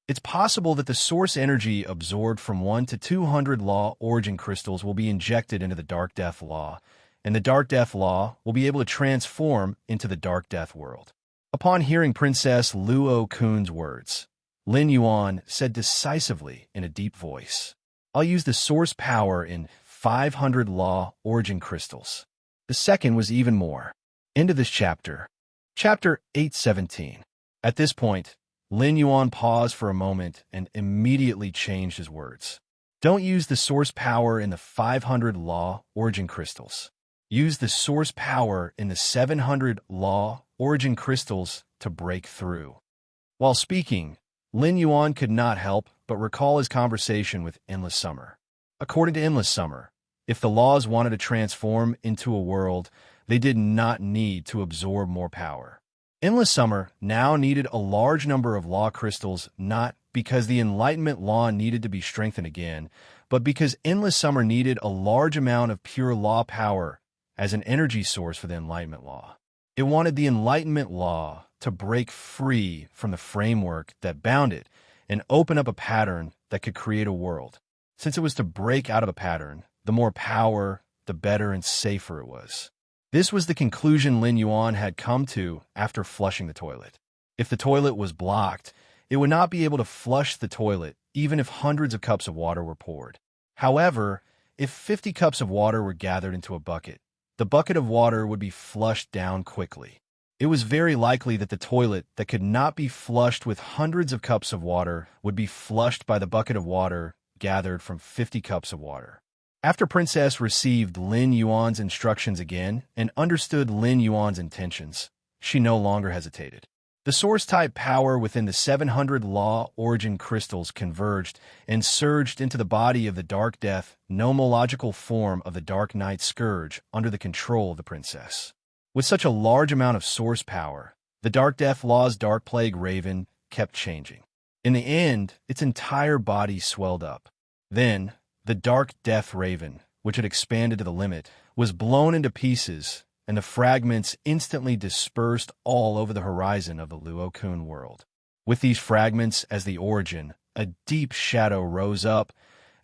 Speaker 1: It's possible that the source energy absorbed from 1 to 200 law origin crystals will be injected into the Dark Death law, and the Dark Death law will be able to transform into the Dark Death world." Upon hearing Princess Luo-kun's words, Lin Yuan said decisively in a deep voice, "I'll use the source power in 500 law origin crystals." The second was even more. End of this chapter. Chapter 817. At this point, Lin Yuan paused for a moment and immediately changed his words. Don't use the source power in the 500 law origin crystals. Use the source power in the 700 law origin crystals to break through. While speaking, Lin Yuan could not help but recall his conversation with Endless Summer. According to Endless Summer, if the laws wanted to transform into a world, they did not need to absorb more power. Endless Summer now needed a large number of law crystals, not because the Enlightenment law needed to be strengthened again, but because Endless Summer needed a large amount of pure law power as an energy source for the Enlightenment law. It wanted the Enlightenment law to break free from the framework that bound it and open up a pattern that could create a world. Since it was to break out of a pattern, the more power, the better and safer it was. This was the conclusion Lin Yuan had come to after flushing the toilet. If the toilet was blocked, it would not be able to flush the toilet even if hundreds of cups of water were poured. However, if 50 cups of water were gathered into a bucket, the bucket of water would be flushed down quickly. It was very likely that the toilet that could not be flushed with hundreds of cups of water would be flushed by the bucket of water gathered from 50 cups of water. After Princess received Lin Yuan's instructions again and understood Lin Yuan's intentions, she no longer hesitated. The source-type power within the 700 law origin crystals converged and surged into the body of the Dark Death, nomological form of the Dark Knight Scourge under the control of the princess. With such a large amount of source power, the Dark Death Law's Dark Plague Raven kept changing. In the end, its entire body swelled up. Then, the Dark Death Raven, which had expanded to the limit, was blown into pieces, and the fragments instantly dispersed all over the horizon of the Luo-kun world. With these fragments as the origin, a deep shadow rose up,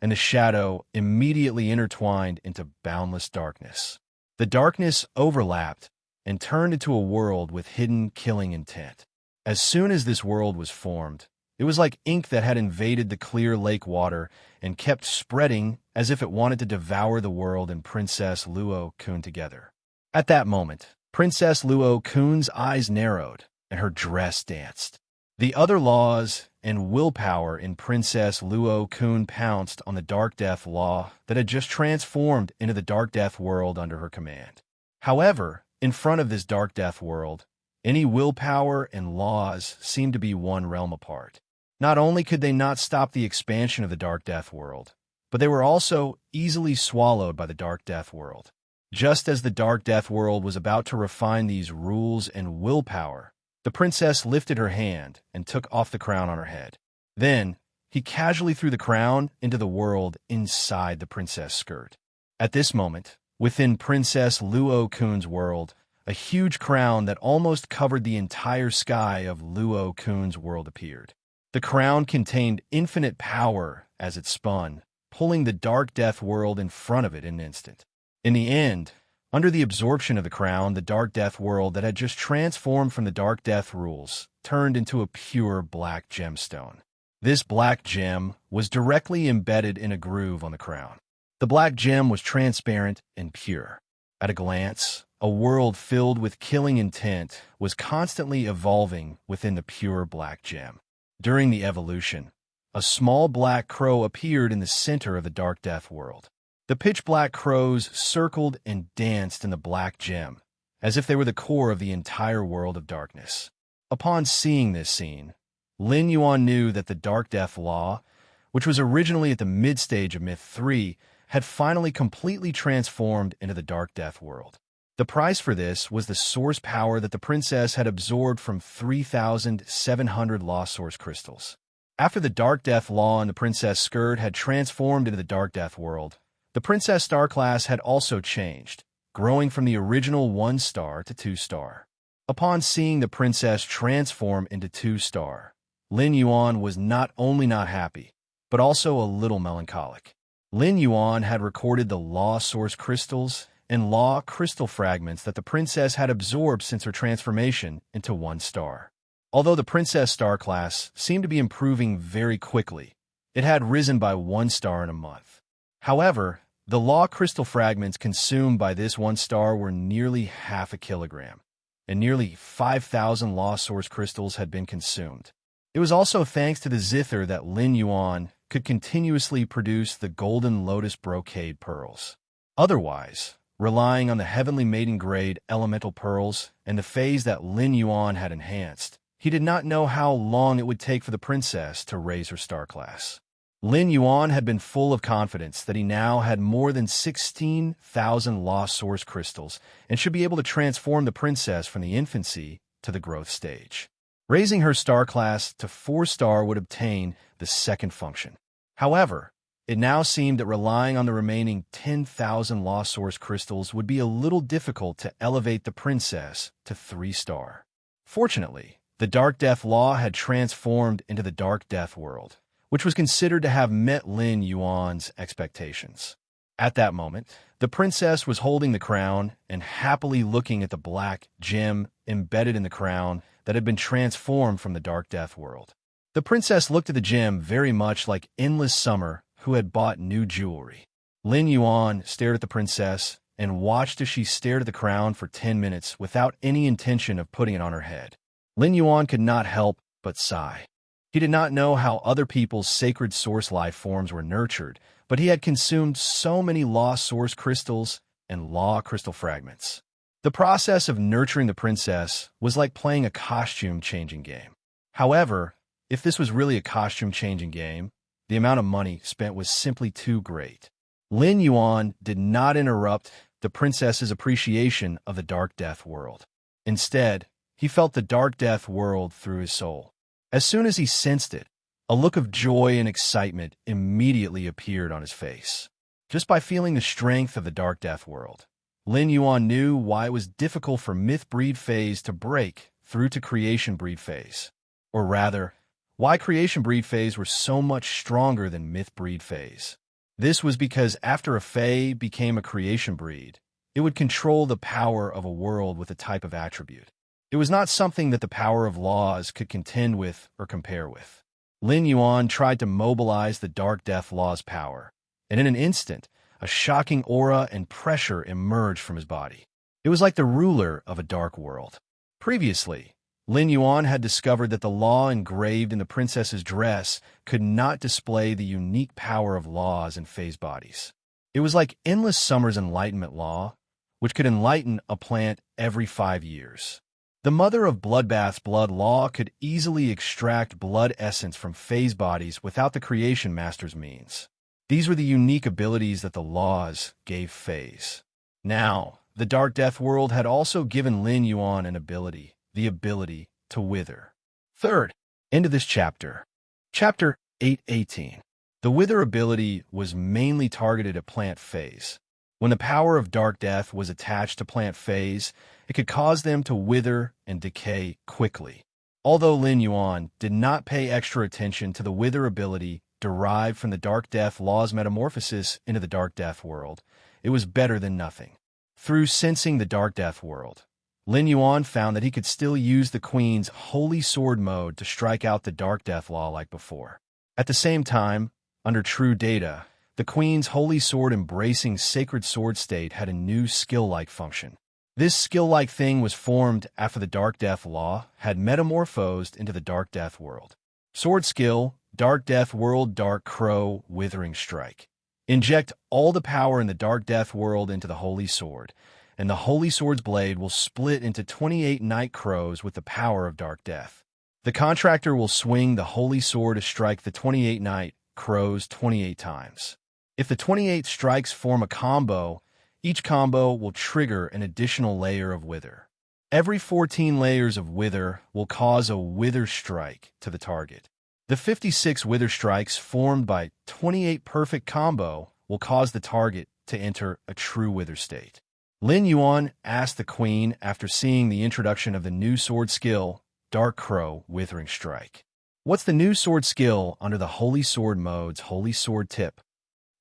Speaker 1: and the shadow immediately intertwined into boundless darkness. The darkness overlapped and turned into a world with hidden killing intent. As soon as this world was formed, it was like ink that had invaded the clear lake water and kept spreading as if it wanted to devour the world and Princess Luo-kun together. At that moment, Princess Luo-kun's eyes narrowed and her dress danced. The other laws and willpower in Princess Luo-kun pounced on the Dark Death Law that had just transformed into the Dark Death world under her command. However, in front of this Dark Death world, any willpower and laws seemed to be one realm apart. Not only could they not stop the expansion of the Dark Death world, but they were also easily swallowed by the Dark Death world. Just as the Dark Death world was about to refine these rules and willpower, the princess lifted her hand and took off the crown on her head. Then, he casually threw the crown into the world inside the princess' skirt. At this moment, within Princess Luo-kun's world, a huge crown that almost covered the entire sky of Luo-kun's world appeared. The crown contained infinite power as it spun, pulling the Dark Death world in front of it in an instant. In the end, under the absorption of the crown, the Dark Death world that had just transformed from the Dark Death rules turned into a pure black gemstone. This black gem was directly embedded in a groove on the crown. The black gem was transparent and pure. At a glance, a world filled with killing intent was constantly evolving within the pure black gem. During the evolution, a small black crow appeared in the center of the Dark Death world. The pitch-black crows circled and danced in the black gem, as if they were the core of the entire world of darkness. Upon seeing this scene, Lin Yuan knew that the Dark Death Law, which was originally at the mid-stage of Myth 3, had finally completely transformed into the Dark Death world. The price for this was the source power that the princess had absorbed from 3,700 lost source crystals. After the Dark Death Law and the Princess Skirt had transformed into the Dark Death world, the Princess Star class had also changed, growing from the original 1-star to 2-star. Upon seeing the princess transform into 2-star, Lin Yuan was not only not happy, but also a little melancholic. Lin Yuan had recorded the Law Source crystals and Law crystal fragments that the princess had absorbed since her transformation into 1-star. Although the Princess Star class seemed to be improving very quickly, it had risen by 1-star in a month. However, the Law crystal fragments consumed by this 1-star were nearly half a kilogram, and nearly 5,000 Law Source crystals had been consumed. It was also thanks to the zither that Lin Yuan could continuously produce the golden lotus brocade pearls. Otherwise, relying on the heavenly maiden grade elemental pearls and the phase that Lin Yuan had enhanced, he did not know how long it would take for the princess to raise her star class. Lin Yuan had been full of confidence that he now had more than 16,000 lost source crystals and should be able to transform the princess from the infancy to the growth stage. Raising her star class to 4-star would obtain the second function. However, it now seemed that relying on the remaining 10,000 lost source crystals would be a little difficult to elevate the princess to 3-star. Fortunately, the Dark Death Law had transformed into the Dark Death world, which was considered to have met Lin Yuan's expectations. At that moment, the princess was holding the crown and happily looking at the black gem embedded in the crown that had been transformed from the Dark Death world. The princess looked at the gem very much like Endless Summer, who had bought new jewelry. Lin Yuan stared at the princess and watched as she stared at the crown for 10 minutes without any intention of putting it on her head. Lin Yuan could not help but sigh. He did not know how other people's sacred source life forms were nurtured, but he had consumed so many lost source crystals and law crystal fragments. The process of nurturing the princess was like playing a costume-changing game. However, if this was really a costume-changing game, the amount of money spent was simply too great. Lin Yuan did not interrupt the princess's appreciation of the Dark Death world. Instead, he felt the Dark Death world through his soul. As soon as he sensed it, a look of joy and excitement immediately appeared on his face. Just by feeling the strength of the Dark Death world, Lin Yuan knew why it was difficult for Myth Breed phase to break through to Creation Breed phase. Or rather, why Creation Breed phase were so much stronger than Myth Breed phase. This was because after a Fae became a Creation Breed, it would control the power of a world with a type of attribute. It was not something that the power of laws could contend with or compare with. Lin Yuan tried to mobilize the Dark Death Law's power, and in an instant, a shocking aura and pressure emerged from his body. It was like the ruler of a dark world. Previously, Lin Yuan had discovered that the law engraved in the princess's dress could not display the unique power of laws in phase bodies. It was like Endless Summer's enlightenment law, which could enlighten a plant every 5 years. The mother of Bloodbath's blood law could easily extract blood essence from phase bodies without the creation master's means. These were the unique abilities that the laws gave phase. Now, the Dark Death world had also given Lin Yuan an ability, the ability to wither. Third, end of this chapter. Chapter 8:18. The wither ability was mainly targeted at plant phase. When the power of Dark Death was attached to plant phase, it could cause them to wither and decay quickly. Although Lin Yuan did not pay extra attention to the wither ability derived from the Dark Death Law's metamorphosis into the Dark Death world, it was better than nothing. Through sensing the Dark Death world, Lin Yuan found that he could still use the Queen's Holy Sword mode to strike out the Dark Death Law like before. At the same time, under true data, the Queen's Holy Sword embracing Sacred Sword state had a new skill-like function. This skill-like thing was formed after the Dark Death Law had metamorphosed into the Dark Death world. Sword skill, Dark Death world, Dark Crow, Withering Strike. Inject all the power in the Dark Death world into the Holy Sword, and the Holy Sword's blade will split into 28 night crows with the power of Dark Death. The contractor will swing the Holy Sword to strike the 28 night crows 28 times. If the 28 strikes form a combo, each combo will trigger an additional layer of wither. Every 14 layers of wither will cause a wither strike to the target. The 56 wither strikes formed by 28 perfect combo will cause the target to enter a true wither state. Lin Yuan asked the queen after seeing the introduction of the new sword skill, Dark Crow Withering Strike. What's the new sword skill under the Holy Sword mode's Holy Sword tip?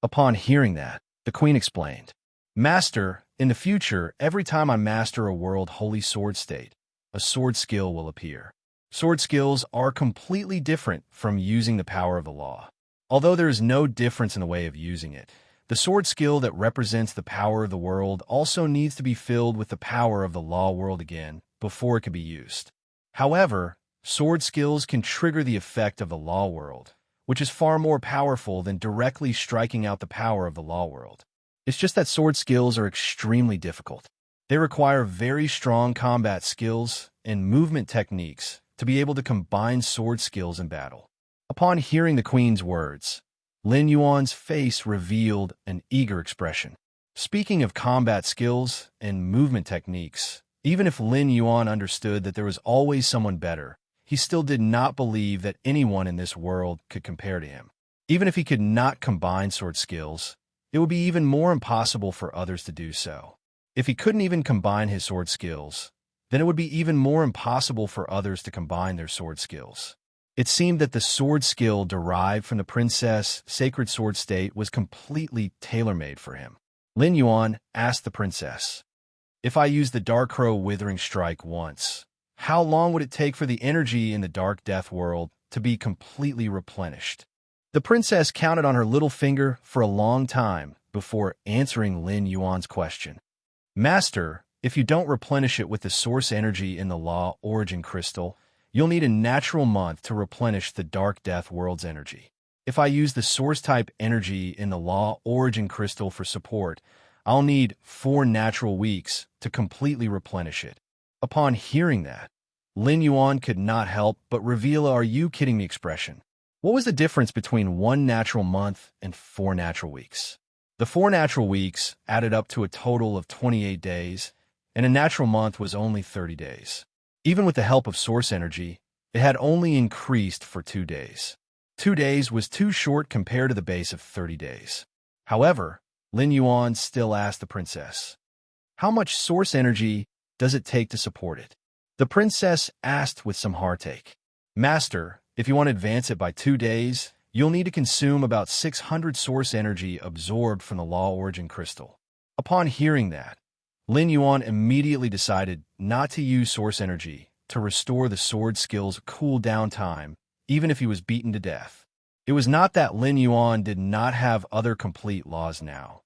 Speaker 1: Upon hearing that, the queen explained, Master, in the future, every time I master a world Holy Sword state, a sword skill will appear. Sword skills are completely different from using the power of the law. Although there is no difference in the way of using it, the sword skill that represents the power of the world also needs to be filled with the power of the law world again before it can be used. However, sword skills can trigger the effect of the law world, which is far more powerful than directly striking out the power of the law world. It's just that sword skills are extremely difficult. They require very strong combat skills and movement techniques to be able to combine sword skills in battle. Upon hearing the queen's words, Lin Yuan's face revealed an eager expression. Speaking of combat skills and movement techniques, even if Lin Yuan understood that there was always someone better, he still did not believe that anyone in this world could compare to him. Even if he could not combine sword skills, it would be even more impossible for others to do so. If he couldn't even combine his sword skills, then it would be even more impossible for others to combine their sword skills. It seemed that the sword skill derived from the princess' sacred sword state was completely tailor-made for him. Lin Yuan asked the princess, If I use the Dark Crow Withering Strike once, how long would it take for the energy in the Dark Death world to be completely replenished? The princess counted on her little finger for a long time before answering Lin Yuan's question. Master, if you don't replenish it with the source energy in the Law Origin Crystal, you'll need a natural month to replenish the Dark Death world's energy. If I use the source type energy in the Law Origin Crystal for support, I'll need 4 natural weeks to completely replenish it. Upon hearing that, Lin Yuan could not help but reveal a "Are you kidding me" expression. What was the difference between 1 natural month and 4 natural weeks? The 4 natural weeks added up to a total of 28 days, and a natural month was only 30 days. Even with the help of source energy, it had only increased for 2 days. 2 days was too short compared to the base of 30 days. However, Lin Yuan still asked the princess, How much source energy does it take to support it? The princess asked with some heartache. Master, if you want to advance it by 2 days, you'll need to consume about 600 source energy absorbed from the Law Origin Crystal. Upon hearing that, Lin Yuan immediately decided not to use source energy to restore the sword skill's cool-down time, even if he was beaten to death. It was not that Lin Yuan did not have other complete laws now,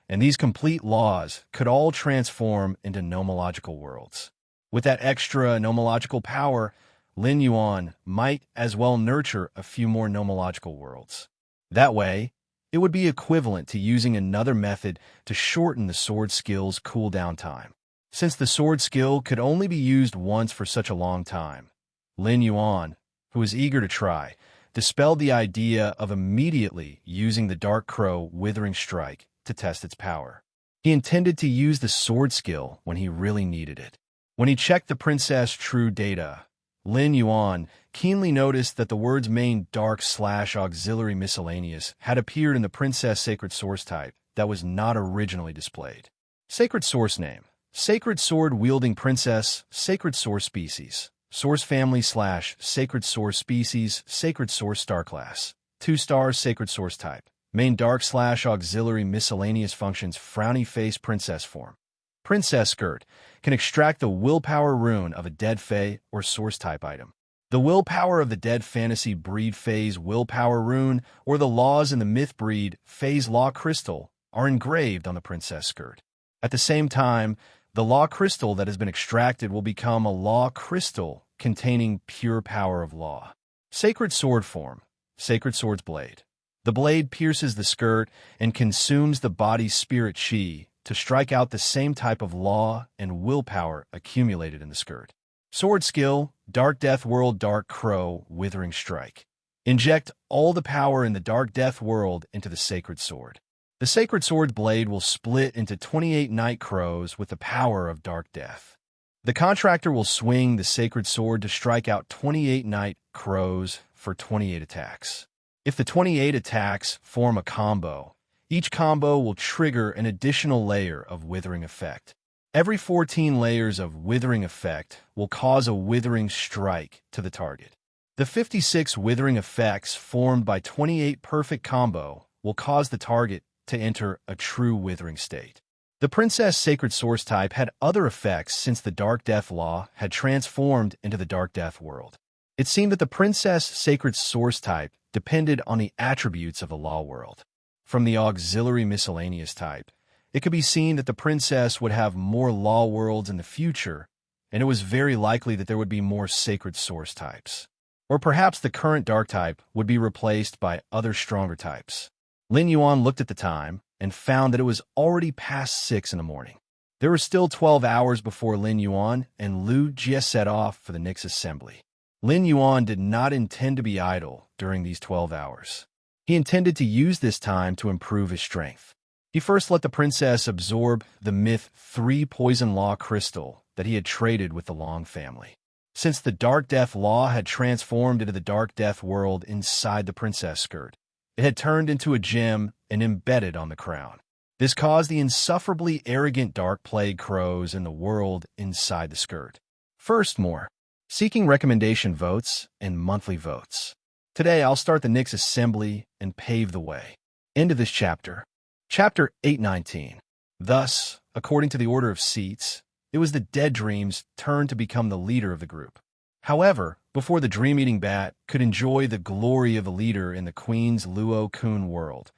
Speaker 1: and these complete laws could all transform into nomological worlds. With that extra nomological power, Lin Yuan might as well nurture a few more nomological worlds. That way, it would be equivalent to using another method to shorten the sword skill's cooldown time. Since the sword skill could only be used once for such a long time, Lin Yuan, who was eager to try, dispelled the idea of immediately using the Dark Crow Withering Strike to test its power. He intended to use the sword skill when he really needed it. When he checked the princess' true data, Lin Yuan keenly noticed that the words main dark/auxiliary miscellaneous had appeared in the princess' sacred source type that was not originally displayed. Sacred source name: Sacred Sword Wielding Princess, Sacred Source Species, Source Family/Sacred Source Species, Sacred Source Star Class, 2 stars. Sacred Source Type: Main dark/auxiliary miscellaneous functions. Frowny face princess form. Princess skirt can extract the willpower rune of a dead fae or source type item. The willpower of the dead fantasy breed phase willpower rune or the laws in the myth breed phase law crystal are engraved on the princess skirt. At the same time, the law crystal that has been extracted will become a law crystal containing pure power of law. Sacred sword form: Sacred Sword's blade. The blade pierces the skirt and consumes the body's spirit chi to strike out the same type of law and willpower accumulated in the skirt. Sword skill, Dark Death World Dark Crow Withering Strike. Inject all the power in the Dark Death World into the Sacred Sword. The Sacred Sword blade will split into 28 night crows with the power of Dark Death. The contractor will swing the Sacred Sword to strike out 28 night crows for 28 attacks. If the 28 attacks form a combo, each combo will trigger an additional layer of Withering Effect. Every 14 layers of Withering Effect will cause a Withering Strike to the target. The 56 Withering Effects formed by 28 perfect combo will cause the target to enter a true Withering state. The Princess Sacred Source type had other effects since the Dark Death Law had transformed into the Dark Death World. It seemed that the Princess Sacred Source type depended on the attributes of the Law World. From the Auxiliary Miscellaneous type, it could be seen that the Princess would have more Law Worlds in the future, and it was very likely that there would be more Sacred Source types. Or perhaps the current Dark type would be replaced by other stronger types. Lin Yuan looked at the time and found that it was already past 6 in the morning. There were still 12 hours before Lin Yuan and Lu Jie set off for the Nyx assembly. Lin Yuan did not intend to be idle during these 12 hours. He intended to use this time to improve his strength. He first let the princess absorb the Myth 3 Poison Law crystal that he had traded with the Long family. Since the Dark Death Law had transformed into the Dark Death World inside the princess skirt, it had turned into a gem and embedded on the crown. This caused the insufferably arrogant Dark Plague crows in the world inside the skirt. First, more. Seeking recommendation votes and monthly votes. Today, I'll start the Nyx assembly and pave the way. End of this chapter. Chapter 819. Thus, according to the order of seats, it was the Dead Dream's turn to become the leader of the group. However, before the Dream-Eating Bat could enjoy the glory of a leader in the Queen's Luo Kun world,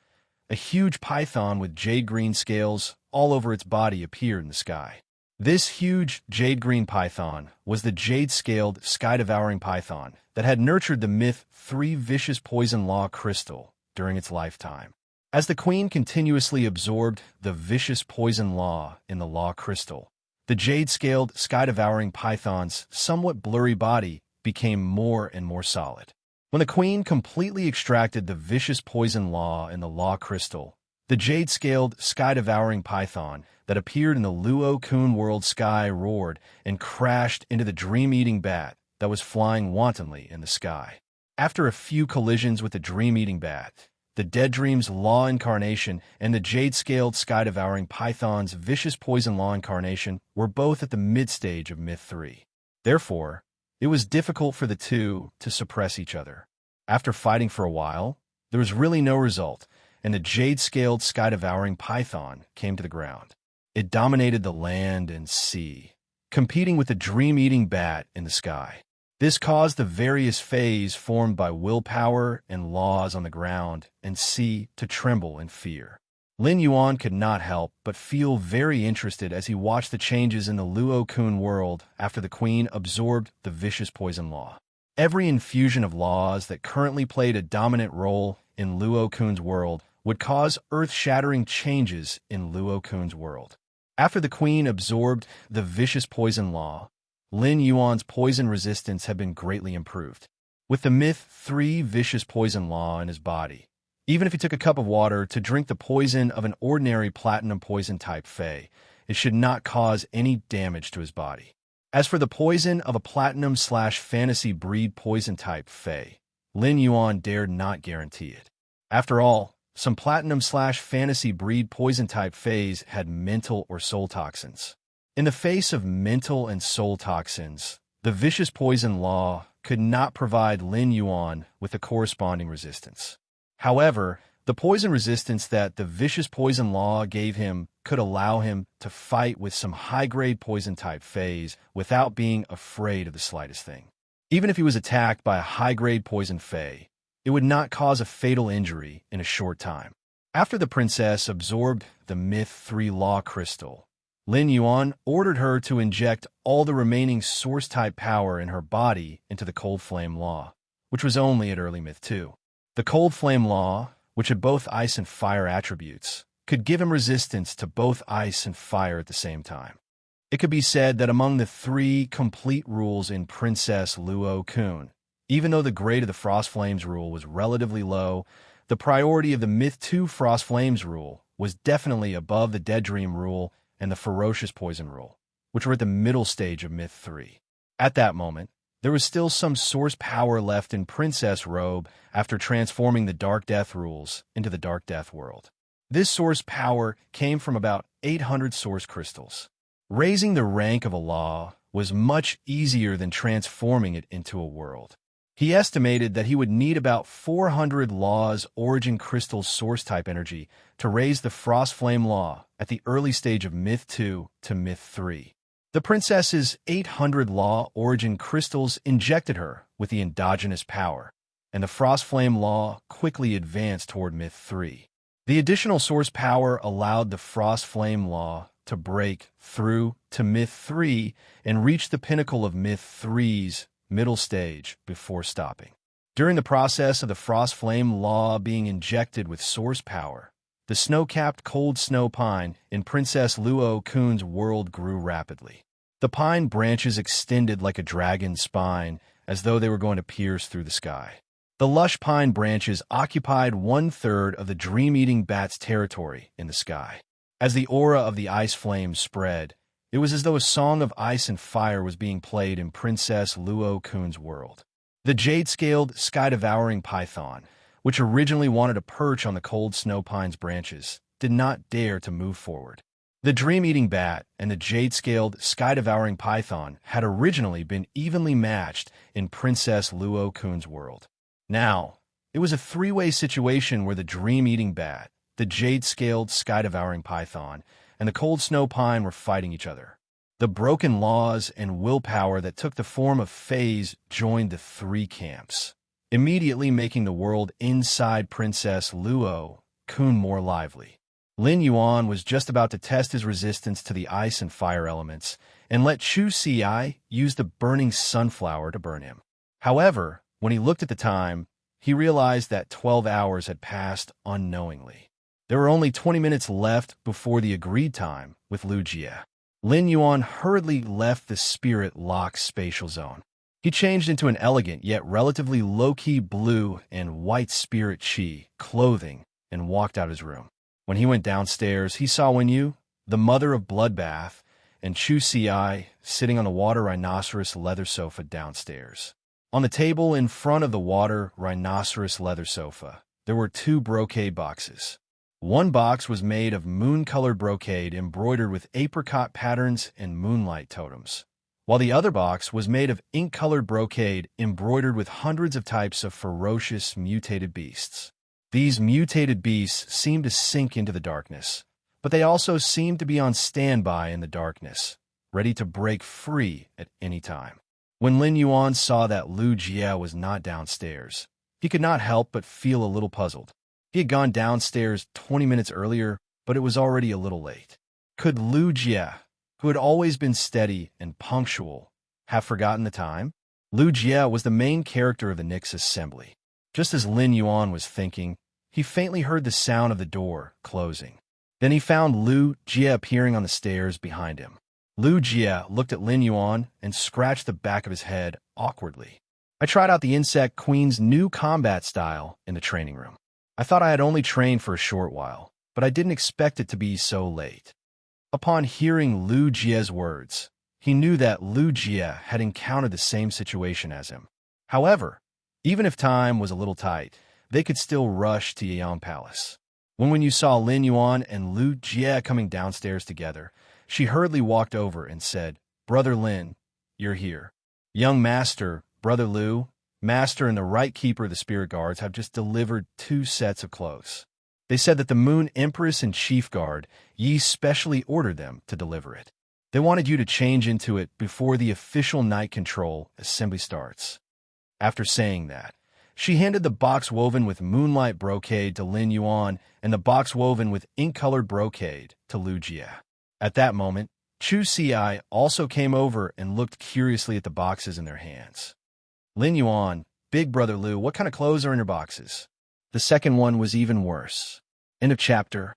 Speaker 1: a huge python with jade-green scales all over its body appeared in the sky. This huge jade-green python was the jade-scaled, sky-devouring python that had nurtured the Myth 3 Vicious Poison Law crystal during its lifetime. As the Queen continuously absorbed the Vicious Poison Law in the Law crystal, the jade-scaled, sky-devouring python's somewhat blurry body became more and more solid. When the Queen completely extracted the Vicious Poison Law in the Law crystal, the jade-scaled, sky-devouring python that appeared in the Luo Kun world sky roared and crashed into the Dream-Eating Bat that was flying wantonly in the sky. After a few collisions with the Dream-Eating Bat, the Dead Dream's Law Incarnation and the jade-scaled, sky-devouring python's Vicious Poison Law Incarnation were both at the mid-stage of Myth 3. Therefore, it was difficult for the two to suppress each other. After fighting for a while, there was really no result, and the jade-scaled, sky-devouring python came to the ground. It dominated the land and sea, competing with the Dream-Eating Bat in the sky. This caused the various phases formed by willpower and laws on the ground and sea to tremble in fear. Lin Yuan could not help but feel very interested as he watched the changes in the Luo Kun world after the Queen absorbed the Vicious Poison Law. Every infusion of laws that currently played a dominant role in Luo Kun's world would cause earth-shattering changes in Luo Kun's world. After the Queen absorbed the Vicious Poison Law, Lin Yuan's poison resistance had been greatly improved. With the Myth 3 Vicious Poison Law in his body, even if he took a cup of water to drink the poison of an ordinary platinum poison type Fey, it should not cause any damage to his body. As for the poison of a platinum/fantasy breed poison type Fey, Lin Yuan dared not guarantee it. After all, some platinum/fantasy breed poison type Feys had mental or soul toxins. In the face of mental and soul toxins, the Vicious Poison Law could not provide Lin Yuan with a corresponding resistance. However, the poison resistance that the Vicious Poison Law gave him could allow him to fight with some high-grade poison-type Feys without being afraid of the slightest thing. Even if he was attacked by a high-grade poison Fey, it would not cause a fatal injury in a short time. After the princess absorbed the Myth 3 Law crystal, Lin Yuan ordered her to inject all the remaining source-type power in her body into the Cold Flame Law, which was only at early Myth 2. The Cold Flame Law, which had both ice and fire attributes, could give him resistance to both ice and fire at the same time. It could be said that among the 3 complete rules in Princess Luo Kun, even though the grade of the Frost Flames rule was relatively low, the priority of the Myth 2 Frost Flames rule was definitely above the Dead Dream rule and the Ferocious Poison rule, which were at the middle stage of Myth 3. At that moment, there was still some source power left in Princess Robe after transforming the Dark Death rules into the Dark Death world. This source power came from about 800 source crystals. Raising the rank of a law was much easier than transforming it into a world. He estimated that he would need about 400 laws origin crystal source type energy to raise the Frost Flame Law at the early stage of Myth 2 to Myth 3. The princess's 800 law origin crystals injected her with the endogenous power, and the Frost Flame Law quickly advanced toward Myth 3. The additional source power allowed the Frost Flame Law to break through to Myth 3 and reach the pinnacle of Myth 3's middle stage before stopping. During the process of the Frost Flame Law being injected with source power, the snow-capped cold snow pine in Princess Luo Kun's world grew rapidly. The pine branches extended like a dragon's spine, as though they were going to pierce through the sky. The lush pine branches occupied 1/3 of the dream-eating bat's territory in the sky. As the aura of the ice flames spread, it was as though a song of ice and fire was being played in Princess Luo Kun's world. The jade-scaled, sky-devouring python, which originally wanted to perch on the cold snow pine's branches, did not dare to move forward. The dream-eating bat and the jade-scaled, sky-devouring python had originally been evenly matched in Princess Luo Kun's world. Now, it was a 3-way situation where the dream-eating bat, the jade-scaled, sky-devouring python, and the cold snow pine were fighting each other. The broken laws and willpower that took the form of phase joined the 3 camps, immediately making the world inside Princess Luo Kun more lively. Lin Yuan was just about to test his resistance to the ice and fire elements and let Chu Xi use the burning sunflower to burn him. However, when he looked at the time, he realized that 12 hours had passed unknowingly. There were only 20 minutes left before the agreed time with Lu Jie. Lin Yuan hurriedly left the spirit-locked spatial zone. He changed into an elegant yet relatively low-key blue and white spirit chi clothing and walked out of his room. When he went downstairs, he saw Wenyu, the mother of Bloodbath, and Chu Xi sitting on the water rhinoceros leather sofa downstairs. On the table in front of the water rhinoceros leather sofa, there were 2 brocade boxes. One box was made of moon-colored brocade embroidered with apricot patterns and moonlight totems, while the other box was made of ink-colored brocade embroidered with hundreds of types of ferocious mutated beasts. These mutated beasts seemed to sink into the darkness, but they also seemed to be on standby in the darkness, ready to break free at any time. When Lin Yuan saw that Lu Jie was not downstairs, he could not help but feel a little puzzled. He had gone downstairs 20 minutes earlier, but it was already a little late. Could Lu Jie, who had always been steady and punctual, have forgotten the time? Lu Jie was the main character of the Nyx assembly. Just as Lin Yuan was thinking, he faintly heard the sound of the door closing. Then he found Lu Jie appearing on the stairs behind him. Lu Jie looked at Lin Yuan and scratched the back of his head awkwardly. I tried out the Insect Queen's new combat style in the training room. I thought I had only trained for a short while, but I didn't expect it to be so late. Upon hearing Lu Jie's words, he knew that Lu Jie had encountered the same situation as him. However, even if time was a little tight, they could still rush to Yaon Palace. When you saw Lin Yuan and Lu Jie coming downstairs together, she hurriedly walked over and said, "Brother Lin, you're here. Young Master, Brother Lu, Master and the Right Keeper of the Spirit Guards have just delivered 2 sets of clothes. They said that the Moon Empress and Chief Guard, Yi specially ordered them to deliver it. They wanted you to change into it before the official night control assembly starts." After saying that, she handed the box woven with moonlight brocade to Lin Yuan and the box woven with ink-colored brocade to Lu Jie. At that moment, Chu Xi also came over and looked curiously at the boxes in their hands. "Lin Yuan, Big Brother Lu, what kind of clothes are in your boxes?" The second one was even worse. End of chapter.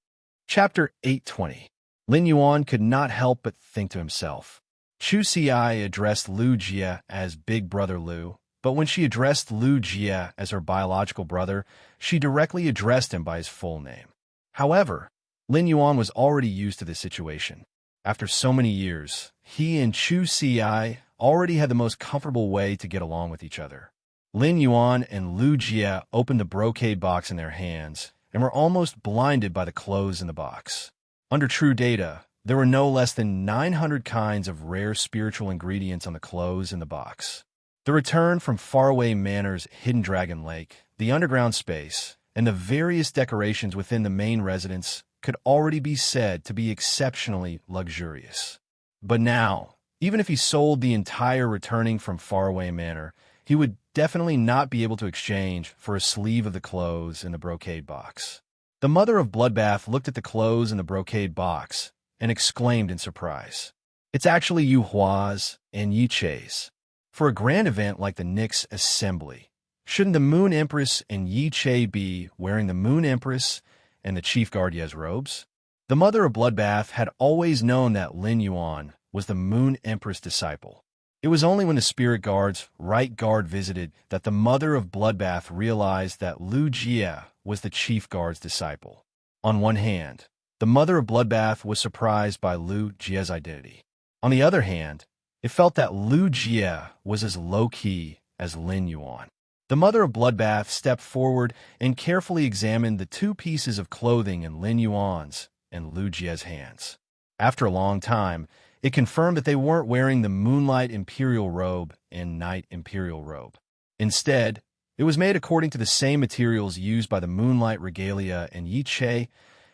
Speaker 1: Chapter 820. Lin Yuan could not help but think to himself. Chu Xi addressed Lu Jie as Big Brother Lu, but when she addressed Lu Jie as her biological brother, she directly addressed him by his full name. However, Lin Yuan was already used to this situation. After so many years, he and Chu Xi already had the most comfortable way to get along with each other. Lin Yuan and Lu Jie opened the brocade box in their hands and were almost blinded by the clothes in the box. Under true data, there were no less than 900 kinds of rare spiritual ingredients on the clothes in the box. The return from faraway Manor's hidden dragon lake, the underground space, and the various decorations within the main residence could already be said to be exceptionally luxurious. But now, even if he sold the entire returning from faraway Manor, he would definitely not be able to exchange for a sleeve of the clothes in the brocade box. The mother of Bloodbath looked at the clothes in the brocade box and exclaimed in surprise, "It's actually Yu Hua's and Yi Che's. For a grand event like the Nyx Assembly, shouldn't the Moon Empress and Yi Che be wearing the Moon Empress and the Chief Guardian's robes?" The mother of Bloodbath had always known that Lin Yuan was the Moon Empress disciple. It was only when the Spirit Guard's right guard visited that the mother of Bloodbath realized that Lu Jie was the Chief Guard's disciple. On one hand, the mother of Bloodbath was surprised by Lu Jie's identity. On the other hand, it felt that Lu Jie was as low-key as Lin Yuan. The mother of Bloodbath stepped forward and carefully examined the two pieces of clothing in Lin Yuan's and Lu Jie's hands. After a long time, it confirmed that they weren't wearing the Moonlight Imperial Robe and Night Imperial Robe. Instead, it was made according to the same materials used by the Moonlight Regalia and Yi Che,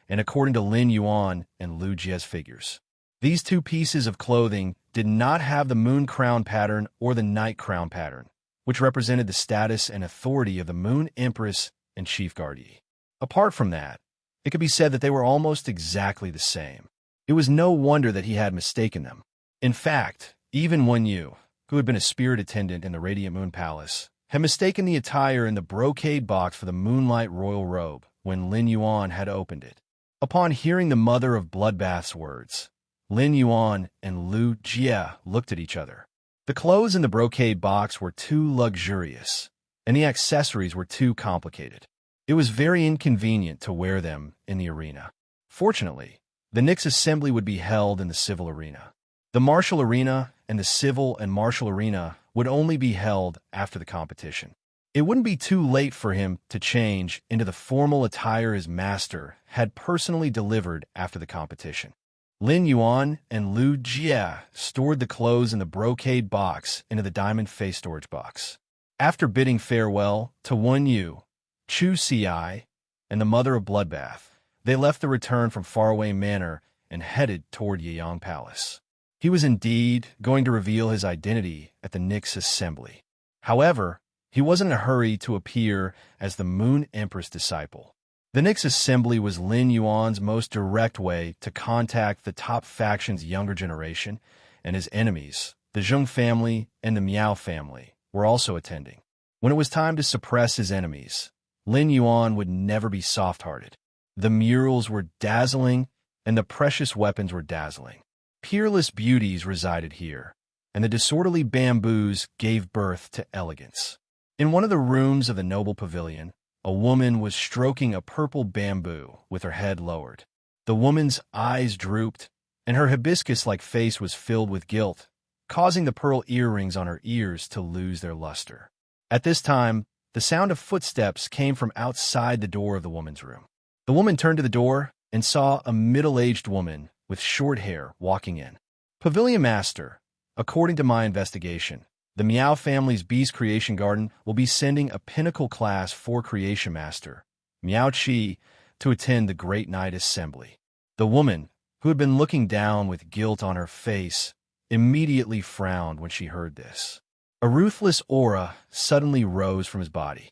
Speaker 1: and according to Lin Yuan and Lu Jie's figures. These two pieces of clothing did not have the Moon Crown pattern or the Night Crown pattern, which represented the status and authority of the Moon Empress and Chief Guardian. Apart from that, it could be said that they were almost exactly the same. It was no wonder that he had mistaken them. In fact, even Wen Yu, who had been a spirit attendant in the Radiant Moon Palace, had mistaken the attire in the brocade box for the Moonlight Royal Robe when Lin Yuan had opened it. Upon hearing the mother of Bloodbath's words, Lin Yuan and Lu Jie looked at each other. The clothes in the brocade box were too luxurious, and the accessories were too complicated. It was very inconvenient to wear them in the arena. Fortunately, the Nyx Assembly would be held in the civil arena. The martial arena and the civil and martial arena would only be held after the competition. It wouldn't be too late for him to change into the formal attire his master had personally delivered after the competition. Lin Yuan and Lu Jie stored the clothes in the brocade box into the diamond face storage box. After bidding farewell to Wen Yu, Chu Xi, and the mother of Bloodbath, they left the return from Faraway Manor and headed toward Yeyang Palace. He was indeed going to reveal his identity at the Nyx Assembly. However, he wasn't in a hurry to appear as the Moon Empress disciple. The Nyx Assembly was Lin Yuan's most direct way to contact the top faction's younger generation, and his enemies, the Zheng family and the Miao family, were also attending. When it was time to suppress his enemies, Lin Yuan would never be soft-hearted. The murals were dazzling, and the precious weapons were dazzling. Peerless beauties resided here, and the disorderly bamboos gave birth to elegance. In one of the rooms of the noble pavilion, a woman was stroking a purple bamboo with her head lowered. The woman's eyes drooped, and her hibiscus-like face was filled with guilt, causing the pearl earrings on her ears to lose their luster. At this time, the sound of footsteps came from outside the door of the woman's room. The woman turned to the door and saw a middle-aged woman with short hair walking in. "Pavilion Master, according to my investigation, the Miao family's Beast Creation Garden will be sending a Pinnacle Class 4 Creation Master, Miao Qi, to attend the Great Night Assembly." The woman, who had been looking down with guilt on her face, immediately frowned when she heard this. A ruthless aura suddenly rose from his body.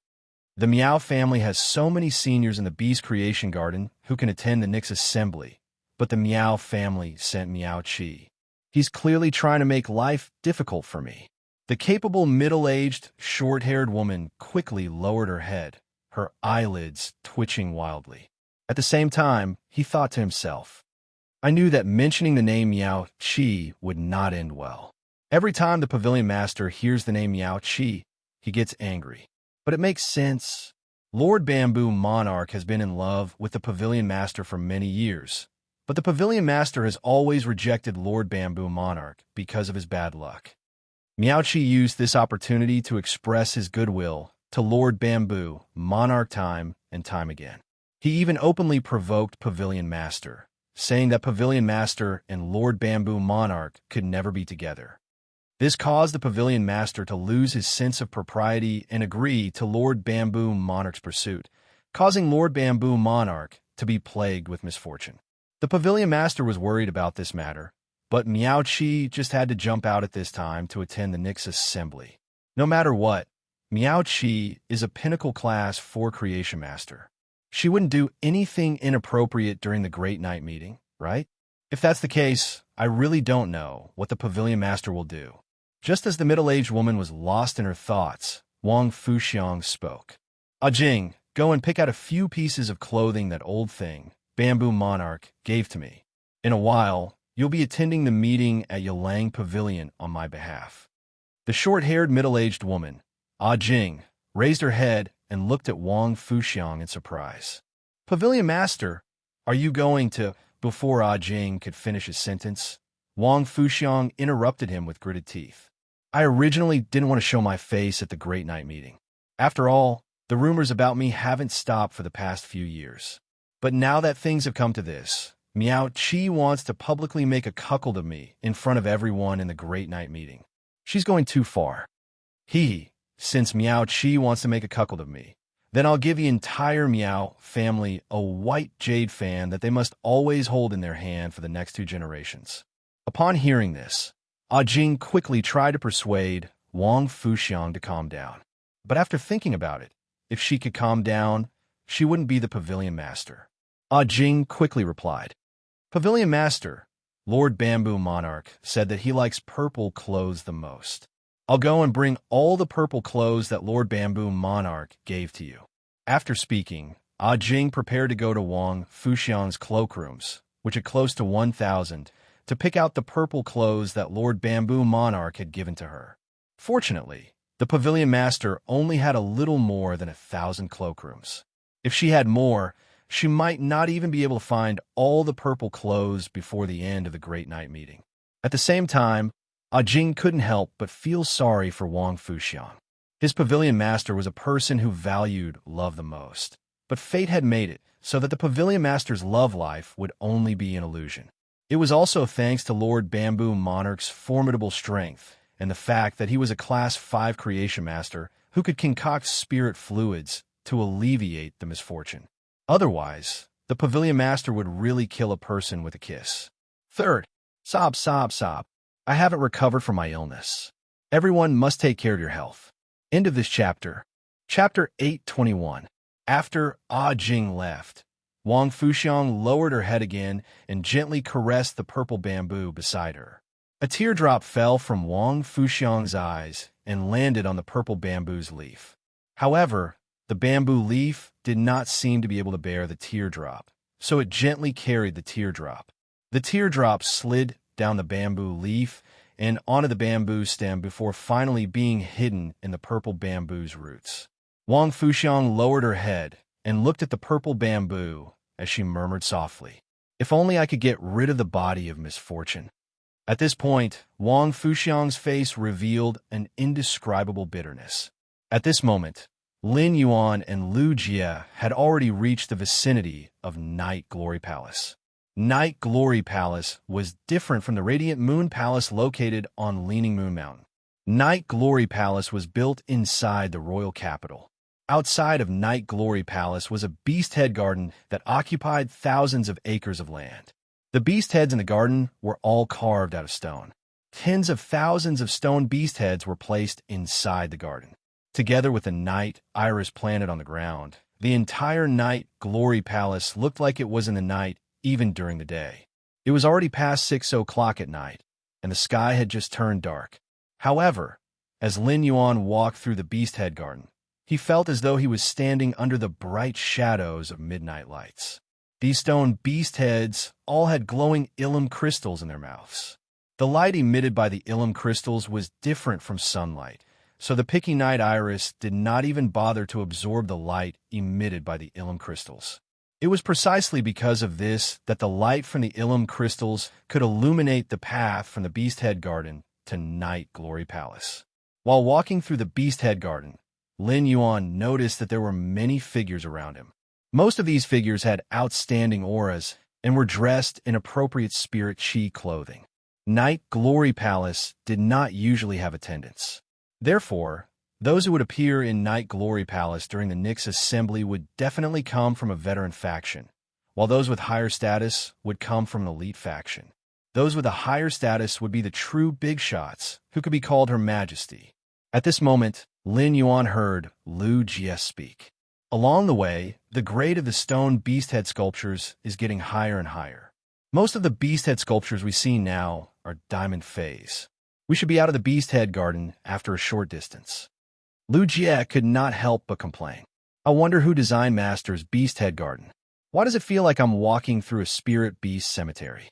Speaker 1: The Miao family has so many seniors in the Beast Creation Garden who can attend the Nyx Assembly, but the Miao family sent Miao Qi. He's clearly trying to make life difficult for me. The capable middle-aged, short-haired woman quickly lowered her head, her eyelids twitching wildly. At the same time, he thought to himself, I knew that mentioning the name Miao Qi would not end well. Every time the Pavilion Master hears the name Miao Qi, he gets angry. But it makes sense. Lord Bamboo Monarch has been in love with the Pavilion Master for many years, but the Pavilion Master has always rejected Lord Bamboo Monarch because of his bad luck. Miao Qi used this opportunity to express his goodwill to Lord Bamboo Monarch time and time again. He even openly provoked Pavilion Master, saying that Pavilion Master and Lord Bamboo Monarch could never be together. This caused the Pavilion Master to lose his sense of propriety and agree to Lord Bamboo Monarch's pursuit, causing Lord Bamboo Monarch to be plagued with misfortune. The Pavilion Master was worried about this matter, but Miao Qi just had to jump out at this time to attend the Nyx assembly. No matter what, Miao Qi is a pinnacle class 4 creation master. She wouldn't do anything inappropriate during the Great Night meeting, right? If that's the case, I really don't know what the Pavilion Master will do. Just as the middle-aged woman was lost in her thoughts, Wang Fuxiang spoke. Jing, go and pick out a few pieces of clothing that old thing, Bamboo Monarch, gave to me. In a while, you'll be attending the meeting at Yalang Pavilion on my behalf. The short-haired middle-aged woman, Jing, raised her head and looked at Wang Fuxiang in surprise. Pavilion Master, are you going to... Before Jing could finish his sentence, Wang Fuxiang interrupted him with gritted teeth. I originally didn't want to show my face at the Great Night meeting. After all, the rumors about me haven't stopped for the past few years. But now that things have come to this, Miao Qi wants to publicly make a cuckold of me in front of everyone in the Great Night meeting. She's going too far. Since Miao Qi wants to make a cuckold of me, then I'll give the entire Miao family a white jade fan that they must always hold in their hand for the next 2 generations. Upon hearing this, Jing quickly tried to persuade Wang Fuxiang to calm down. But after thinking about it, if she could calm down, she wouldn't be the Pavilion Master. Jing quickly replied, Pavilion Master, Lord Bamboo Monarch said that he likes purple clothes the most. I'll go and bring all the purple clothes that Lord Bamboo Monarch gave to you. After speaking, Jing prepared to go to Wang Fuxiang's cloakrooms, which had close to 1,000, to pick out the purple clothes that Lord Bamboo Monarch had given to her. Fortunately, the Pavilion Master only had a little more than 1,000 cloakrooms. If she had more, she might not even be able to find all the purple clothes before the end of the Great Night meeting. At the same time, Jing couldn't help but feel sorry for Wang Fuxiang. His Pavilion Master was a person who valued love the most, but fate had made it so that the Pavilion Master's love life would only be an illusion. It was also thanks to Lord Bamboo Monarch's formidable strength and the fact that he was a Class 5 creation master who could concoct spirit fluids to alleviate the misfortune. Otherwise, the Pavilion Master would really kill a person with a kiss. Third, sob, sob, sob. I haven't recovered from my illness. Everyone must take care of your health. End of this chapter. Chapter 821. After Jing left, Wang Fuxiang lowered her head again and gently caressed the purple bamboo beside her. A teardrop fell from Wang Fuxiang's eyes and landed on the purple bamboo's leaf. However, the bamboo leaf did not seem to be able to bear the teardrop, so it gently carried the teardrop. The teardrop slid down the bamboo leaf and onto the bamboo stem before finally being hidden in the purple bamboo's roots. Wang Fuxiang lowered her head and looked at the purple bamboo as she murmured softly, "If only I could get rid of the body of misfortune." At this point, Wang Fuxiang's face revealed an indescribable bitterness. At this moment, Lin Yuan and Lu Jie had already reached the vicinity of Night Glory Palace. Night Glory Palace was different from the Radiant Moon Palace located on Leaning Moon Mountain. Night Glory Palace was built inside the royal capital. Outside of Night Glory Palace was a beast head garden that occupied thousands of acres of land. The beast heads in the garden were all carved out of stone. Tens of thousands of stone beast heads were placed inside the garden. Together with the night iris planet on the ground, the entire Night Glory Palace looked like it was in the night even during the day. It was already past 6 o'clock at night, and the sky had just turned dark. However, as Lin Yuan walked through the beast head garden, He felt as though he was standing under the bright shadows of midnight lights. These stone beast heads all had glowing illum crystals in their mouths. The light emitted by the illum crystals was different from sunlight, so the picky night iris did not even bother to absorb the light emitted by the illum crystals. It was precisely because of this that the light from the illum crystals could illuminate the path from the Beast Head Garden to Night Glory Palace. While walking through the Beast Head Garden, Lin Yuan noticed that there were many figures around him. Most of these figures had outstanding auras and were dressed in appropriate spirit chi clothing. Night Glory Palace did not usually have attendants. Therefore, those who would appear in Night Glory Palace during the Nyx assembly would definitely come from a veteran faction, while those with higher status would come from an elite faction. Those with a higher status would be the true big shots, who could be called Her Majesty. At this moment, Lin Yuan heard Lu Jie speak. Along the way, the grade of the stone beast head sculptures is getting higher and higher. Most of the beast head sculptures we see now are diamond phase. We should be out of the Beast Head Garden after a short distance. Lu Jie could not help but complain. I wonder who designed Master's Beast Head Garden. Why does it feel like I'm walking through a spirit beast cemetery?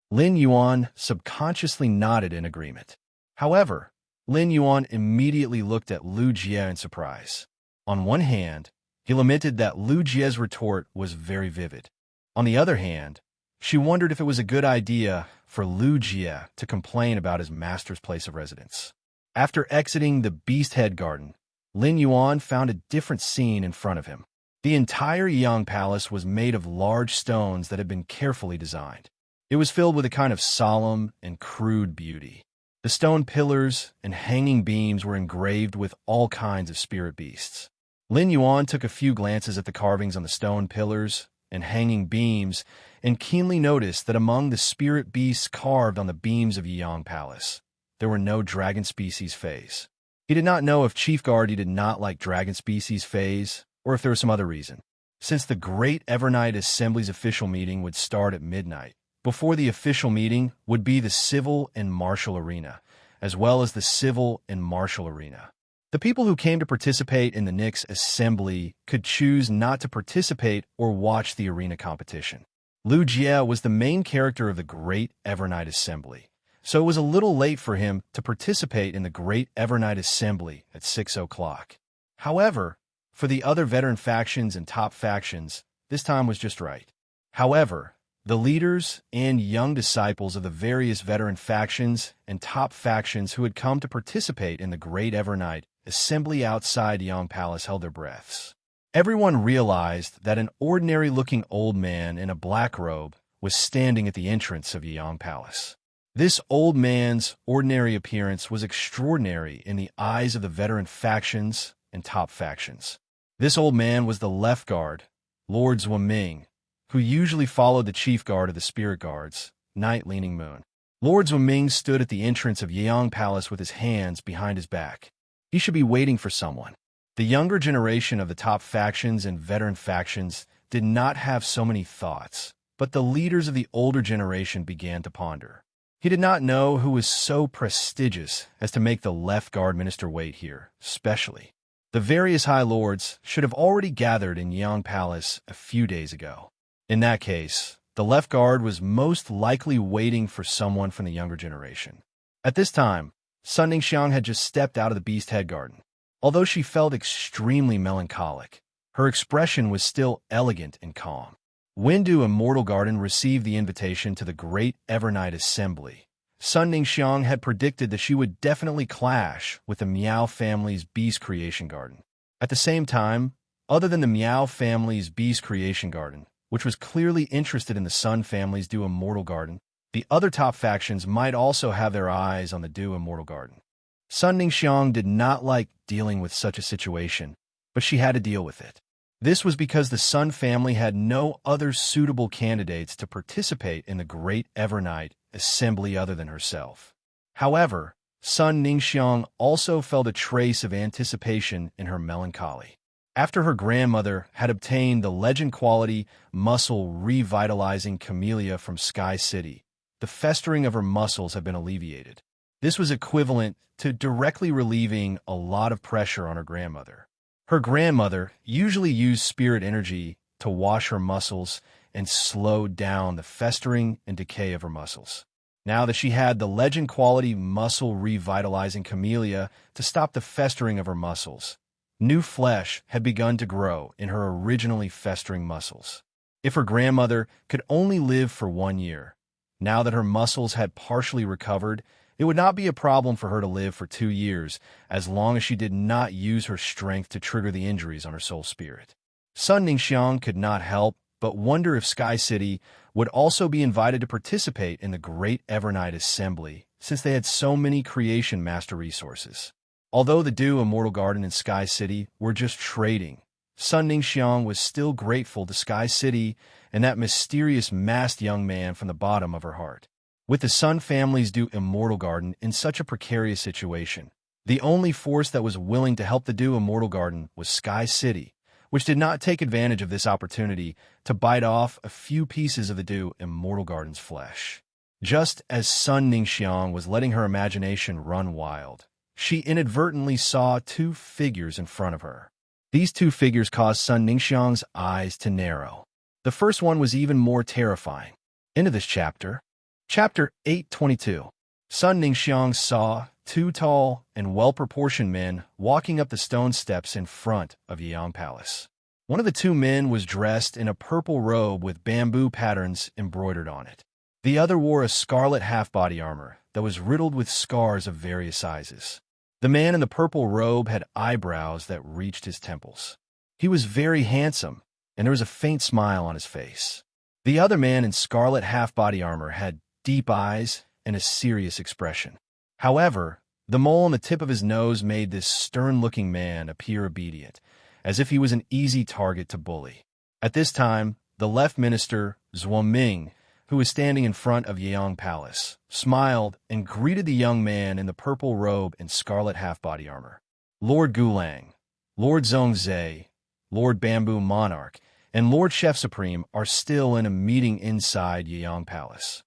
Speaker 1: Lin Yuan subconsciously nodded in agreement. However, Lin Yuan immediately looked at Lu Jie in surprise. On one hand, he lamented that Lu Jie's retort was very vivid. On the other hand, she wondered if it was a good idea for Lu Jie to complain about his master's place of residence. After exiting the Beast Head Garden, Lin Yuan found a different scene in front of him. The entire Yang Palace was made of large stones that had been carefully designed. It was filled with a kind of solemn and crude beauty. The stone pillars and hanging beams were engraved with all kinds of spirit beasts. Lin Yuan took a few glances at the carvings on the stone pillars and hanging beams and keenly noticed that among the spirit beasts carved on the beams of Yang Palace, there were no dragon species phase. He did not know if Chief Guardy did not like dragon species phase or if there was some other reason. Since the Great Evernight Assembly's official meeting would start at midnight, before the official meeting would be the civil and martial arena, as well as the civil and martial arena. The people who came to participate in the Nyx assembly could choose not to participate or watch the arena competition. Lu Jie was the main character of the Great Evernight Assembly, so it was a little late for him to participate in the Great Evernight Assembly at 6 o'clock. However, for the other veteran factions and top factions, this time was just right. However, the leaders and young disciples of the various veteran factions and top factions who had come to participate in the Great Evernight Assembly outside Yang Palace held their breaths. Everyone realized that an ordinary-looking old man in a black robe was standing at the entrance of Yang Palace. This old man's ordinary appearance was extraordinary in the eyes of the veteran factions and top factions. This old man was the left guard, Lord Zwaming, who usually followed the chief guard of the spirit guards, Night Leaning Moon. Lord Zwaming stood at the entrance of Yang Palace with his hands behind his back. He should be waiting for someone. The younger generation of the top factions and veteran factions did not have so many thoughts, but the leaders of the older generation began to ponder. He did not know who was so prestigious as to make the left guard minister wait here, specially. The various high lords should have already gathered in Yang Palace a few days ago. In that case, the left guard was most likely waiting for someone from the younger generation. At this time, Sun Ningxiang had just stepped out of the Beast Head Garden. Although she felt extremely melancholic, her expression was still elegant and calm. Windu Immortal Garden received the invitation to the Great Evernight Assembly. Sun Ningxiang had predicted that she would definitely clash with the Miao family's Beast Creation Garden. At the same time, other than the Miao family's Beast Creation Garden, which was clearly interested in the Sun family's Du Immortal Garden, the other top factions might also have their eyes on the Du Immortal Garden. Sun Ningxiang did not like dealing with such a situation, but she had to deal with it. This was because the Sun family had no other suitable candidates to participate in the Great Evernight Assembly other than herself. However, Sun Ningxiang also felt a trace of anticipation in her melancholy. After her grandmother had obtained the legend-quality, muscle-revitalizing camellia from Sky City, the festering of her muscles had been alleviated. This was equivalent to directly relieving a lot of pressure on her grandmother. Her grandmother usually used spirit energy to wash her muscles and slow down the festering and decay of her muscles. Now that she had the legend-quality muscle revitalizing camellia to stop the festering of her muscles, new flesh had begun to grow in her originally festering muscles. If her grandmother could only live for 1 year, now that her muscles had partially recovered, it would not be a problem for her to live for 2 years, as long as she did not use her strength to trigger the injuries on her soul spirit. Sun Ningxiang could not help but wonder if Sky City would also be invited to participate in the Great Evernight Assembly, since they had so many creation master resources. Although the Dew Immortal Garden and Sky City were just trading, Sun Ningxiang was still grateful to Sky City and that mysterious masked young man from the bottom of her heart. With the Sun family's Dew Immortal Garden in such a precarious situation, the only force that was willing to help the Dew Immortal Garden was Sky City, which did not take advantage of this opportunity to bite off a few pieces of the Dew Immortal Garden's flesh. Just as Sun Ningxiang was letting her imagination run wild, she inadvertently saw two figures in front of her. These two figures caused Sun Ningxiang's eyes to narrow. The first one was even more terrifying. Into this chapter. Chapter 822. Sun Ningxiang saw two tall and well-proportioned men walking up the stone steps in front of Yang Palace. One of the two men was dressed in a purple robe with bamboo patterns embroidered on it. The other wore a scarlet half-body armor that was riddled with scars of various sizes. The man in the purple robe had eyebrows that reached his temples. He was very handsome, and there was a faint smile on his face. The other man in scarlet half-body armor had deep eyes and a serious expression. However, the mole on the tip of his nose made this stern-looking man appear obedient, as if he was an easy target to bully. At this time, the left minister, Ming, who was standing in front of Yang Palace, smiled and greeted the young man in the purple robe and scarlet half-body armor. Lord Gulang, Lord Zhongzhe, Lord Bamboo Monarch, and Lord Chef Supreme are still in a meeting inside Yang Palace.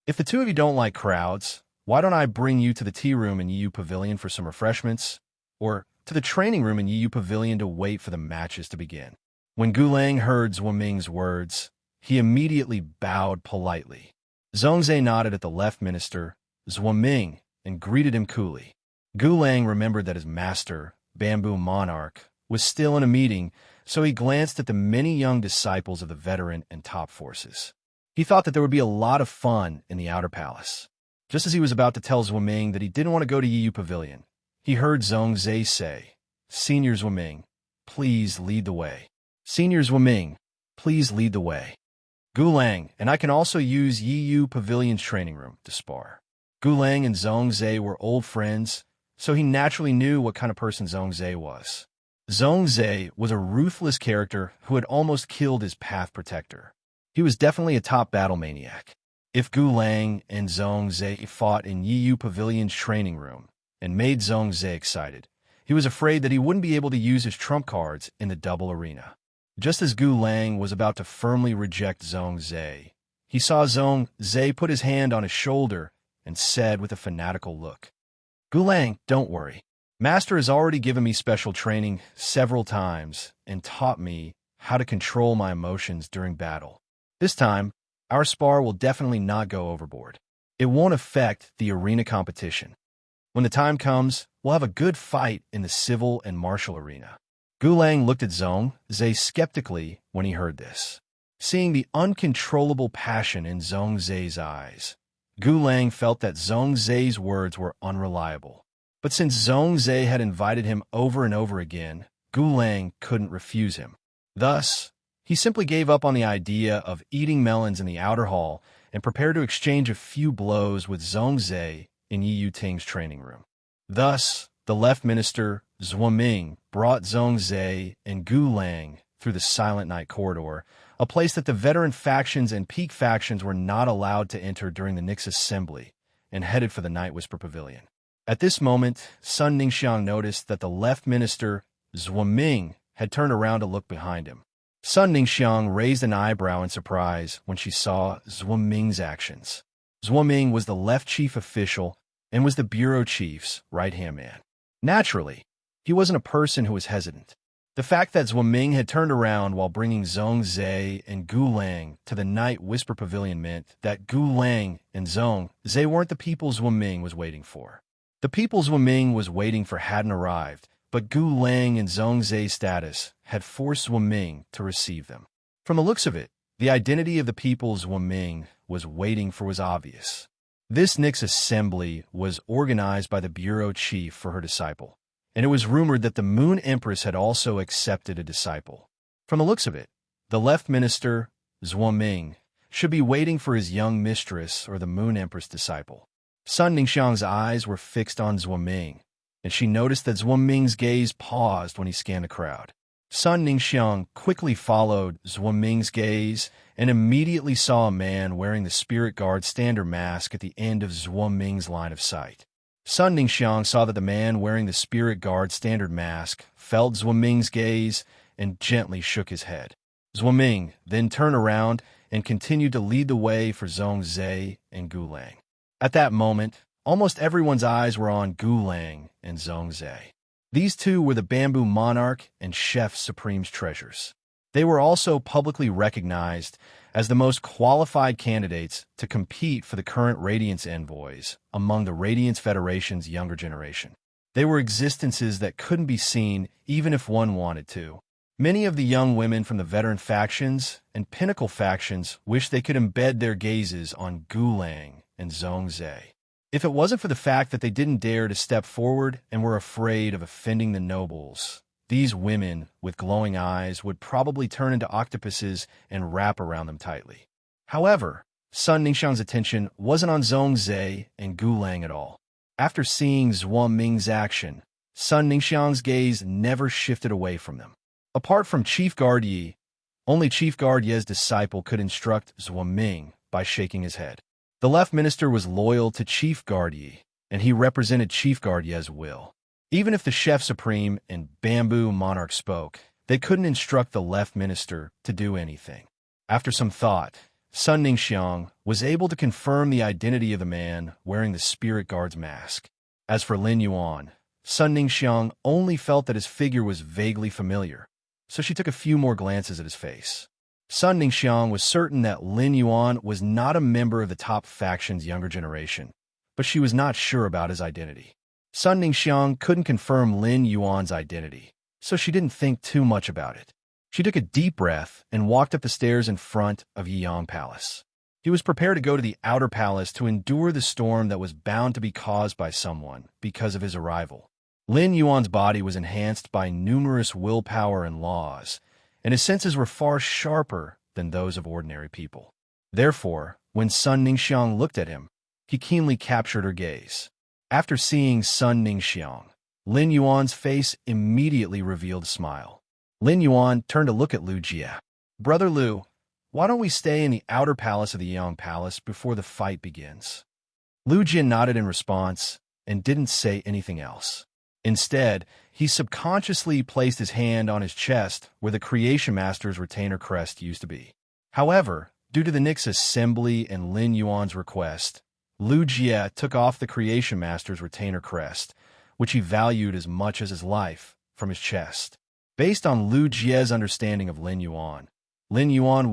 Speaker 1: If the two of you don't like crowds, why don't I bring you to the tea room in Yiyu Pavilion for some refreshments? Or to the training room in Yiyu Pavilion to wait for the matches to begin? When Gulang heard Ming's words, he immediately bowed politely. Zhongzhe nodded at the left minister, Ming, and greeted him coolly. Gulang remembered that his master, Bamboo Monarch, was still in a meeting, so he glanced at the many young disciples of the veteran and top forces. He thought that there would be a lot of fun in the outer palace. Just as he was about to tell Ming that he didn't want to go to Yiyu Pavilion, he heard Zhongzhe say, "Senior Ming, please lead the way. Senior Ming, please lead the way. Gulang, and I can also use Yiyu Pavilion's training room to spar." Gulang and Zhongzhe were old friends, so he naturally knew what kind of person Zhongzhe was. Zhongzhe was a ruthless character who had almost killed his path protector. He was definitely a top battle maniac. If Gulang and Zhongzhe fought in Yiyu Pavilion's training room and made Zhongzhe excited, he was afraid that he wouldn't be able to use his trump cards in the double arena. Just as Gulang was about to firmly reject Zhongzhe, he saw Zhongzhe put his hand on his shoulder and said with a fanatical look, "Gulang, don't worry. Master has already given me special training several times and taught me how to control my emotions during battle. This time, our spar will definitely not go overboard. It won't affect the arena competition. When the time comes, we'll have a good fight in the civil and martial arena." Gulang looked at Zhongzhe skeptically when he heard this. Seeing the uncontrollable passion in Zhongzhe's eyes, Gulang felt that Zhongzhe's words were unreliable. But since Zhongzhe had invited him over and over again, Gulang couldn't refuse him. Thus, he simply gave up on the idea of eating melons in the outer hall and prepared to exchange a few blows with Zhongzhe in Yiyu Ting's training room. Thus, the left minister, Ming, brought Zhongzhe and Gulang through the Silent Night Corridor, a place that the veteran factions and peak factions were not allowed to enter during the Nyx Assembly, and headed for the Night Whisper Pavilion. At this moment, Sun Ningxiang noticed that the left minister, Ming, had turned around to look behind him. Sun Ningxiang raised an eyebrow in surprise when she saw Ming's actions. Ming was the left chief official and was the bureau chief's right-hand man. Naturally, he wasn't a person who was hesitant. The fact that Ming had turned around while bringing Zhongzhe and Gu Lang to the Night Whisper Pavilion meant that Gu Lang and Zhongzhe weren't the people Ming was waiting for. The people Ming was waiting for hadn't arrived, but Gu Lang and Zhongzhe's status had forced Ming to receive them. From the looks of it, the identity of the people Ming was waiting for was obvious. This Nyx assembly was organized by the bureau chief for her disciple, and it was rumored that the Moon Empress had also accepted a disciple. From the looks of it, the left minister, Ming, should be waiting for his young mistress or the Moon Empress disciple. Sun Ningxiang's eyes were fixed on Ming, and she noticed that Ming's gaze paused when he scanned the crowd. Sun Ningxiang quickly followed Ming's gaze and immediately saw a man wearing the Spirit Guard standard mask at the end of Ming's line of sight. Sun Ningxiang saw that the man wearing the Spirit Guard standard mask felt Ming's gaze and gently shook his head. Ming then turned around and continued to lead the way for Zhongzhe and Gu Lang. At that moment, almost everyone's eyes were on Gu Lang and Zhongzhe. These two were the Bamboo Monarch and Chef Supreme's treasures. They were also publicly recognized as the most qualified candidates to compete for the current Radiance envoys among the Radiance Federation's younger generation. They were existences that couldn't be seen even if one wanted to. Many of the young women from the veteran factions and pinnacle factions wished they could embed their gazes on Gu Lang and Zhongzhe. If it wasn't for the fact that they didn't dare to step forward and were afraid of offending the nobles, these women with glowing eyes would probably turn into octopuses and wrap around them tightly. However, Sun Ningxiang's attention wasn't on Zhongzhe and Gu Lang at all. After seeing Ming's action, Sun Ningxiang's gaze never shifted away from them. Apart from Chief Guard Yi, only Chief Guard Ye's disciple could instruct Ming by shaking his head. The left minister was loyal to Chief Guard Yi, and he represented Chief Guard Ye's will. Even if the Chef Supreme and Bamboo Monarch spoke, they couldn't instruct the left minister to do anything. After some thought, Sun Ningxiang was able to confirm the identity of the man wearing the Spirit Guard's mask. As for Lin Yuan, Sun Ningxiang only felt that his figure was vaguely familiar, so she took a few more glances at his face. Sun Ningxiang was certain that Lin Yuan was not a member of the top faction's younger generation, but she was not sure about his identity. Sun Ningxiang couldn't confirm Lin Yuan's identity, so she didn't think too much about it. She took a deep breath and walked up the stairs in front of Yiyang Palace. He was prepared to go to the outer palace to endure the storm that was bound to be caused by someone because of his arrival. Lin Yuan's body was enhanced by numerous willpower and laws, and his senses were far sharper than those of ordinary people. Therefore, when Sun Ningxiang looked at him, he keenly captured her gaze. After seeing Sun Ningxiang, Lin Yuan's face immediately revealed a smile. Lin Yuan turned to look at Lu Jie. "Brother Lu, why don't we stay in the outer palace of the Yang Palace before the fight begins?" Lu Jie nodded in response and didn't say anything else. Instead, he subconsciously placed his hand on his chest where the Creation Master's retainer crest used to be. However, due to the Nyx assembly and Lin Yuan's request, Lu Jie took off the Creation Master's retainer crest, which he valued as much as his life, from his chest. Based on Lu Jie's understanding of Lin Yuan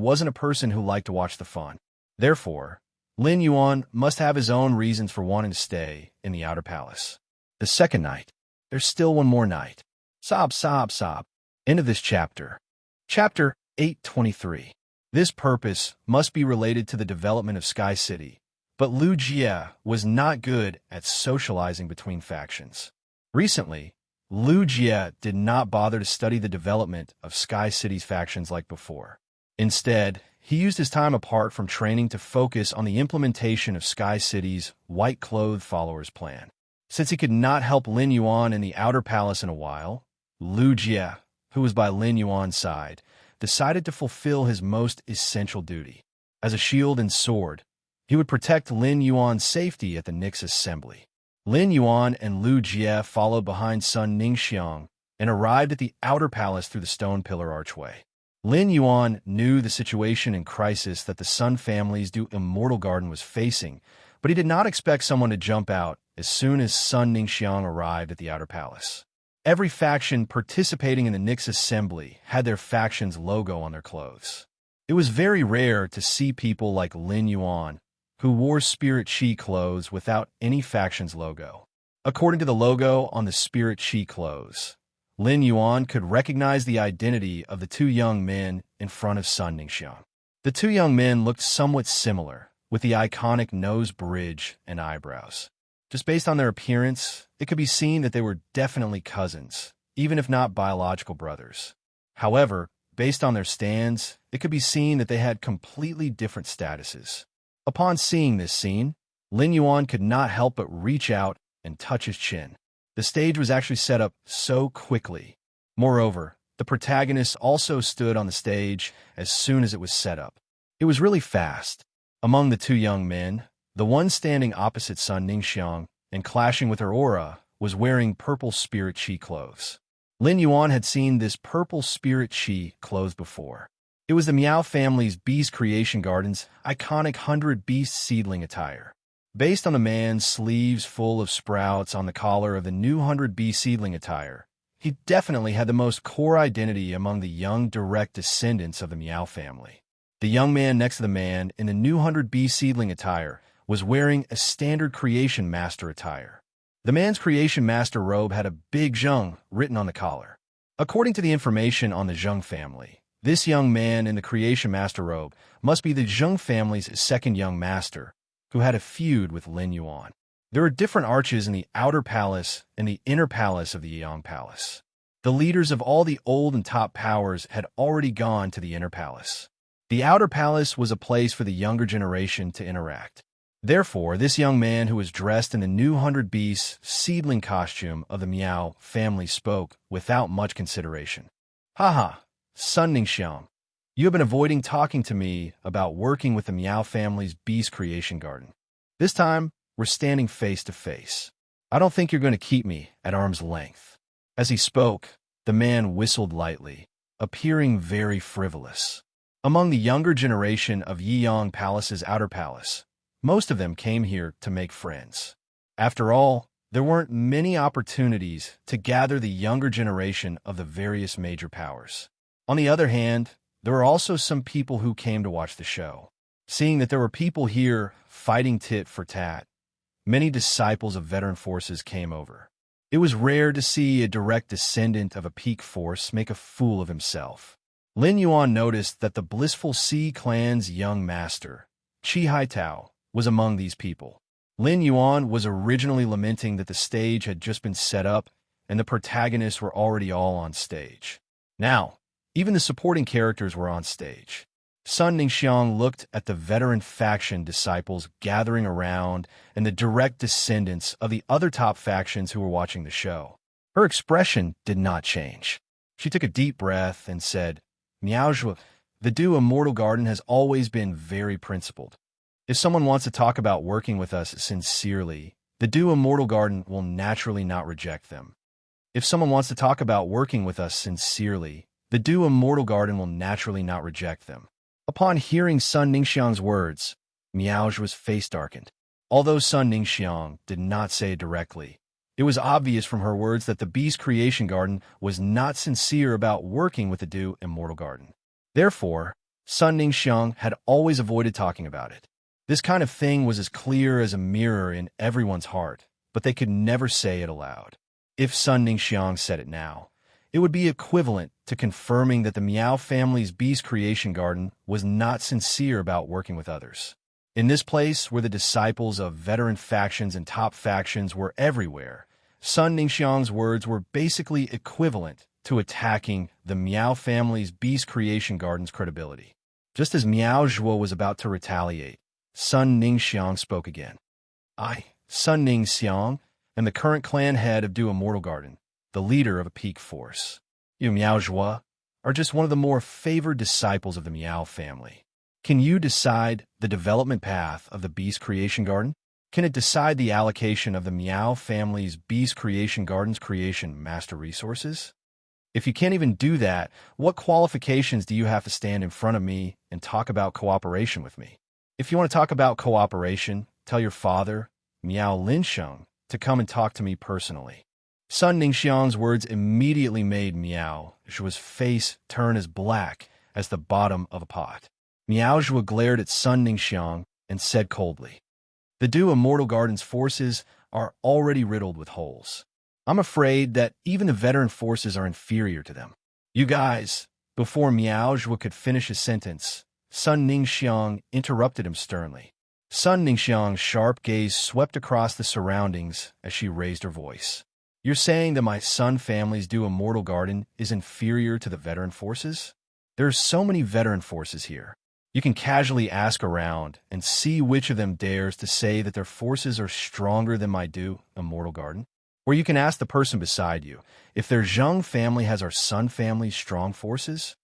Speaker 1: wasn't a person who liked to watch the fun. Therefore, Lin Yuan must have his own reasons for wanting to stay in the outer palace. The second night. There's still one more night. Sob, sob, sob. End of this chapter. Chapter 823. This purpose must be related to the development of Sky City, but Lu Jie was not good at socializing between factions. Recently, Lu Jie did not bother to study the development of Sky City's factions like before. Instead, he used his time apart from training to focus on the implementation of Sky City's white-clothed followers plan. Since he could not help Lin Yuan in the outer palace in a while, Lu Jie, who was by Lin Yuan's side, decided to fulfill his most essential duty. As a shield and sword, he would protect Lin Yuan's safety at the Nyx assembly. Lin Yuan and Lu Jie followed behind Sun Ningxiang and arrived at the outer palace through the stone pillar archway. Lin Yuan knew the situation and crisis that the Sun family's Du Immortal Garden was facing, but he did not expect someone to jump out as soon as Sun Ningxiang arrived at the outer palace. Every faction participating in the Nyx assembly had their faction's logo on their clothes. It was very rare to see people like Lin Yuan, who wore Spirit Chi clothes without any faction's logo. According to the logo on the Spirit Chi clothes, Lin Yuan could recognize the identity of the two young men in front of Sun Ningxiang. The two young men looked somewhat similar, with the iconic nose bridge and eyebrows. Just based on their appearance, it could be seen that they were definitely cousins, even if not biological brothers. However, based on their stands, it could be seen that they had completely different statuses. Upon seeing this scene, Lin Yuan could not help but reach out and touch his chin. The stage was actually set up so quickly. Moreover, the protagonist also stood on the stage as soon as it was set up. It was really fast. Among the two young men, the one standing opposite Sun Ningxiang and clashing with her aura was wearing purple Spirit Chi clothes. Lin Yuan had seen this purple Spirit Chi clothes before. It was the Miao family's Beast Creation Garden's iconic 100 Beast seedling attire. Based on the man's sleeves full of sprouts on the collar of the new 100 Beast seedling attire, he definitely had the most core identity among the young direct descendants of the Miao family. The young man next to the man in the new 100 Beast seedling attire was wearing a standard Creation Master attire. The man's Creation Master robe had a big Zheng written on the collar. According to the information on the Zheng family, this young man in the Creation Master robe must be the Zheng family's second young master, who had a feud with Lin Yuan. There are different arches in the outer palace and the inner palace of the Yang Palace. The leaders of all the old and top powers had already gone to the inner palace. The outer palace was a place for the younger generation to interact. Therefore, this young man who was dressed in the new 100 Beasts seedling costume of the Miao family spoke without much consideration. Haha, Sun Ningxiang, you have been avoiding talking to me about working with the Miao family's Beast Creation Garden. This time, we're standing face to face. I don't think you're going to keep me at arm's length. As he spoke, the man whistled lightly, appearing very frivolous. Among the younger generation of Yiyang Palace's outer palace, most of them came here to make friends. After all, there weren't many opportunities to gather the younger generation of the various major powers. On the other hand, there were also some people who came to watch the show. Seeing that there were people here fighting tit for tat, many disciples of veteran forces came over. It was rare to see a direct descendant of a peak force make a fool of himself. Lin Yuan noticed that the Blissful Sea clan's young master, Qi Haitao, was among these people. Lin Yuan was originally lamenting that the stage had just been set up and the protagonists were already all on stage. Now, even the supporting characters were on stage. Sun Ningxiang looked at the veteran faction disciples gathering around and the direct descendants of the other top factions who were watching the show. Her expression did not change. She took a deep breath and said, Miaozhua, the Du Immortal Garden has always been very principled. If someone wants to talk about working with us sincerely, the Du Immortal Garden will naturally not reject them. If someone wants to talk about working with us sincerely, the Du Immortal Garden will naturally not reject them. Upon hearing Sun Ningxiang's words, Miaozhua's face darkened. Although Sun Ningxiang did not say it directly, it was obvious from her words that the Beast Creation Garden was not sincere about working with the Du Immortal Garden. Therefore, Sun Ningxiang had always avoided talking about it. This kind of thing was as clear as a mirror in everyone's heart, but they could never say it aloud. If Sun Ningxiang said it now, it would be equivalent to confirming that the Miao family's Beast Creation Garden was not sincere about working with others. In this place where the disciples of veteran factions and top factions were everywhere, Sun Ningxiang's words were basically equivalent to attacking the Miao family's Beast Creation Garden's credibility. Just as Miao Zhuo was about to retaliate, Sun Ningxiang spoke again. I, Sun Ningxiang, am the current clan head of Du Immortal Garden, the leader of a peak force. You Miao Zhuo are just one of the more favored disciples of the Miao family. Can you decide the development path of the Beast Creation Garden? Can it decide the allocation of the Miao family's Beast Creation Garden's creation master resources? If you can't even do that, what qualifications do you have to stand in front of me and talk about cooperation with me? If you want to talk about cooperation, tell your father, Miao Linsheng, to come and talk to me personally. Sun Ningxiang's words immediately made Miao Zhuo's face turn as black as the bottom of a pot. Miao Zhuo glared at Sun Ningxiang and said coldly, "The Dew Immortal Garden's forces are already riddled with holes. I'm afraid that even the veteran forces are inferior to them." "You guys," before Miao Zhuo could finish his sentence, Sun Ningxiang interrupted him sternly. Sun Ningxiang's sharp gaze swept across the surroundings as she raised her voice. "You're saying that my Sun family's Dew Immortal Garden is inferior to the veteran forces? There are so many veteran forces here. You can casually ask around and see which of them dares to say that their forces are stronger than my Dew Immortal Garden. Or you can ask the person beside you if their Zheng family has our Sun family's strong forces."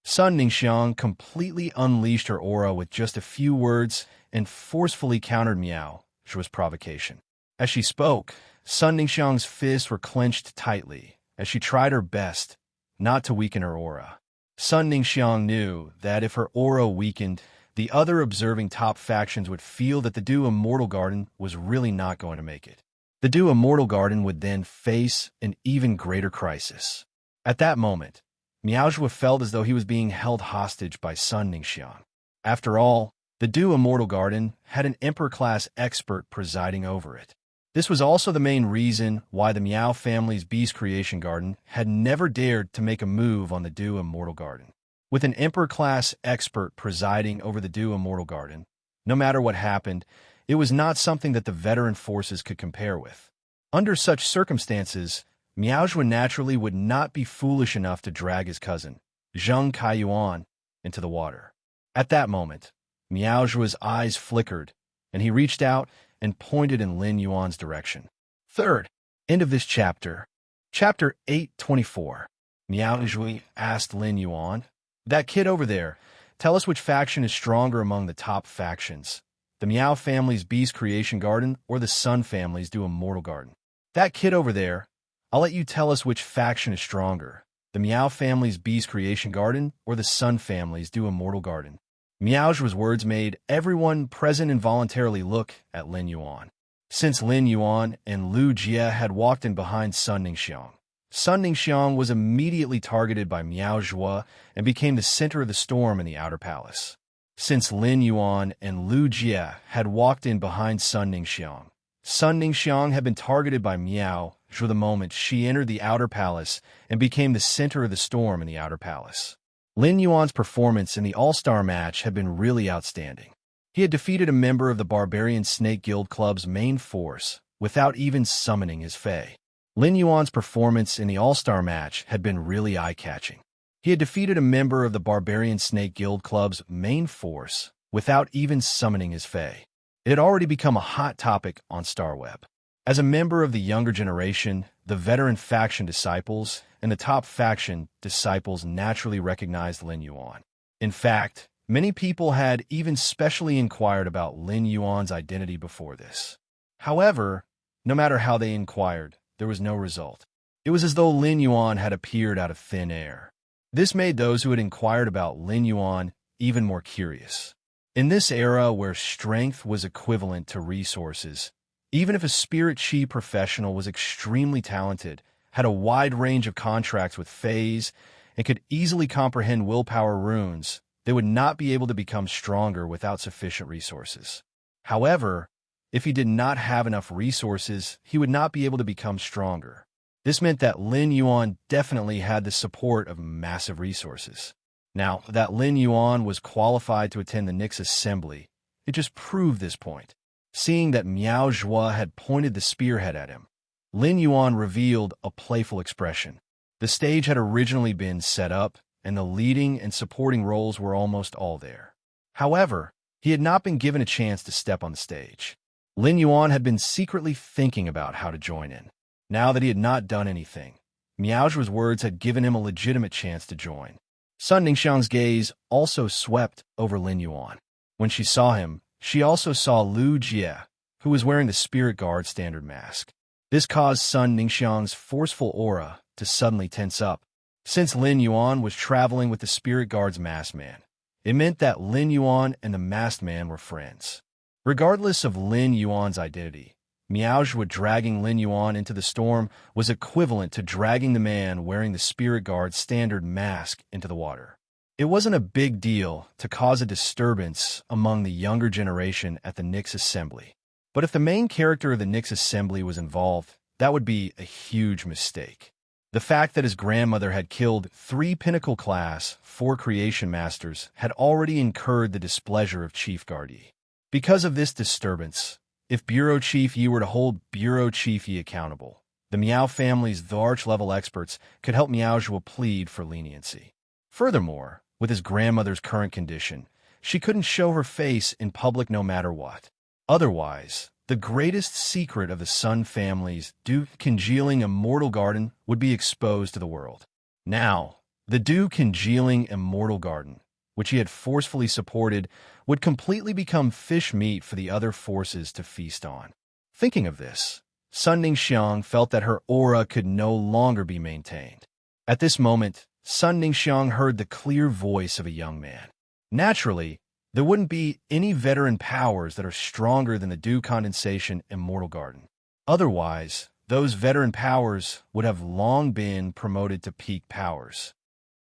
Speaker 1: Sun Ningxiang completely unleashed her aura with just a few words and forcefully countered Miao Zhuo's provocation. As she spoke, Sun Ningxiang's fists were clenched tightly as she tried her best not to weaken her aura. Sun Ningxiang knew that if her aura weakened, the other observing top factions would feel that the Dew Immortal Garden was really not going to make it. The Dew Immortal Garden would then face an even greater crisis. At that moment, Miao Zhuo felt as though he was being held hostage by Sun Ningxiang. After all, the Dew Immortal Garden had an Emperor-class expert presiding over it. This was also the main reason why the Miao family's Beast Creation Garden had never dared to make a move on the Dew Immortal Garden. With an Emperor-class expert presiding over the Dew Immortal Garden, no matter what happened, it was not something that the veteran forces could compare with. Under such circumstances, Miao Zhuo naturally would not be foolish enough to drag his cousin, Zheng Kaiyuan, into the water. At that moment, Miao Zhuo's eyes flickered, and he reached out and pointed in Lin Yuan's direction. Third, end of this chapter. Chapter 824. Miao Zhuo asked Lin Yuan, "That kid over there, tell us which faction is stronger among the top factions, the Miao family's Beast Creation Garden or the Sun family's Dew Immortal Garden? That kid over there, I'll let you tell us which faction is stronger, the Miao family's Beast Creation Garden or the Sun family's Dew Immortal Garden." Miao Zhuo's words made everyone present involuntarily look at Lin Yuan. Since Lin Yuan and Lu Jie had walked in behind Sun Ningxiang was immediately targeted by Miao Zhuo and became the center of the storm in the outer palace. Since Lin Yuan and Lu Jie had walked in behind Sun Ningxiang had been targeted by Miao Zhuo the moment she entered the outer palace and became the center of the storm in the outer palace. Lin Yuan's performance in the All-Star match had been really outstanding. He had defeated a member of the Barbarian Snake Guild Club's main force without even summoning his fae. Lin Yuan's performance in the All-Star match had been really eye-catching. He had defeated a member of the Barbarian Snake Guild Club's main force without even summoning his fae. It had already become a hot topic on StarWeb. As a member of the younger generation, the veteran faction disciples and the top faction disciples naturally recognized Lin Yuan. In fact, many people had even specially inquired about Lin Yuan's identity before this. However, no matter how they inquired, there was no result. It was as though Lin Yuan had appeared out of thin air. This made those who had inquired about Lin Yuan even more curious. In this era where strength was equivalent to resources, even if a spirit chi professional was extremely talented, had a wide range of contracts with fays, and could easily comprehend willpower runes, they would not be able to become stronger without sufficient resources. However, if he did not have enough resources, he would not be able to become stronger. This meant that Lin Yuan definitely had the support of massive resources. Now, that Lin Yuan was qualified to attend the Nyx assembly, it just proved this point. Seeing that Miao Zhuo had pointed the spearhead at him, Lin Yuan revealed a playful expression. The stage had originally been set up, and the leading and supporting roles were almost all there. However, he had not been given a chance to step on the stage. Lin Yuan had been secretly thinking about how to join in. Now that he had not done anything, Miao Zhuo's words had given him a legitimate chance to join. Sun Ningxiang's gaze also swept over Lin Yuan. When she saw him, she also saw Lu Jie, who was wearing the Spirit Guard standard mask. This caused Sun Ningxiang's forceful aura to suddenly tense up. Since Lin Yuan was traveling with the Spirit Guard's masked man, it meant that Lin Yuan and the masked man were friends. Regardless of Lin Yuan's identity, Miaozhua dragging Lin Yuan into the storm was equivalent to dragging the man wearing the Spirit Guard's standard mask into the water. It wasn't a big deal to cause a disturbance among the younger generation at the Nyx Assembly. But if the main character of the Nyx Assembly was involved, that would be a huge mistake. The fact that his grandmother had killed 3 Pinnacle Class 4 Creation Masters had already incurred the displeasure of Chief Guard Yi. Because of this disturbance, if Bureau Chief Yi were to hold Bureau Chief Yi accountable, the Miao family's Arch-level experts could help Miaozhua plead for leniency. Furthermore, with his grandmother's current condition, she couldn't show her face in public no matter what. Otherwise, the greatest secret of the Sun family's congealing immortal garden would be exposed to the world. Now, the congealing immortal garden, which he had forcefully supported, would completely become fish meat for the other forces to feast on. Thinking of this, Sun Ningxiang felt that her aura could no longer be maintained. At this moment, Sun Ningxiang heard the clear voice of a young man. Naturally, there wouldn't be any veteran powers that are stronger than the dew condensation immortal garden. Otherwise, those veteran powers would have long been promoted to peak powers.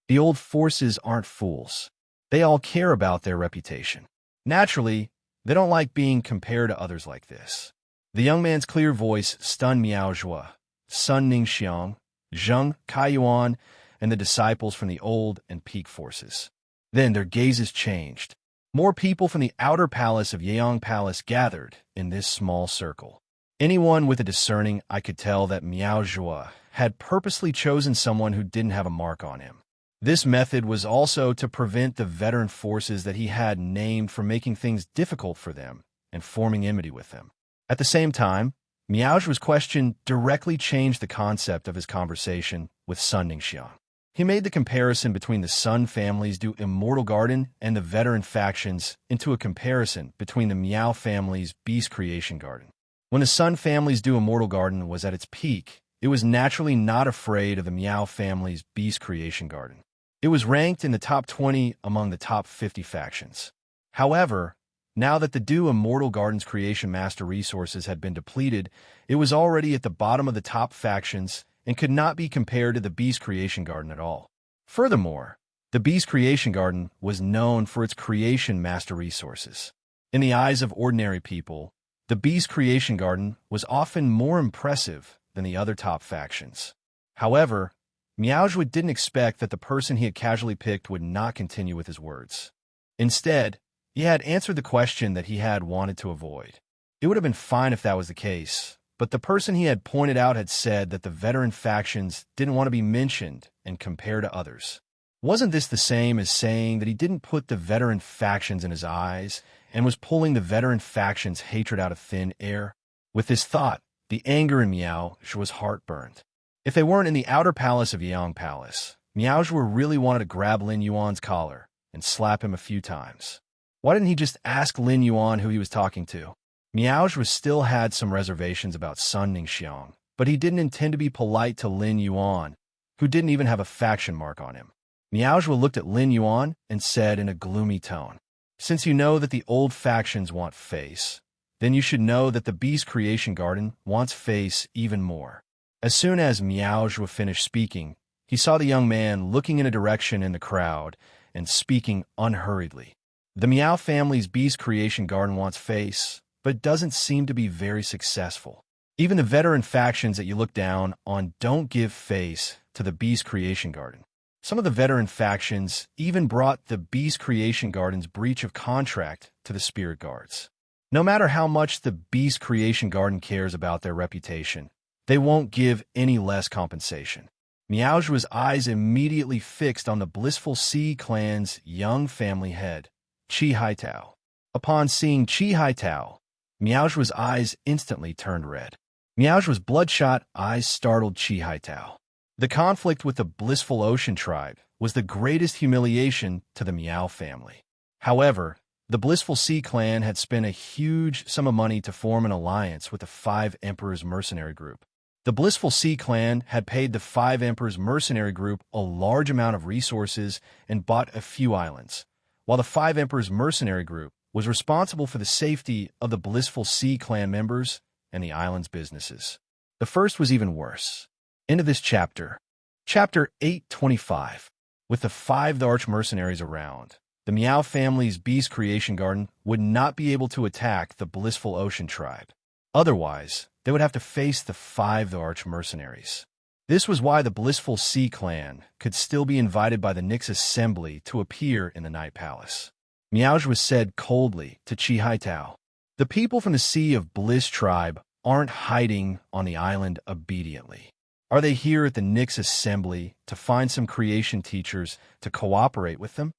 Speaker 1: The old forces aren't fools. They all care about their reputation. Naturally, they don't like being compared to others like this. The young man's clear voice stunned Miaozhua, Sun Ningxiang, Zheng Kaiyuan, and the disciples from the old and peak forces. Then their gazes changed. More people from the outer palace of Yeong Palace gathered in this small circle. Anyone with a discerning eye could tell that Miaozhua had purposely chosen someone who didn't have a mark on him. This method was also to prevent the veteran forces that he had named from making things difficult for them and forming enmity with them. At the same time, Miaozhua's question directly changed the concept of his conversation with Sun Ningxiang. He made the comparison between the Sun family's immortal garden and the veteran factions into a comparison between the Miao family's beast creation garden. When the Sun family's immortal garden was at its peak, it was naturally not afraid of the Miao family's beast creation garden. It was ranked in the top 20 among the top 50 factions. However, now that the immortal garden's creation master resources had been depleted, it was already at the bottom of the top factions and could not be compared to the Beast Creation Garden at all. Furthermore, the Beast Creation Garden was known for its creation master resources. In the eyes of ordinary people, the Beast Creation Garden was often more impressive than the other top factions. However, Miaozhua didn't expect that the person he had casually picked would not continue with his words. Instead, he had answered the question that he had wanted to avoid. It would have been fine if that was the case, but the person he had pointed out had said that the veteran factions didn't want to be mentioned and compared to others. Wasn't this the same as saying that he didn't put the veteran factions in his eyes and was pulling the veteran factions' hatred out of thin air? With this thought, the anger in Miaozhua's heart burned. If they weren't in the outer palace of Yeong Palace, Miaozhua really wanted to grab Lin Yuan's collar and slap him a few times. Why didn't he just ask Lin Yuan who he was talking to? Miaozhua still had some reservations about Sun Ningxiang, but he didn't intend to be polite to Lin Yuan, who didn't even have a faction mark on him. Miaozhua looked at Lin Yuan and said in a gloomy tone, "Since you know that the old factions want face, then you should know that the Beast Creation Garden wants face even more." As soon as Miaozhua finished speaking, he saw the young man looking in a direction in the crowd and speaking unhurriedly. The Miao family's Beast Creation Garden wants face, but doesn't seem to be very successful. Even the veteran factions that you look down on don't give face to the Beast Creation Garden. Some of the veteran factions even brought the Beast Creation Garden's breach of contract to the Spirit Guards. No matter how much the Beast Creation Garden cares about their reputation, they won't give any less compensation. Miaozhua's eyes immediately fixed on the Blissful Sea clan's young family head, Qi Haitao. Upon seeing Qi Haitao, Miaozhua's eyes instantly turned red. Miaozhua's bloodshot eyes startled Qi Haitao. The conflict with the Blissful Ocean tribe was the greatest humiliation to the Miao family. However, the Blissful Sea clan had spent a huge sum of money to form an alliance with the Five Emperors mercenary group. The Blissful Sea clan had paid the Five Emperors mercenary group a large amount of resources and bought a few islands, while the Five Emperors mercenary group was responsible for the safety of the Blissful Sea clan members and the island's businesses. The first was even worse. Into this chapter. Chapter 825. With the 5 arch mercenaries around, the Meow family's Beast Creation Garden would not be able to attack the Blissful Ocean tribe. Otherwise, they would have to face the 5 arch mercenaries. This was why the Blissful Sea clan could still be invited by the Nyx assembly to appear in the Night Palace. Meowj said coldly to Chi Haitao, "The people from the Sea of Bliss tribe aren't hiding on the island obediently. Are they here at the Nyx assembly to find some creation teachers to cooperate with them?"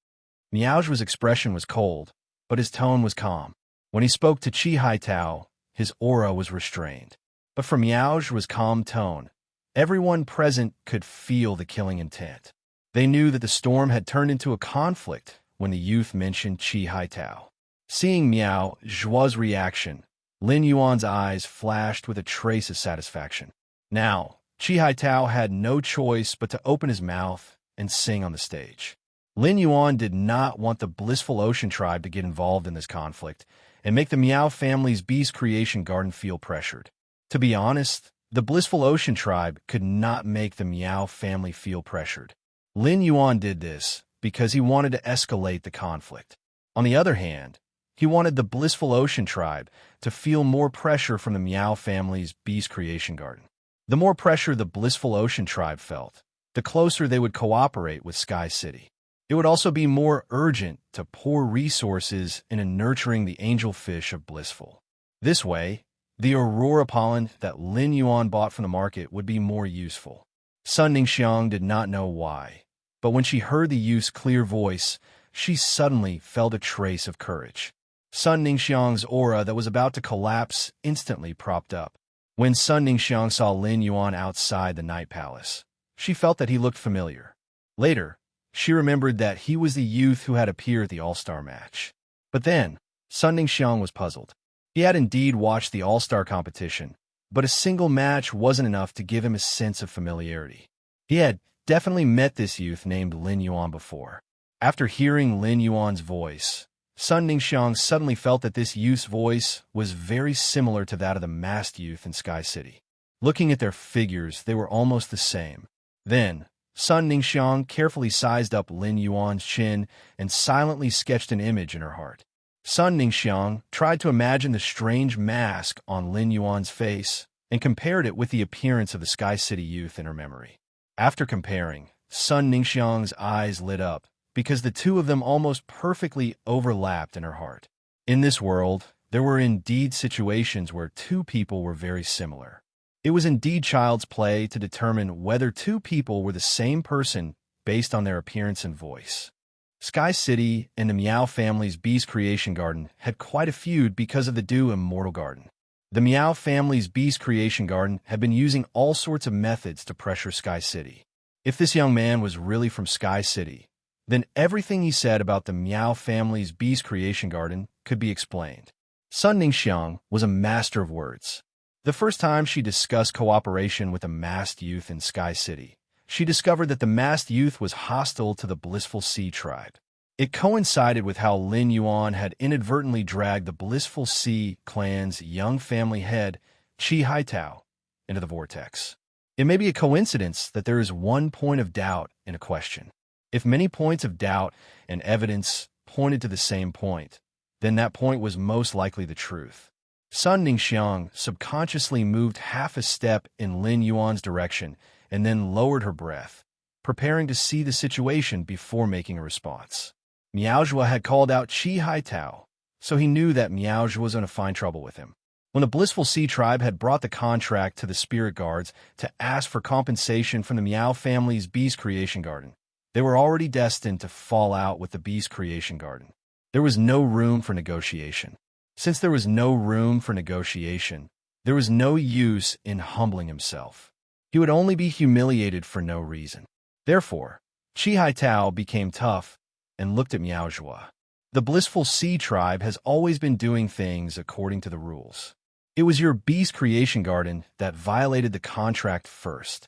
Speaker 1: Meowj's expression was cold, but his tone was calm. When he spoke to Chi Haitao, his aura was restrained. But from Meowj's calm tone, everyone present could feel the killing intent. They knew that the storm had turned into a conflict when the youth mentioned Chi Haitao. Seeing Meow Zhua's reaction, Lin Yuan's eyes flashed with a trace of satisfaction. Now, Chi Haitao had no choice but to open his mouth and sing on the stage. Lin Yuan did not want the Blissful Ocean tribe to get involved in this conflict and make the Meow family's Beast Creation Garden feel pressured. To be honest, the Blissful Ocean tribe could not make the Meow family feel pressured. Lin Yuan did this because he wanted to escalate the conflict. On the other hand, he wanted the Blissful Ocean tribe to feel more pressure from the Meow family's Beast Creation Garden. The more pressure the Blissful Ocean tribe felt, the closer they would cooperate with Sky City. It would also be more urgent to pour resources into nurturing the angelfish of Blissful. This way, the Aurora pollen that Lin Yuan bought from the market would be more useful. Sun Ningxiang did not know why, but when she heard the youth's clear voice, she suddenly felt a trace of courage. Sun Ningxiang's aura that was about to collapse instantly propped up. When Sun Ningxiang saw Lin Yuan outside the Night Palace, she felt that he looked familiar. Later, she remembered that he was the youth who had appeared at the All-Star match. But then, Sun Ningxiang was puzzled. He had indeed watched the All-Star competition, but a single match wasn't enough to give him a sense of familiarity. He had definitely met this youth named Lin Yuan before. After hearing Lin Yuan's voice, Sun Ningxiang suddenly felt that this youth's voice was very similar to that of the masked youth in Sky City. Looking at their figures, they were almost the same. Then, Sun Ningxiang carefully sized up Lin Yuan's chin and silently sketched an image in her heart. Sun Ningxiang tried to imagine the strange mask on Lin Yuan's face and compared it with the appearance of the Sky City youth in her memory. After comparing, Sun Ningxiang's eyes lit up, because the two of them almost perfectly overlapped in her heart. In this world, there were indeed situations where two people were very similar. It was indeed child's play to determine whether two people were the same person based on their appearance and voice. Sky City and the Meow family's Beast Creation Garden had quite a feud because of the Dew Immortal Garden. The Meow family's Beast Creation Garden had been using all sorts of methods to pressure Sky City. If this young man was really from Sky City, then everything he said about the Meow family's Beast Creation Garden could be explained. Sun Ningxiang was a master of words. The first time she discussed cooperation with a masked youth in Sky City, she discovered that the masked youth was hostile to the Blissful Sea tribe. It coincided with how Lin Yuan had inadvertently dragged the Blissful Sea clan's young family head, Chi Haitao, into the vortex. It may be a coincidence that there is one point of doubt in a question. If many points of doubt and evidence pointed to the same point, then that point was most likely the truth. Sun Ningxiang subconsciously moved half a step in Lin Yuan's direction and then lowered her breath, preparing to see the situation before making a response. Meowjua had called out Chi Haitao, so he knew that Meowjua was going to find trouble with him. When the Blissful Sea tribe had brought the contract to the spirit guards to ask for compensation from the Meow family's Beast Creation Garden, they were already destined to fall out with the Beast Creation Garden. There was no room for negotiation. Since there was no room for negotiation, there was no use in humbling himself. He would only be humiliated for no reason. Therefore, Chi Haitao became tough and looked at Meowjua. The Blissful Sea tribe has always been doing things according to the rules. It was your Beast Creation Garden that violated the contract first.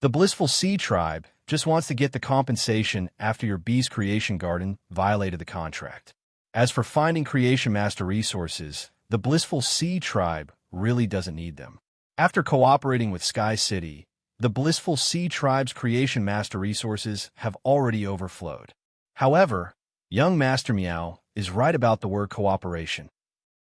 Speaker 1: The Blissful Sea tribe just wants to get the compensation after your Beast Creation Garden violated the contract. As for finding Creation Master resources, the Blissful Sea tribe really doesn't need them. After cooperating with Sky City, the Blissful Sea Tribe's creation master resources have already overflowed. However, young Master Meow is right about the word cooperation.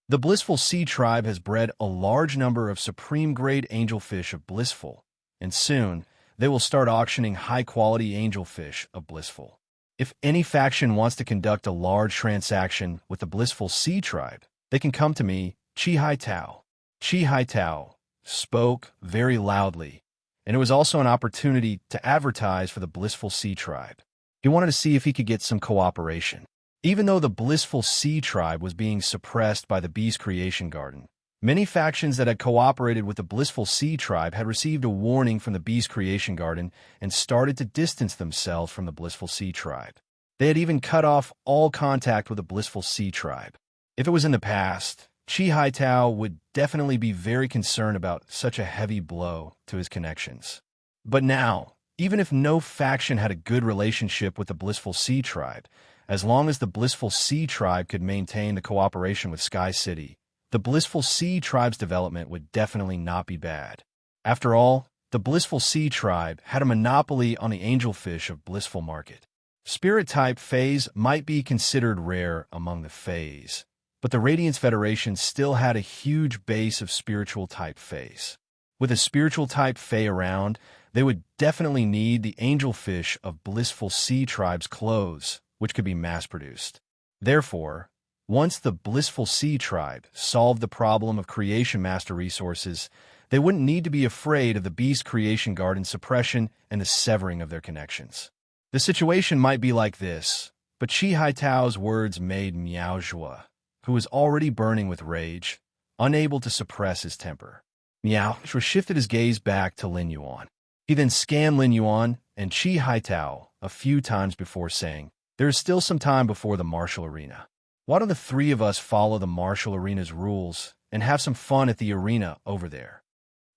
Speaker 1: The Blissful Sea Tribe has bred a large number of supreme-grade angelfish of Blissful, and soon they will start auctioning high-quality angelfish of Blissful. If any faction wants to conduct a large transaction with the Blissful Sea Tribe, they can come to me, Chi Hai Tao. Chi Hai Tao spoke very loudly, and it was also an opportunity to advertise for the Blissful Sea Tribe. He wanted to see if he could get some cooperation. Even though the Blissful Sea Tribe was being suppressed by the Beast Creation Garden, many factions that had cooperated with the Blissful Sea Tribe had received a warning from the Beast Creation Garden and started to distance themselves from the Blissful Sea Tribe. They had even cut off all contact with the Blissful Sea Tribe. If it was in the past, Chi Hai Tao would definitely be very concerned about such a heavy blow to his connections. But now, even if no faction had a good relationship with the Blissful Sea Tribe, as long as the Blissful Sea Tribe could maintain the cooperation with Sky City, the Blissful Sea Tribe's development would definitely not be bad. After all, the Blissful Sea Tribe had a monopoly on the angelfish of Blissful Market. Spirit-type Fays might be considered rare among the Fays, but the Radiance Federation still had a huge base of spiritual-type Fays. With a spiritual-type Fay around, they would definitely need the angelfish of Blissful Sea Tribe's clothes, which could be mass-produced. Therefore, once the Blissful Sea Tribe solved the problem of creation master resources, they wouldn't need to be afraid of the Beast Creation Garden suppression and the severing of their connections. The situation might be like this, but Chi Hai Tao's words made Miao Zhua, who was already burning with rage, unable to suppress his temper. Miao Zhua shifted his gaze back to Lin Yuan. He then scanned Lin Yuan and Chi Hai Tao a few times before saying, "There is still some time before the martial arena. Why don't the three of us follow the martial arena's rules and have some fun at the arena over there?"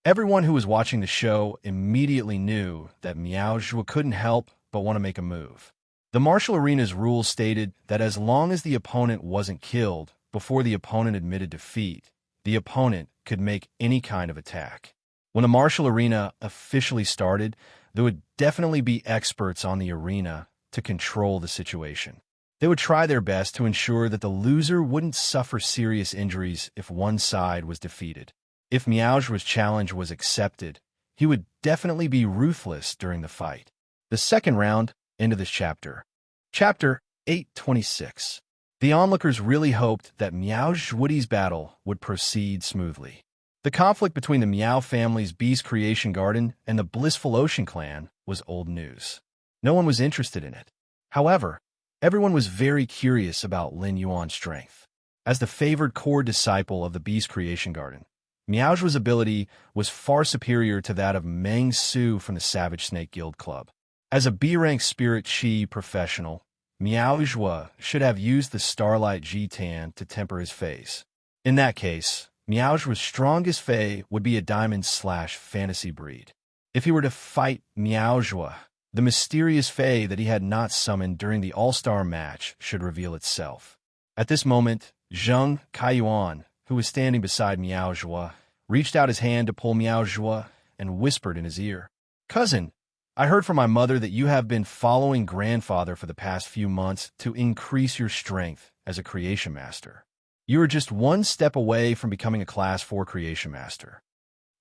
Speaker 1: Everyone who was watching the show immediately knew that Miao Zhua couldn't help but want to make a move. The martial arena's rules stated that as long as the opponent wasn't killed before the opponent admitted defeat, the opponent could make any kind of attack. When the martial arena officially started, there would definitely be experts on the arena to control the situation. They would try their best to ensure that the loser wouldn't suffer serious injuries if one side was defeated. If Miao Zhua's challenge was accepted, he would definitely be ruthless during the fight. The second round, end of this chapter. Chapter 826. The onlookers really hoped that Miao Zhuoti's battle would proceed smoothly. The conflict between the Miao family's Beast Creation Garden and the Blissful Ocean Clan was old news. No one was interested in it. However, everyone was very curious about Lin Yuan's strength. As the favored core disciple of the Beast Creation Garden, Miao Zhuo's ability was far superior to that of Meng Su from the Savage Snake Guild Club. As a B-rank Spirit Chi professional, Miao Zhuo should have used the Starlight Jitan to temper his phase. In that case, Miao Zhuo's strongest Fey would be a Diamond/Fantasy breed. If he were to fight Miao Zhuo, the mysterious Fey that he had not summoned during the All-Star match should reveal itself. At this moment, Zheng Kaiyuan, who was standing beside Miao Zhuo, reached out his hand to pull Miao Zhuo and whispered in his ear, "Cousin, I heard from my mother that you have been following grandfather for the past few months to increase your strength as a creation master. You are just one step away from becoming a Class 4 creation master.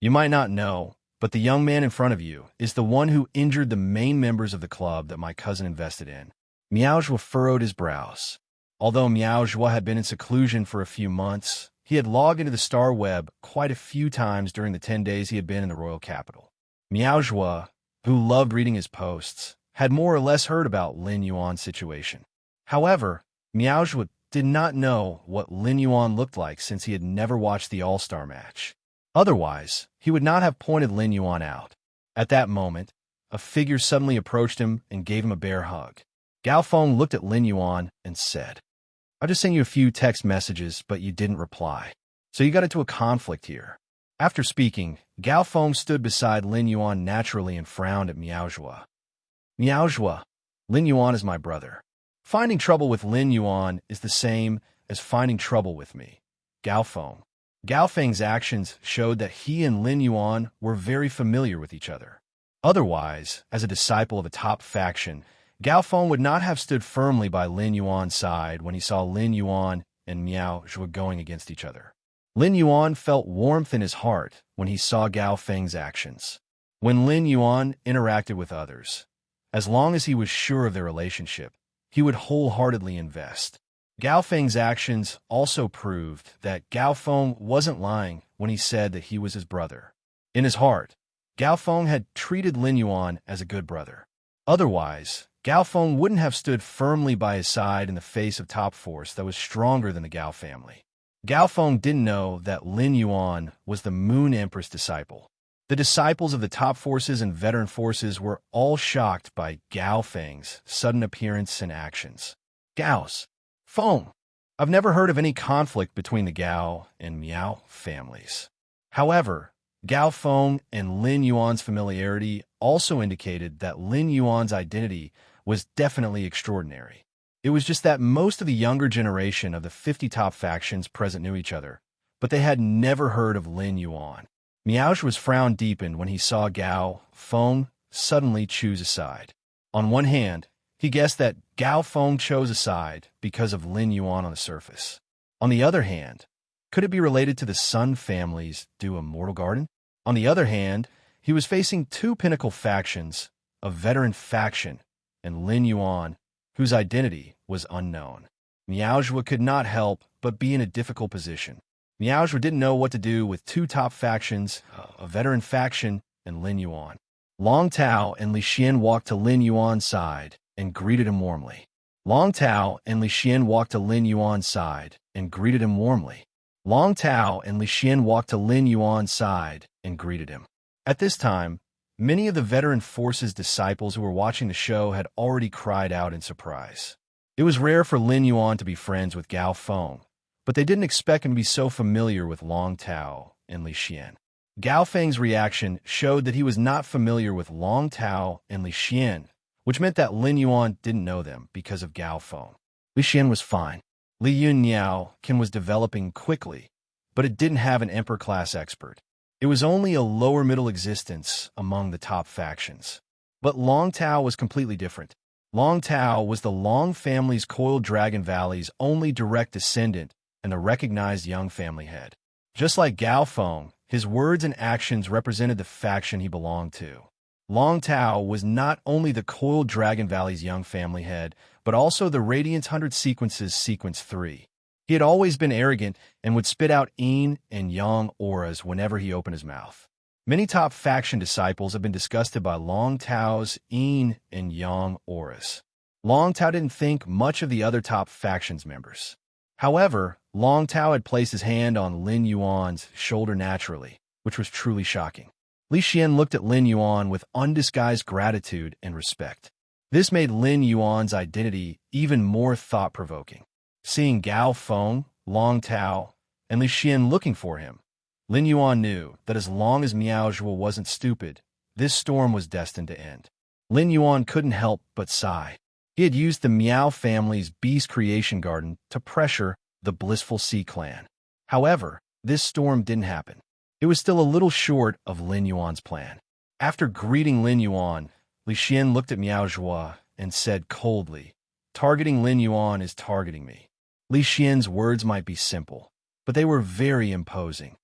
Speaker 1: You might not know, but the young man in front of you is the one who injured the main members of the club that my cousin invested in." Miao Zhuo furrowed his brows. Although Miao Zhuo had been in seclusion for a few months, he had logged into the Star Web quite a few times during the 10 days he had been in the royal capital. Miao Zhuo, who loved reading his posts, had more or less heard about Lin Yuan's situation. However, Miao Zhuo did not know what Lin Yuan looked like since he had never watched the All-Star match. Otherwise, he would not have pointed Lin Yuan out. At that moment, a figure suddenly approached him and gave him a bear hug. Gao Feng looked at Lin Yuan and said, "I just sent you a few text messages, but you didn't reply. So you got into a conflict here." After speaking, Gao Feng stood beside Lin Yuan naturally and frowned at Miao Zhuo. "Miao Zhuo, Lin Yuan is my brother. Finding trouble with Lin Yuan is the same as finding trouble with me. Gao Feng." Gao Feng's actions showed that he and Lin Yuan were very familiar with each other. Otherwise, as a disciple of a top faction, Gao Feng would not have stood firmly by Lin Yuan's side when he saw Lin Yuan and Miao Zhuo going against each other. Lin Yuan felt warmth in his heart when he saw Gao Feng's actions. When Lin Yuan interacted with others, as long as he was sure of their relationship, he would wholeheartedly invest. Gao Feng's actions also proved that Gao Feng wasn't lying when he said that he was his brother. In his heart, Gao Feng had treated Lin Yuan as a good brother. Otherwise, Gao Feng wouldn't have stood firmly by his side in the face of top force that was stronger than the Gao family. Gao Feng didn't know that Lin Yuan was the Moon Empress disciple. The disciples of the top forces and veteran forces were all shocked by Gao Feng's sudden appearance and actions. Gao's Feng. I've never heard of any conflict between the Gao and Miao families. However, Gao Feng and Lin Yuan's familiarity also indicated that Lin Yuan's identity was definitely extraordinary. It was just that most of the younger generation of the 50 top factions present knew each other, but they had never heard of Lin Yuan. Miao Zhuo's frown deepened when he saw Gao Feng suddenly choose a side. On one hand, he guessed that Gao Feng chose a side because of Lin Yuan on the surface. On the other hand, could it be related to the Sun family's due Immortal Garden? On the other hand, he was facing two pinnacle factions, a veteran faction, and Lin Yuan, whose identity was unknown. Miao Zhuo could not help but be in a difficult position. Miao Zhuo didn't know what to do with two top factions, a veteran faction, and Lin Yuan. Long Tao and Li Xian walked to Lin Yuan's side and greeted him warmly. Long Tao and Li Xian walked to Lin Yuan's side and greeted him warmly. Long Tao and Li Xian walked to Lin Yuan's side and greeted him. At this time, many of the veteran forces disciples who were watching the show had already cried out in surprise. It was rare for Lin Yuan to be friends with Gao Feng, but they didn't expect him to be so familiar with Long Tao and Li Xian. Gao Feng's reaction showed that he was not familiar with Long Tao and Li Xian, which meant that Lin Yuan didn't know them because of Gao Feng. Li Xian was fine. Li Yun Niao Qin was developing quickly, but it didn't have an emperor-class expert. It was only a lower-middle existence among the top factions. But Long Tao was completely different. Long Tao was the Long family's Coiled Dragon Valley's only direct descendant and the recognized young family head. Just like Gao Feng, his words and actions represented the faction he belonged to. Long Tao was not only the Coiled Dragon Valley's young family head, but also the Radiance 100 Sequence's Sequence 3. He had always been arrogant and would spit out yin and yang auras whenever he opened his mouth. Many top faction disciples have been disgusted by Long Tao's yin and yang auras. Long Tao didn't think much of the other top factions members. However, Long Tao had placed his hand on Lin Yuan's shoulder naturally, which was truly shocking. Li Xian looked at Lin Yuan with undisguised gratitude and respect. This made Lin Yuan's identity even more thought-provoking. Seeing Gao Feng, Long Tao, and Li Xian looking for him, Lin Yuan knew that as long as Miao Zhuo wasn't stupid, this storm was destined to end. Lin Yuan couldn't help but sigh. He had used the Miao family's Beast Creation Garden to pressure the Blissful Sea clan. However, this storm didn't happen. It was still a little short of Lin Yuan's plan. After greeting Lin Yuan, Li Xian looked at Miao Zhuo and said coldly, "Targeting Lin Yuan is targeting me." Li Xian's words might be simple, but they were very imposing.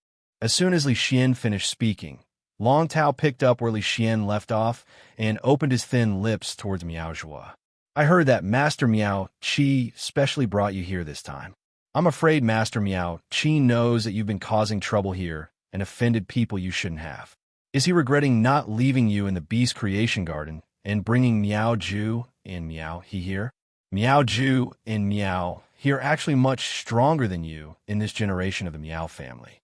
Speaker 1: As soon as Li Xian finished speaking, Long Tao picked up where Li Xian left off and opened his thin lips towards Miao Zhuo. "I heard that Master Miao Qi specially brought you here this time. I'm afraid Master Miao Qi knows that you've been causing trouble here and offended people you shouldn't have. Is he regretting not leaving you in the Beast Creation Garden and bringing Miao Zhu and Miao He here? Miao Zhu and Miao He are actually much stronger than you in this generation of the Miao family."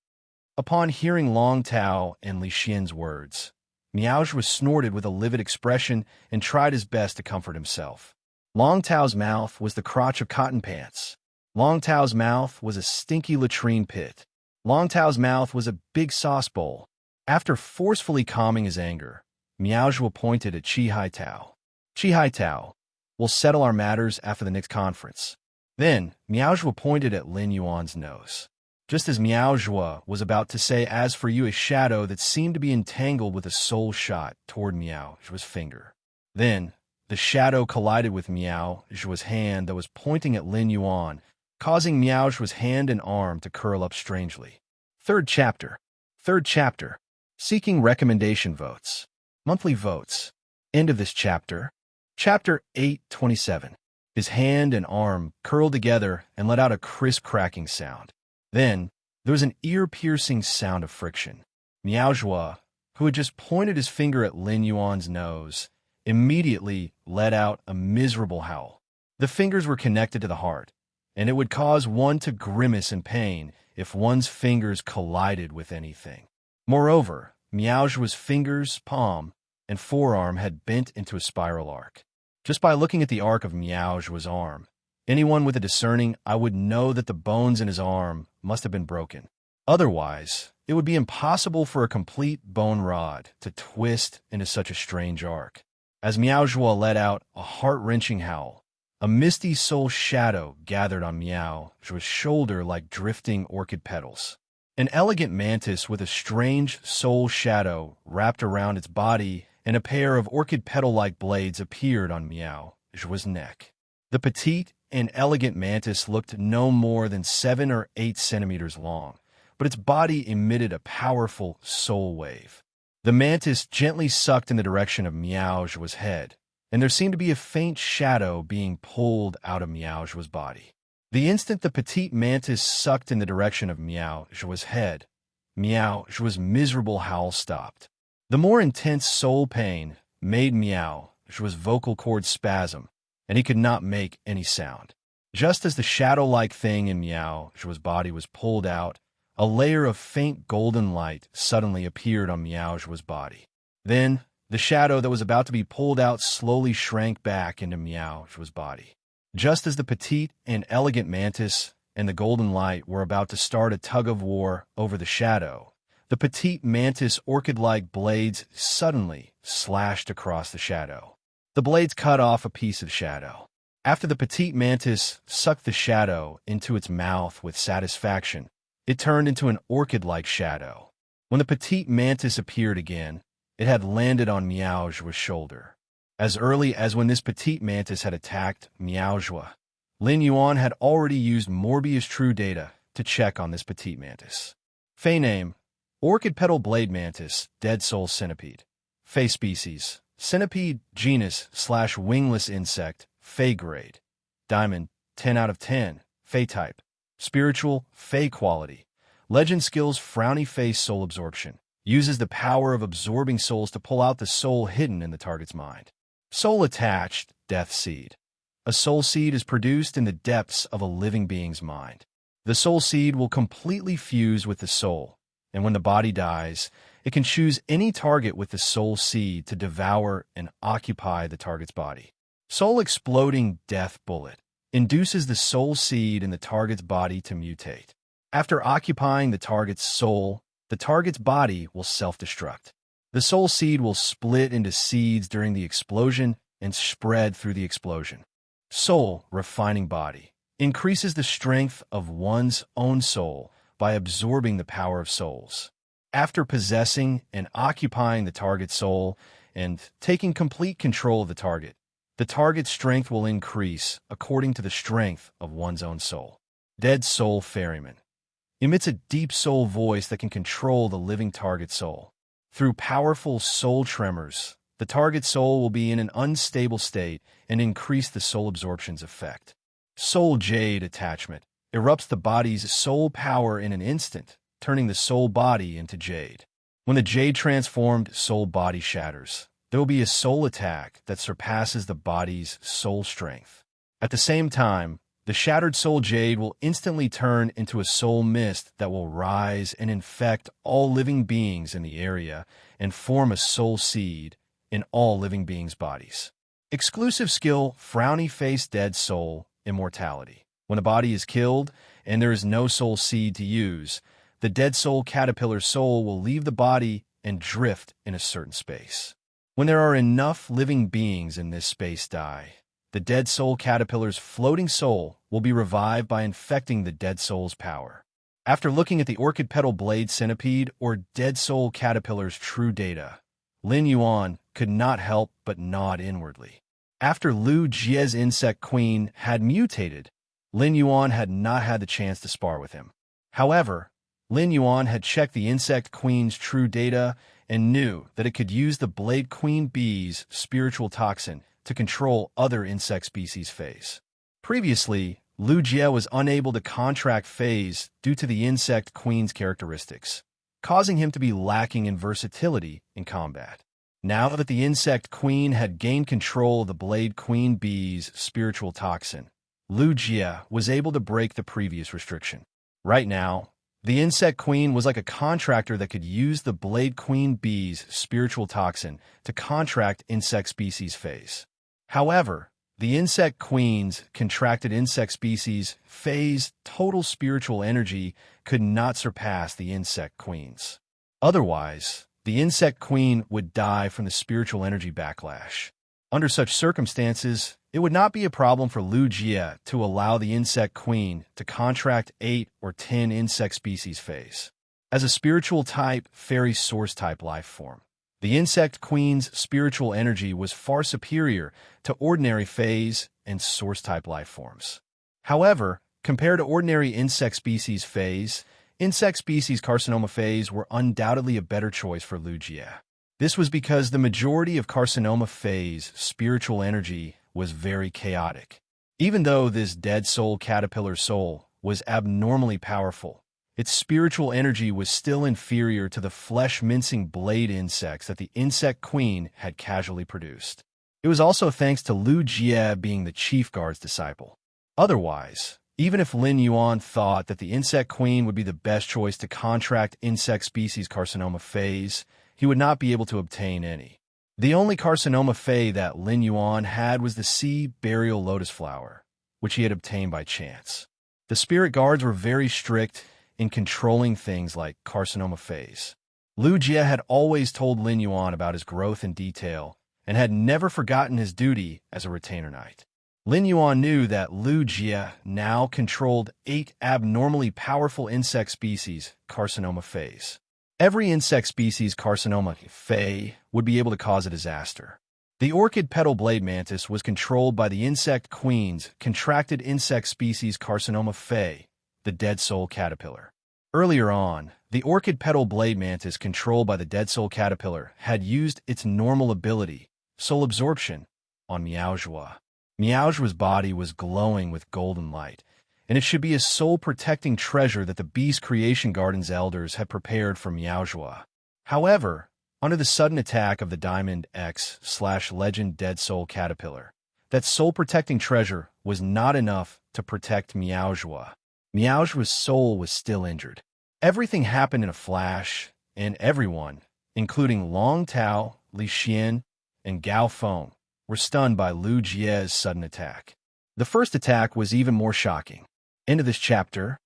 Speaker 1: Upon hearing Long Tao and Li Xian's words, Miao Zhu was snorted with a livid expression and tried his best to comfort himself. Long Tao's mouth was the crotch of cotton pants. Long Tao's mouth was a stinky latrine pit. Long Tao's mouth was a big sauce bowl. After forcefully calming his anger, Miao Zhu pointed at Qi Hai Tao. "Qi Hai Tao, we'll settle our matters after the next conference." Then, Miao Zhu pointed at Lin Yuan's nose. just as Miao Zhua was about to say, "As for you," a shadow that seemed to be entangled with a soul shot toward Miao Zhua's finger. Then, the shadow collided with Miao Zhua's hand that was pointing at Lin Yuan, causing Miao Zhua's hand and arm to curl up strangely. Third chapter. Third chapter. Seeking recommendation votes. Monthly votes. End of this chapter. Chapter 827. His hand and arm curled together and let out a crisp cracking sound. Then, there was an ear-piercing sound of friction. Miao Zhua, who had just pointed his finger at Lin Yuan's nose, immediately let out a miserable howl. The fingers were connected to the heart, and it would cause one to grimace in pain if one's fingers collided with anything. Moreover, Miao Zhua's fingers, palm, and forearm had bent into a spiral arc. Just by looking at the arc of Miao Zhua's arm, anyone with a discerning eye would know that the bones in his arm must have been broken. Otherwise, it would be impossible for a complete bone rod to twist into such a strange arc. As Miao Zhua let out a heart-wrenching howl, a misty soul shadow gathered on Miao Zhua's shoulder like drifting orchid petals. An elegant mantis with a strange soul shadow wrapped around its body and a pair of orchid petal-like blades appeared on Miao Zhua's neck. The petite and elegant mantis looked no more than 7 or 8 centimeters long, but its body emitted a powerful soul wave. The mantis gently sucked in the direction of Miao Zhua's head, and there seemed to be a faint shadow being pulled out of Miao Zhua's body. The instant the petite mantis sucked in the direction of Miao Zhua's head, Miao Zhua's miserable howl stopped. The more intense soul pain made Miao Zhua's vocal cords spasm, and he could not make any sound. Just as the shadow-like thing in Miao Zhua's body was pulled out, a layer of faint golden light suddenly appeared on Miao Zhua's body. Then, the shadow that was about to be pulled out slowly shrank back into Miao Zhua's body. Just as the petite and elegant mantis and the golden light were about to start a tug-of-war over the shadow, the petite mantis orchid-like blades suddenly slashed across the shadow. The blades cut off a piece of the shadow. After the petite mantis sucked the shadow into its mouth with satisfaction, it turned into an orchid-like shadow. When the petite mantis appeared again, it had landed on Miao Zhua's shoulder. As early as when this petite mantis had attacked Miao Zhua, Lin Yuan had already used Morbius True Data to check on this petite mantis. Fey name: Orchid Petal Blade Mantis, Dead Soul Centipede. Fey species: Centipede genus/wingless insect, Fey grade. Diamond, 10 out of 10. Fey type: Spiritual, Fey quality. Legend skills: Frowny Face Soul Absorption. Uses the power of absorbing souls to pull out the soul hidden in the target's mind. Soul attached, Death Seed. A soul seed is produced in the depths of a living being's mind. The soul seed will completely fuse with the soul, and when the body dies, it can choose any target with the soul seed to devour and occupy the target's body. Soul Exploding Death Bullet induces the soul seed in the target's body to mutate. After occupying the target's soul, the target's body will self-destruct. The soul seed will split into seeds during the explosion and spread through the explosion. Soul Refining Body increases the strength of one's own soul by absorbing the power of souls. After possessing and occupying the target's soul and taking complete control of the target's strength will increase according to the strength of one's own soul. Dead Soul Ferryman emits a deep soul voice that can control the living target soul. Through powerful soul tremors, the target soul will be in an unstable state and increase the soul absorption's effect. Soul Jade Attachment erupts the body's soul power in an instant, turning the soul body into jade. When the jade transformed soul body shatters, there will be a soul attack that surpasses the body's soul strength. At the same time, the shattered soul jade will instantly turn into a soul mist that will rise and infect all living beings in the area and form a soul seed in all living beings' bodies. Exclusive skill: Frowny Face Dead Soul Immortality. When a body is killed and there is no soul seed to use, the dead soul caterpillar soul will leave the body and drift in a certain space. When there are enough living beings in this space die, the dead soul caterpillar's floating soul will be revived by infecting the dead soul's power. After looking at the orchid petal blade centipede or dead soul caterpillar's true data, Lin Yuan could not help but nod inwardly. After Lu Jie's insect queen had mutated, Lin Yuan had not had the chance to spar with him. However, Lin Yuan had checked the insect queen's true data and knew that it could use the blade queen bee's spiritual toxin to control other insect species' phase. Previously, Lu Jie was unable to contract phase due to the insect queen's characteristics, causing him to be lacking in versatility in combat. Now that the insect queen had gained control of the blade queen bee's spiritual toxin, Lu Jie was able to break the previous restriction. Right now, the insect queen was like a contractor that could use the blade queen bee's spiritual toxin to contract insect species phase. However, the insect queen's contracted insect species phase total spiritual energy could not surpass the insect queen's. Otherwise, the insect queen would die from the spiritual energy backlash. Under such circumstances, it would not be a problem for Lu Jie to allow the insect queen to contract 8 or 10 insect species phase. As a spiritual type, fairy source type life form, the insect queen's spiritual energy was far superior to ordinary phase and source type life forms. However, compared to ordinary insect species phase, insect species carcinoma phase were undoubtedly a better choice for Lu Jie. This was because the majority of carcinoma phase spiritual energy was very chaotic. Even though this dead soul caterpillar soul was abnormally powerful, its spiritual energy was still inferior to the flesh-mincing blade insects that the insect queen had casually produced. It was also thanks to Lu Jie being the chief guard's disciple. Otherwise, even if Lin Yuan thought that the insect queen would be the best choice to contract insect species carcinoma phase, he would not be able to obtain any. The only carcinoma phase that Lin Yuan had was the sea burial lotus flower, which he had obtained by chance. The spirit guards were very strict in controlling things like carcinoma phase. Lu Jie had always told Lin Yuan about his growth in detail and had never forgotten his duty as a retainer knight. Lin Yuan knew that Lu Jie now controlled 8 abnormally powerful insect species carcinoma phase. Every insect species carcinoma phase would be able to cause a disaster. The orchid petal blade mantis was controlled by the insect queen's contracted insect species carcinoma phase, the dead soul caterpillar. Earlier on, the orchid petal blade mantis controlled by the dead soul caterpillar had used its normal ability, soul absorption, on Miaozhua. Miaozhua's body was glowing with golden light, and it should be a soul-protecting treasure that the Beast Creation Garden's elders had prepared for Miaozhua. However, under the sudden attack of the Diamond X/Legend Dead Soul Caterpillar, that soul-protecting treasure was not enough to protect Miaozhua. Miaozhua's soul was still injured. Everything happened in a flash, and everyone, including Long Tao, Li Xian, and Gao Feng, were stunned by Lu Jie's sudden attack. The first attack was even more shocking. End of this chapter.